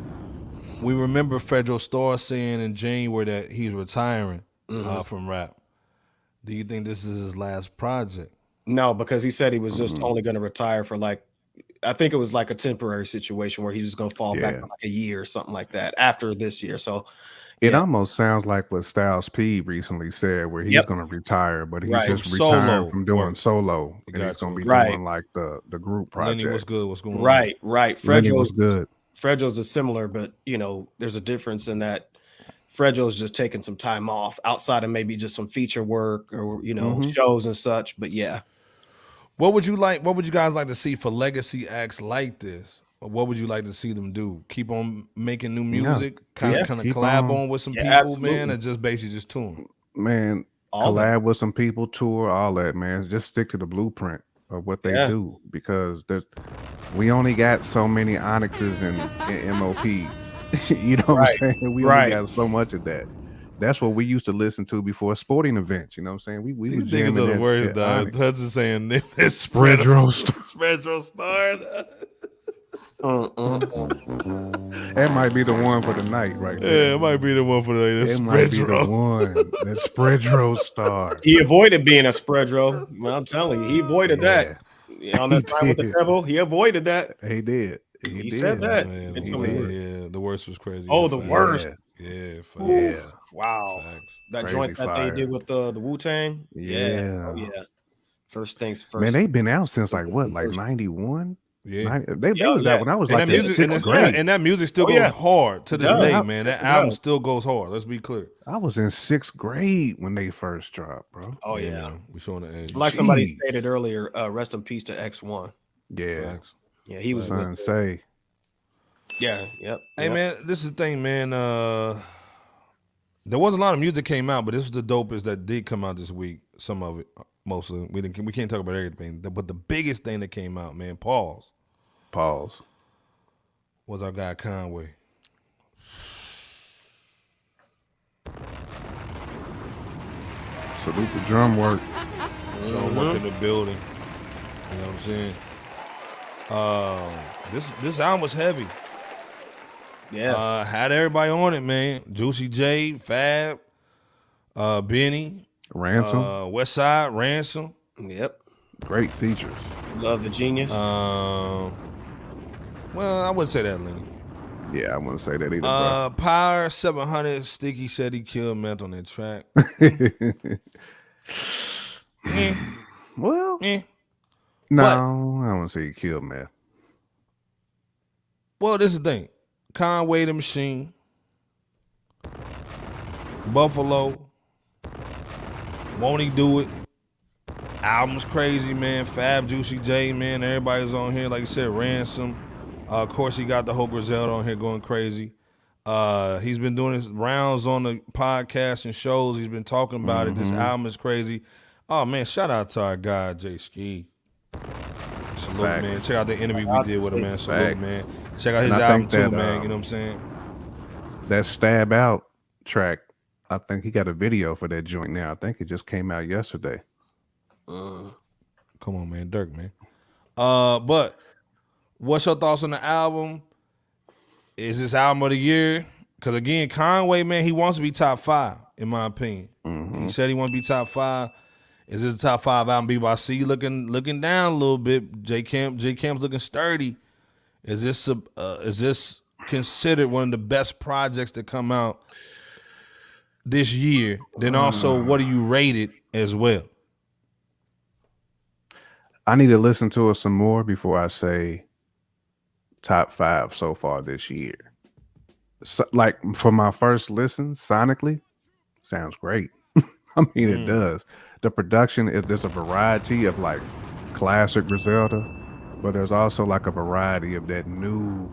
Speaker 5: We remember Fredro Starr saying in January that he's retiring from rap. Do you think this is his last project?
Speaker 2: No, because he said he was just only going to retire for like, I think it was like a temporary situation where he was going to fall back for like a year or something like that after this year. So
Speaker 3: it almost sounds like what Styles P recently said, where he's going to retire, but he's just retiring from doing solo, and he's going to be doing like the group project.
Speaker 5: Lenny was good. What's going on?
Speaker 2: Right.
Speaker 3: Lenny was good.
Speaker 2: Fredro's is similar, but there's a difference in that Fredro's just taking some time off outside of maybe just some feature work or shows and such. But yeah,
Speaker 5: what would you guys like to see for legacy acts like this? Or what would you like to see them do? Keep on making new music, kind of collab on with some people, absolutely. Man, and just basically just tour.
Speaker 3: Man, collab with some people, tour, all that, man. Just stick to the blueprint of what they do, because we only got so many Onyxes and MOPs. You know what I'm saying? We only got so much of that. That's what we used to listen to before sporting events. You know what I'm saying? We was jamming
Speaker 5: the words, dog. Touch is saying this
Speaker 3: Fredro
Speaker 5: Starr.
Speaker 3: That might be the one for the night, right there.
Speaker 5: Yeah, it might be the one for the night.
Speaker 3: It might be the one. That's Fredro Starr.
Speaker 2: He avoided being a Fredro. Well, I'm telling you, he avoided that. On that time with the devil, he avoided that.
Speaker 3: He did.
Speaker 2: He said that.
Speaker 5: Man, the worst was crazy.
Speaker 2: Oh, the worst.
Speaker 5: Yeah.
Speaker 2: Wow.
Speaker 5: Facts.
Speaker 2: That crazy joint that they did with the Wu-Tang. Yeah. First things first.
Speaker 3: Man, they've been out since like 91?
Speaker 5: Yeah.
Speaker 3: They was out when I was like in sixth grade.
Speaker 5: And that music still goes hard to this day, man. That album still goes hard. Let's be clear.
Speaker 3: I was in sixth grade when they first dropped, bro.
Speaker 2: Oh, yeah.
Speaker 5: We showing the age.
Speaker 2: Like somebody stated earlier, rest in peace to X1.
Speaker 3: Yeah.
Speaker 5: Facts.
Speaker 2: Yeah, he was
Speaker 3: say.
Speaker 2: Yeah, yep.
Speaker 5: Hey man, this is the thing, man. There was a lot of music came out, but this was the dopest that did come out this week. Some of it, mostly. We can't talk about everything, but the biggest thing that came out, man. Pause. Was our guy Conway.
Speaker 3: Salute the drum work.
Speaker 5: Drum work in the building. You know what I'm saying? This album was heavy.
Speaker 2: Yeah.
Speaker 5: Had everybody on it, man. Juicy J, Fab, Benny,
Speaker 3: Ransom,
Speaker 5: Westside, Ransom.
Speaker 2: Yep.
Speaker 3: Great features.
Speaker 2: Love the Genius.
Speaker 5: Well, I wouldn't say that, Lenny.
Speaker 3: Yeah, I wouldn't say that either.
Speaker 5: Power 700. Sticky said he killed Meth on that track.
Speaker 3: Well, no, I don't want to say he killed Meth.
Speaker 5: Well, this is the thing. Conway the Machine, Buffalo, Won't He Do It? Album's crazy, man. Fab, Juicy J, man. Everybody's on here. Like you said, Ransom. Of course, he got the whole Griselda on here going crazy. He's been doing his rounds on the podcast and shows. He's been talking about it. This album is crazy. Oh man, shout out to our guy Jay Ski. Salute, man. Check out the interview we did with him, man. Salute, man. Check out his album too, man. You know what I'm saying?
Speaker 3: That Stab Out track, I think he got a video for that joint now. I think it just came out yesterday.
Speaker 5: Come on, man. Dirk, man. But what's your thoughts on the album? Is this album of the year? Because again, Conway, man, he wants to be top 5, in my opinion. He said he wants to be top 5. Is this a top 5 album? People, I see you looking down a little bit. J Camp's looking sturdy. Is this considered one of the best projects to come out this year? Then also, what do you rate it as well?
Speaker 3: I need to listen to it some more before I say top 5 so far this year. So, like for my first listen, sonically, sounds great. I mean, it does. The production there's a variety of like classic Griselda, but there's also like a variety of that new,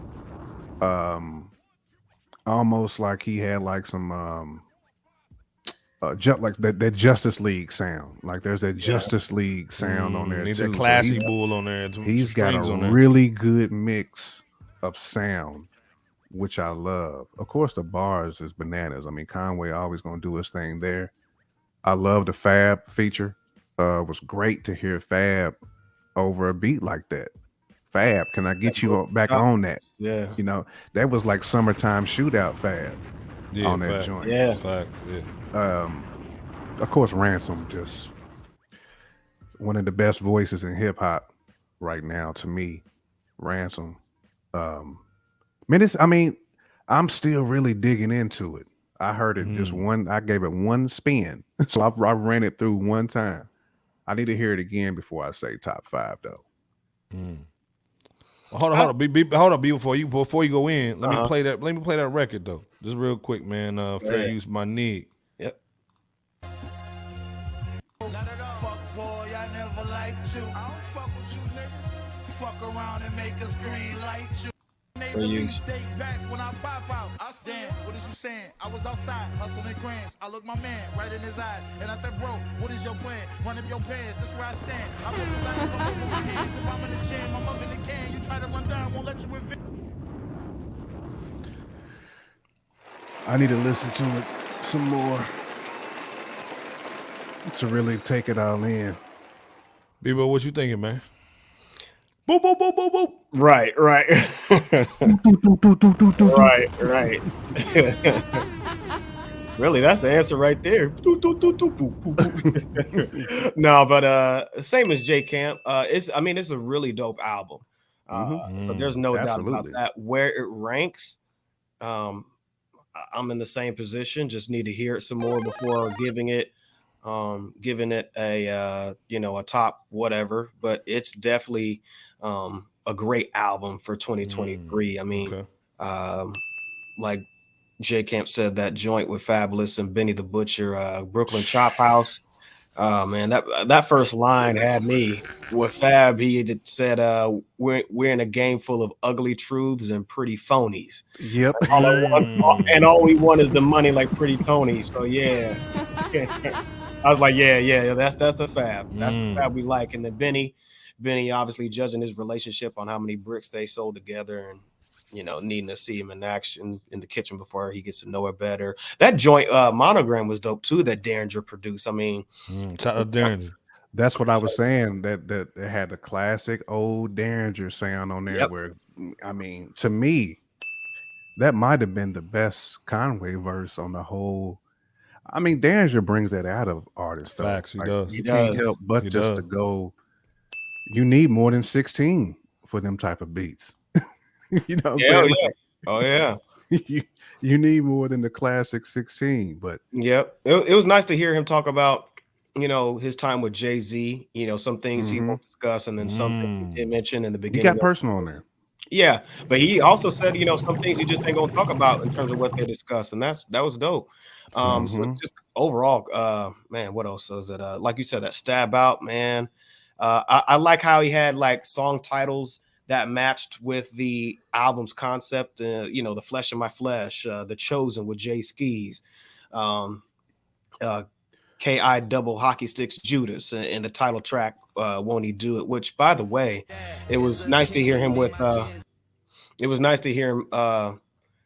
Speaker 3: almost like he had like some like that Justice League sound. Like there's that Justice League sound on there.
Speaker 5: Need
Speaker 3: too.
Speaker 5: a classy bull on there.
Speaker 3: He's got a really good mix of sound, which I love. Of course, the bars is bananas. I mean, Conway always gonna do his thing there. I love the Fab feature. It was great to hear Fab over a beat like that. Fab, can I get you back on that?
Speaker 2: Yeah.
Speaker 3: You know, that was like summertime shootout Fab on that joint.
Speaker 2: Yeah.
Speaker 5: Fact, yeah.
Speaker 3: Of course, Ransom, just one of the best voices in hip hop right now to me. Ransom. I'm still really digging into it. I heard it just I gave it one spin. So I ran it through one time. I need to hear it again before I say top 5 though.
Speaker 5: Well, hold on, before you go in, let me play that record though. Just real quick, man. Fair use my need.
Speaker 2: Yep.
Speaker 15: Fuck boy, I never liked you. I don't fuck with you niggas. Fuck around and make us green light you.
Speaker 2: For you.
Speaker 15: Date back when I pop out. I said, what is you saying? I was outside hustling grants. I looked my man right in his eyes and I said, bro, what is your plan? Run up your pants, this where I stand. I put some diamonds all over my hands. If I'm in the gym, I'm up in the can. You try to run down, won't let you advance.
Speaker 3: I need to listen to it some more to really take it all in.
Speaker 5: Bebo, what you thinking, man? Boop, boop, boop, boop, boop.
Speaker 2: Right. right. Really, that's the answer right there. No, but same as J Camp. It's a really dope album. So there's no doubt about that. Where it ranks, I'm in the same position. Just need to hear it some more before giving it a a top whatever. But it's definitely a great album for 2023. I mean, like J Camp said, that joint with Fabulous and Benny the Butcher, Brooklyn Chop House. Man, that first line had me with Fab. He had said, "We're in a game full of ugly truths and pretty phonies."
Speaker 3: Yep.
Speaker 2: All we want is the money, like Pretty Tony. So yeah, I was like, yeah, that's the Fab. That's the Fab we like. And then Benny obviously judging his relationship on how many bricks they sold together, and needing to see him in action in the kitchen before he gets to know her better. That joint Monogram was dope too, that Derringer produced. I mean,
Speaker 5: shout out Derringer.
Speaker 3: That's what I was saying, that it had the classic old Derringer sound on there. Where, I mean, to me, that might have been the best Conway verse on the whole. I mean, Derringer brings that out of artists.
Speaker 5: Facts, he does.
Speaker 3: You can't help but to go. You need more than 16 for them type of beats. You know what I'm saying?
Speaker 2: Yeah. Oh yeah.
Speaker 3: You need more than the classic 16. But
Speaker 2: it was nice to hear him talk about his time with Jay-Z. Some things he won't discuss, and then some things he did mention in the beginning.
Speaker 3: He got personal on there.
Speaker 2: Yeah, but he also said some things he just ain't gonna talk about in terms of what they discuss, and that was dope. So just overall, man, what else was it? Like you said, that Stab Out, man. I like how he had like song titles that matched with the album's concept. You know, The Flesh of My Flesh, The Chosen with Jay Skis, K.I. double hockey sticks Judas, and the title track Won't He Do It, which, by the way, it was nice to hear him with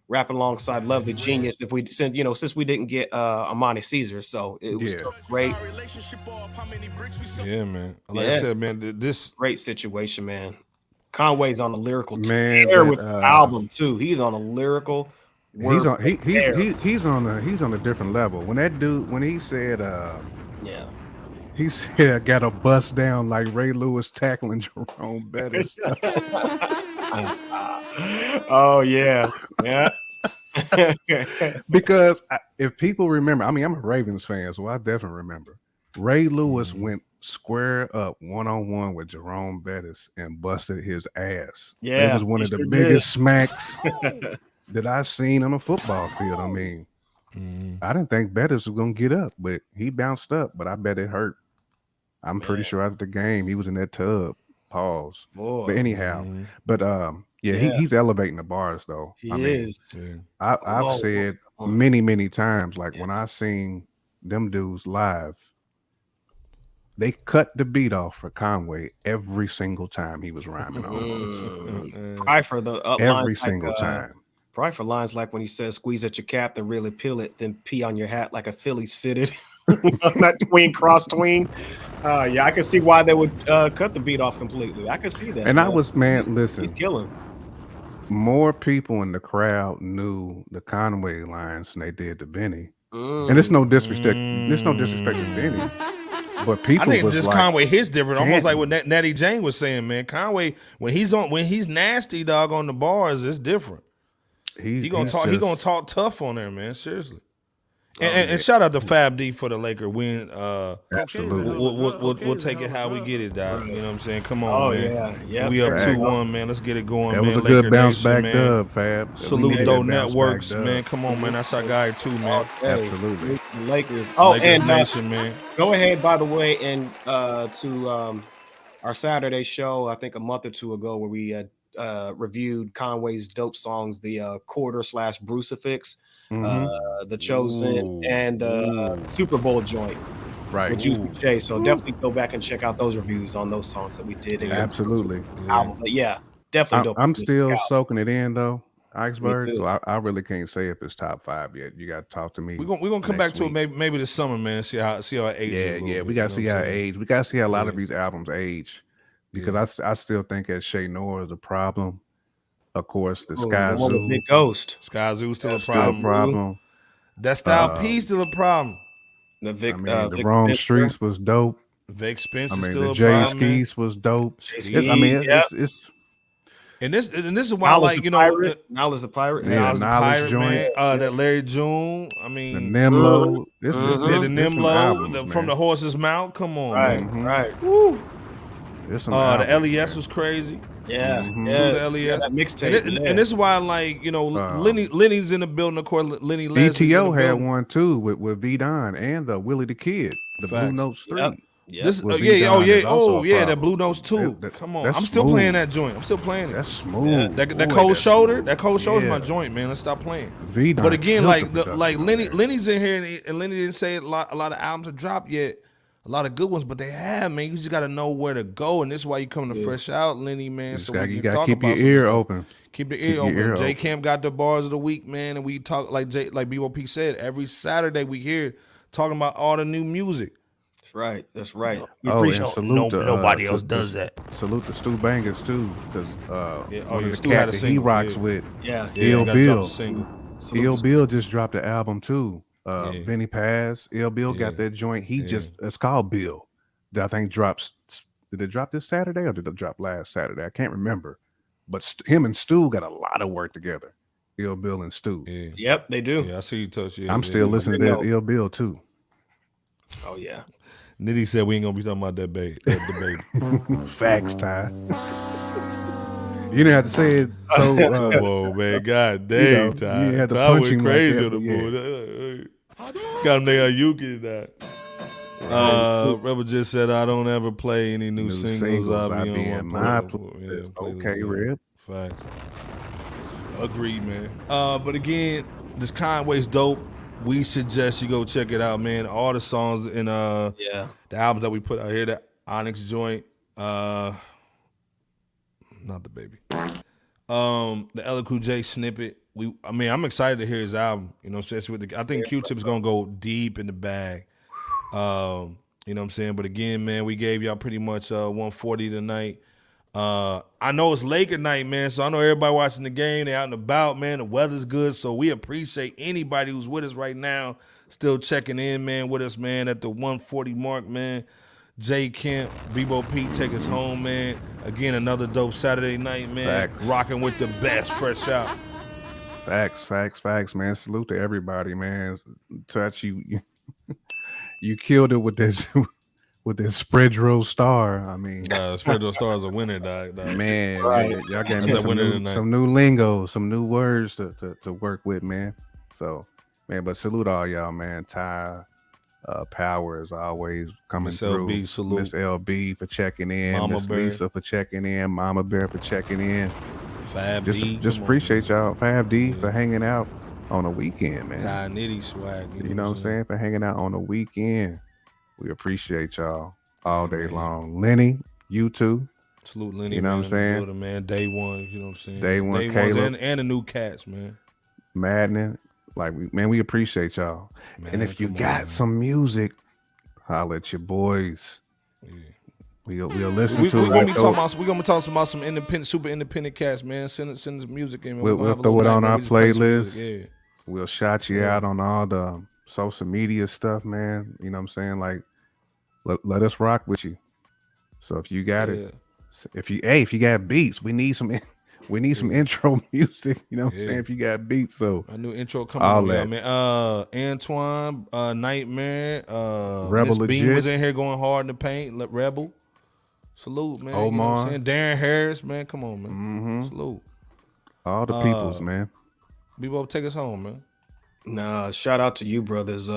Speaker 2: rapping alongside Love the Genius. Since we didn't get Amani Caesar, so it was still great.
Speaker 5: Yeah, man. Like I said, man, this
Speaker 2: great situation, man. Conway's on the lyrical
Speaker 3: Man,
Speaker 2: tear with the album too. He's on a lyrical.
Speaker 3: He's on a different level. When he said he said I got a bust down like Ray Lewis tackling Jerome Bettis.
Speaker 2: Oh yeah.
Speaker 3: Because if people remember, I mean, I'm a Ravens fan, so I definitely remember. Ray Lewis went square up one-on-one with Jerome Bettis and busted his ass.
Speaker 2: Yeah,
Speaker 3: it was one of the biggest smacks that I seen on a football field. I mean, I didn't think Bettis was gonna get up, but he bounced up. But I bet it hurt. I'm pretty sure after the game he was in that tub. Pause.
Speaker 2: Boy.
Speaker 3: But anyhow, he's elevating the bars though.
Speaker 2: He is.
Speaker 3: I've said many times, like when I seen them dudes live, they cut the beat off for Conway every single time he was rhyming on.
Speaker 2: Probably for the
Speaker 3: every single time.
Speaker 2: Probably for lines like when he says, "Squeeze at your cap, then really peel it, then pee on your hat like a Phillies fitted." That tween cross tween. Yeah, I can see why they would cut the beat off completely. I can see that.
Speaker 3: And listen,
Speaker 2: he's killing.
Speaker 3: More people in the crowd knew the Conway lines than they did the Benny. And it's no disrespect. There's no disrespect to Benny. But people,
Speaker 5: I think
Speaker 3: was
Speaker 5: just
Speaker 3: like,
Speaker 5: Conway hits different, almost like what Natty Jane was saying, man. Conway, when he's nasty, dog, on the bars, it's different. He gonna talk tough on there, man. Seriously. And shout out to Fab D for the Laker win.
Speaker 3: Absolutely.
Speaker 5: We'll take it how we get it, dog. You know what I'm saying? Come on, man.
Speaker 2: Yeah.
Speaker 5: We up 2-1, man. Let's get it going,
Speaker 3: that
Speaker 5: man.
Speaker 3: was a
Speaker 5: Laker
Speaker 3: good bounce
Speaker 5: Nation,
Speaker 3: back
Speaker 5: man.
Speaker 3: dub, Fab.
Speaker 5: Salute those networks, man. Come on, man. That's our guy too, man.
Speaker 3: Absolutely.
Speaker 2: Lakers.
Speaker 5: Lakers Nation, man.
Speaker 2: Go ahead, by the way, and to our Saturday show, I think a month or two ago, where we had reviewed Conway's dope songs, the Quarter/Brucifix. The Chosen and Super Bowl joint,
Speaker 3: right?
Speaker 2: With Juicy J. So definitely go back and check out those reviews on those songs that we did.
Speaker 3: Absolutely.
Speaker 2: Album. But yeah, definitely.
Speaker 3: I'm still soaking it in though, Iceberg. So I really can't say if it's top 5 yet. You got to talk to me.
Speaker 5: We're gonna come back to it maybe this summer, man. See how it ages.
Speaker 3: Yeah. We got to see how it age. We got to see how a lot of these albums age, because I still think that Shay Noir is a problem. Of course, the Sky Zoo.
Speaker 2: Big Ghost.
Speaker 5: Sky Zoo still a problem. That Style P still a problem.
Speaker 3: The Wrong Streets was dope.
Speaker 5: Vic Spencer still
Speaker 3: the
Speaker 5: a
Speaker 3: Jay
Speaker 5: problem.
Speaker 3: Skis was dope.
Speaker 5: It's and this is why, like, you know,
Speaker 2: Now is the Pirate.
Speaker 3: Yeah,
Speaker 5: Knowledge joint. That Larry June. I mean,
Speaker 3: the Nimlo.
Speaker 5: The Nimlo from the Horse's Mouth. Come on, man.
Speaker 2: Right.
Speaker 5: Woo. The LES was crazy.
Speaker 2: Yeah,
Speaker 5: the LES.
Speaker 2: That mixtape.
Speaker 5: And this is why, like, you know, Lenny's in the building. Of course, Lenny
Speaker 3: BTO had one too with V Don and the Willie the Kid, the Blue Notes 3.
Speaker 2: Yep.
Speaker 5: That Blue Notes 2. Come on, I'm still playing that joint. I'm still playing it.
Speaker 3: That's smooth.
Speaker 5: That Cold Shoulder, that Cold Shoulder's my joint, man. Let's stop playing. But again, Lenny's in here, and Lenny didn't say a lot of albums have dropped yet. A lot of good ones, but they have, man. You just got to know where to go, and this is why you coming to Fresh Out, Lenny, man.
Speaker 3: You got to keep your ear open.
Speaker 5: Keep the ear open. J Camp got the bars of the week, man, and we talk like BOP said. Every Saturday we here talking about all the new music.
Speaker 2: That's right.
Speaker 3: And salute
Speaker 5: nobody else does that.
Speaker 3: Salute the Stu Bangers too, because
Speaker 5: Stu had a single.
Speaker 3: He rocks with.
Speaker 2: Ill
Speaker 3: Bill. Ill Bill just dropped the album too. Vinny Paz, Ill Bill got that joint. It's called Bill. That I think drops. Did it drop this Saturday or did it drop last Saturday? I can't remember. But him and Stu got a lot of work together. Ill Bill and Stu.
Speaker 5: Yeah.
Speaker 2: Yep, they do.
Speaker 5: Yeah, I see you touch.
Speaker 3: I'm still listening to that Ill Bill too.
Speaker 2: Oh yeah.
Speaker 5: Nitty said we ain't gonna be talking about that debate.
Speaker 3: Facts, Ty. You didn't have to say it so.
Speaker 5: Whoa, man, god dang, Ty.
Speaker 3: You had to
Speaker 5: Ty
Speaker 3: punch
Speaker 5: went
Speaker 3: him
Speaker 5: crazy
Speaker 3: like
Speaker 5: on
Speaker 3: that,
Speaker 5: the board. Got him there, Yuki that. Rebel just said I don't ever play any new singles. I'll be on my
Speaker 3: playlist. Okay, Reb.
Speaker 5: Facts. Agreed, man. But again, this Conway's dope. We suggest you go check it out, man. All the songs in the albums that we put out here, the Onyx joint, not the baby. The Ella Cool J Snippet. I'm excited to hear his album. You know, especially with I think Q-Tip's gonna go deep in the bag. You know what I'm saying? But again, man, we gave y'all pretty much 140 tonight. I know it's Laker night, man, so I know everybody watching the game, they out and about, man. The weather's good, so we appreciate anybody who's with us right now, still checking in, man, with us, man, at the 140 mark, man. J Kemp, Bebo Pete, take us home, man. Again, another dope Saturday night, man.
Speaker 3: Facts.
Speaker 5: Rocking with the best, fresh out.
Speaker 3: Facts, man. Salute to everybody, man. Touch you killed it with this with this spread row star. I mean,
Speaker 5: spread row star is a winner, dog.
Speaker 3: Man,
Speaker 5: Right.
Speaker 3: y'all gave me some new lingo, some new words to work with, man. So, man, but salute all y'all, man. Ty, Power is always coming
Speaker 5: Miss
Speaker 3: through.
Speaker 5: LB, salute.
Speaker 3: Miss LB for checking in.
Speaker 5: Mama
Speaker 3: Miss
Speaker 5: Bear.
Speaker 3: Lisa for checking in. Mama Bear for checking in.
Speaker 5: Fab D,
Speaker 3: Just
Speaker 5: come on,
Speaker 3: appreciate y'all. Fab D for hanging out on a weekend, man.
Speaker 5: Ty Nitty swag.
Speaker 3: You know what I'm saying? For hanging out on the weekend. We appreciate y'all all day long. Lenny, you too.
Speaker 5: Salute Lenny,
Speaker 3: you know what I'm saying?
Speaker 5: Building, man. Day one, you know what I'm saying?
Speaker 3: Day one,
Speaker 5: ones
Speaker 3: Caleb.
Speaker 5: and the new cats, man.
Speaker 3: Maddening. Like, we appreciate y'all.
Speaker 5: Man,
Speaker 3: and if you
Speaker 5: come on,
Speaker 3: got
Speaker 5: man.
Speaker 3: some music, holla at your boys. We'll listen
Speaker 5: We
Speaker 3: to it.
Speaker 5: gonna be talking about some independent, super independent cats, man. Send us music in. Man.
Speaker 3: We'll
Speaker 5: have a
Speaker 3: throw
Speaker 5: little
Speaker 3: it on
Speaker 5: night, man.
Speaker 3: our
Speaker 5: We just play some
Speaker 3: playlist.
Speaker 5: music, yeah.
Speaker 3: We'll shout you out on all the social media stuff, man. You know what I'm saying? Like, let us rock with you. So if you got it, if you got beats, we need some intro music. You know what I'm saying? If you got beats, so
Speaker 5: a new intro coming
Speaker 3: all
Speaker 5: on,
Speaker 3: that.
Speaker 5: man. Antoine, Nightmare,
Speaker 3: Rebel
Speaker 5: Miss Bean
Speaker 3: Legit.
Speaker 5: was in here going hard in the paint. Rebel, salute, man. You know what
Speaker 3: Omar.
Speaker 5: I'm saying? Darren Harris, man. Come on, man. Salute.
Speaker 3: All the peoples, man.
Speaker 5: Bebo, take us home, man.
Speaker 2: Nah, shout out to you, brothers.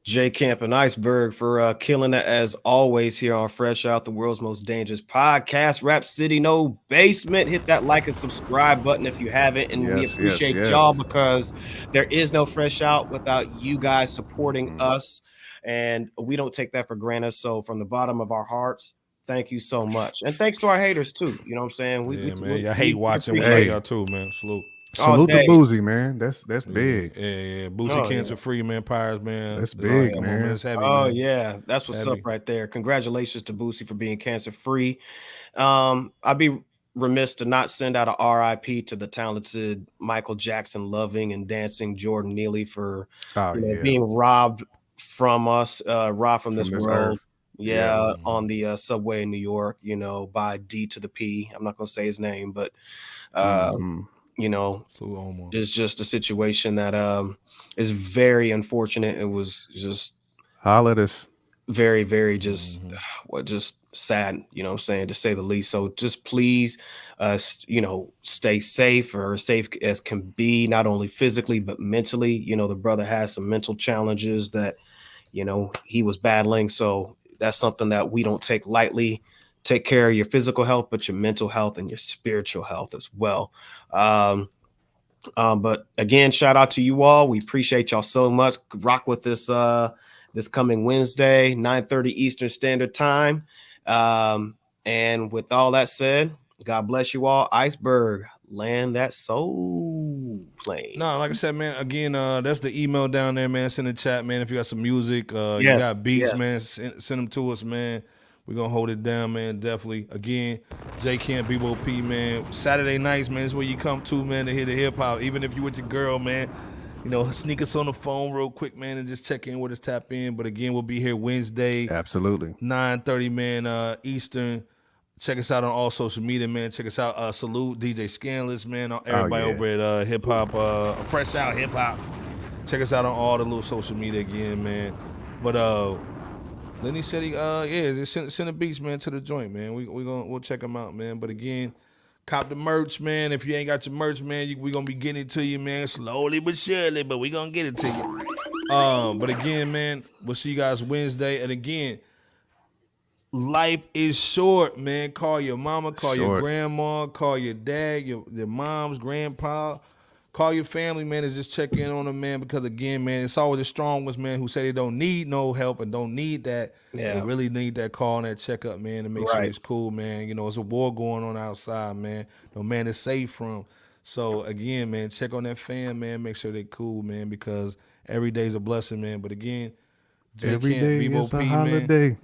Speaker 2: J Camp and Iceberg for killing it as always here on Fresh Out, the world's most dangerous podcast. Rap City, no basement. Hit that like and subscribe button if you haven't, and we
Speaker 3: Yes,
Speaker 2: appreciate
Speaker 3: yes.
Speaker 2: y'all because there is no Fresh Out without you guys supporting us, and we don't take that for granted. So from the bottom of our hearts, thank you so much, and thanks to our haters too. You know what I'm saying?
Speaker 5: Man, y'all hate watching. We
Speaker 2: appreciate
Speaker 5: like
Speaker 2: it.
Speaker 5: y'all too, man. Salute.
Speaker 3: Salute to Boozy, man. That's big.
Speaker 5: Yeah. Boozy cancer free, man. Pyres, man.
Speaker 3: That's big,
Speaker 5: Come on,
Speaker 3: man.
Speaker 5: It's heavy,
Speaker 2: Oh
Speaker 5: man.
Speaker 2: yeah, that's what's
Speaker 5: Heavy.
Speaker 2: up right there. Congratulations to Boosie for being cancer free. I'd be remiss to not send out a RIP to the talented Michael Jackson loving and dancing Jordan Neely for being robbed from us, robbed from this
Speaker 3: this
Speaker 2: world.
Speaker 3: earth.
Speaker 2: Yeah, on the subway in New York, by D to the P. I'm not gonna say his name, but it's just a situation that is very unfortunate. It was just
Speaker 3: Holla at us.
Speaker 2: very, very just sad, you know what I'm saying, to say the least. So just please stay safe, or safe as can be, not only physically but mentally. The brother has some mental challenges that he was battling, so that's something that we don't take lightly. Take care of your physical health, but your mental health and your spiritual health as well. But again, shout out to you all. We appreciate y'all so much. Rock with this this coming Wednesday, 9:30 Eastern Standard Time. And with all that said, God bless you all. Iceberg, land that soul plane.
Speaker 5: No, like I said, man, again, that's the email down there, man. Send a chat, man. If you got some music, you
Speaker 2: Yes,
Speaker 5: got beats,
Speaker 2: yes.
Speaker 5: man, send them to us, man. We're going to hold it down, man, definitely. Again, J Camp, Bebo P, man. Saturday nights, man, is where you come to, man, to hear the hip-hop. Even if you with your girl, man, sneak us on the phone real quick, man, and just check in with us, tap in. But again, we'll be here Wednesday.
Speaker 3: Absolutely.
Speaker 5: 9:30, man, Eastern. Check us out on all social media, man. Check us out. Salute DJ Scanless, man. Everybody over at Hip Hop, Fresh Out Hip Hop. Check us out on all the little social media again, man. But then he said just send the beats, man, to the joint, man. We'll check them out, man. But again, cop the merch, man. If you ain't got your merch, man, we gonna be getting it to you, man, slowly but surely. But we gonna get it to you. But again, man, we'll see you guys Wednesday. And again, life is short, man. Call your mama, call your grandma, call your dad, your mom's grandpa. Call your family, man, and just check in on them, man, because, again, man, it's always the strong ones, man, who say they don't need no help and don't need that.
Speaker 2: Yeah.
Speaker 5: They really need that call and that checkup, man, to make sure it's cool, man. You know, it's a war going on outside, man. No man is safe from. So, again, man, check on that fam, man. Make sure they cool, man, because every day's a blessing, man. But, again,
Speaker 3: every day is a holiday.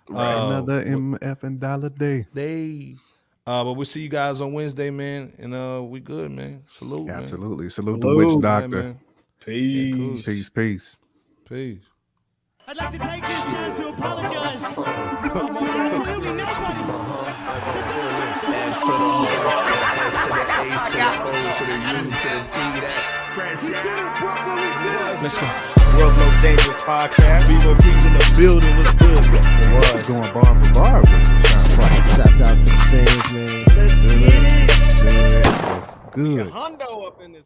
Speaker 3: Another MF and dollar day.
Speaker 5: But we'll see you guys on Wednesday, man. And we good, man. Salute,
Speaker 3: Absolutely.
Speaker 5: man.
Speaker 3: Salute the witch doctor.
Speaker 5: Man.
Speaker 2: Peace.
Speaker 5: Yeah, cool.
Speaker 3: Peace.
Speaker 5: Peace.
Speaker 1: I'd like to take this chance to apologize to absolutely nobody.
Speaker 2: Let's go. World's Most Dangerous Podcast. Vivo P's in the building. Was good.
Speaker 3: It was going bar for bar.
Speaker 4: Shouts out to the fans, man.
Speaker 3: Let's get it. Good.
Speaker 2: Hondo up in this.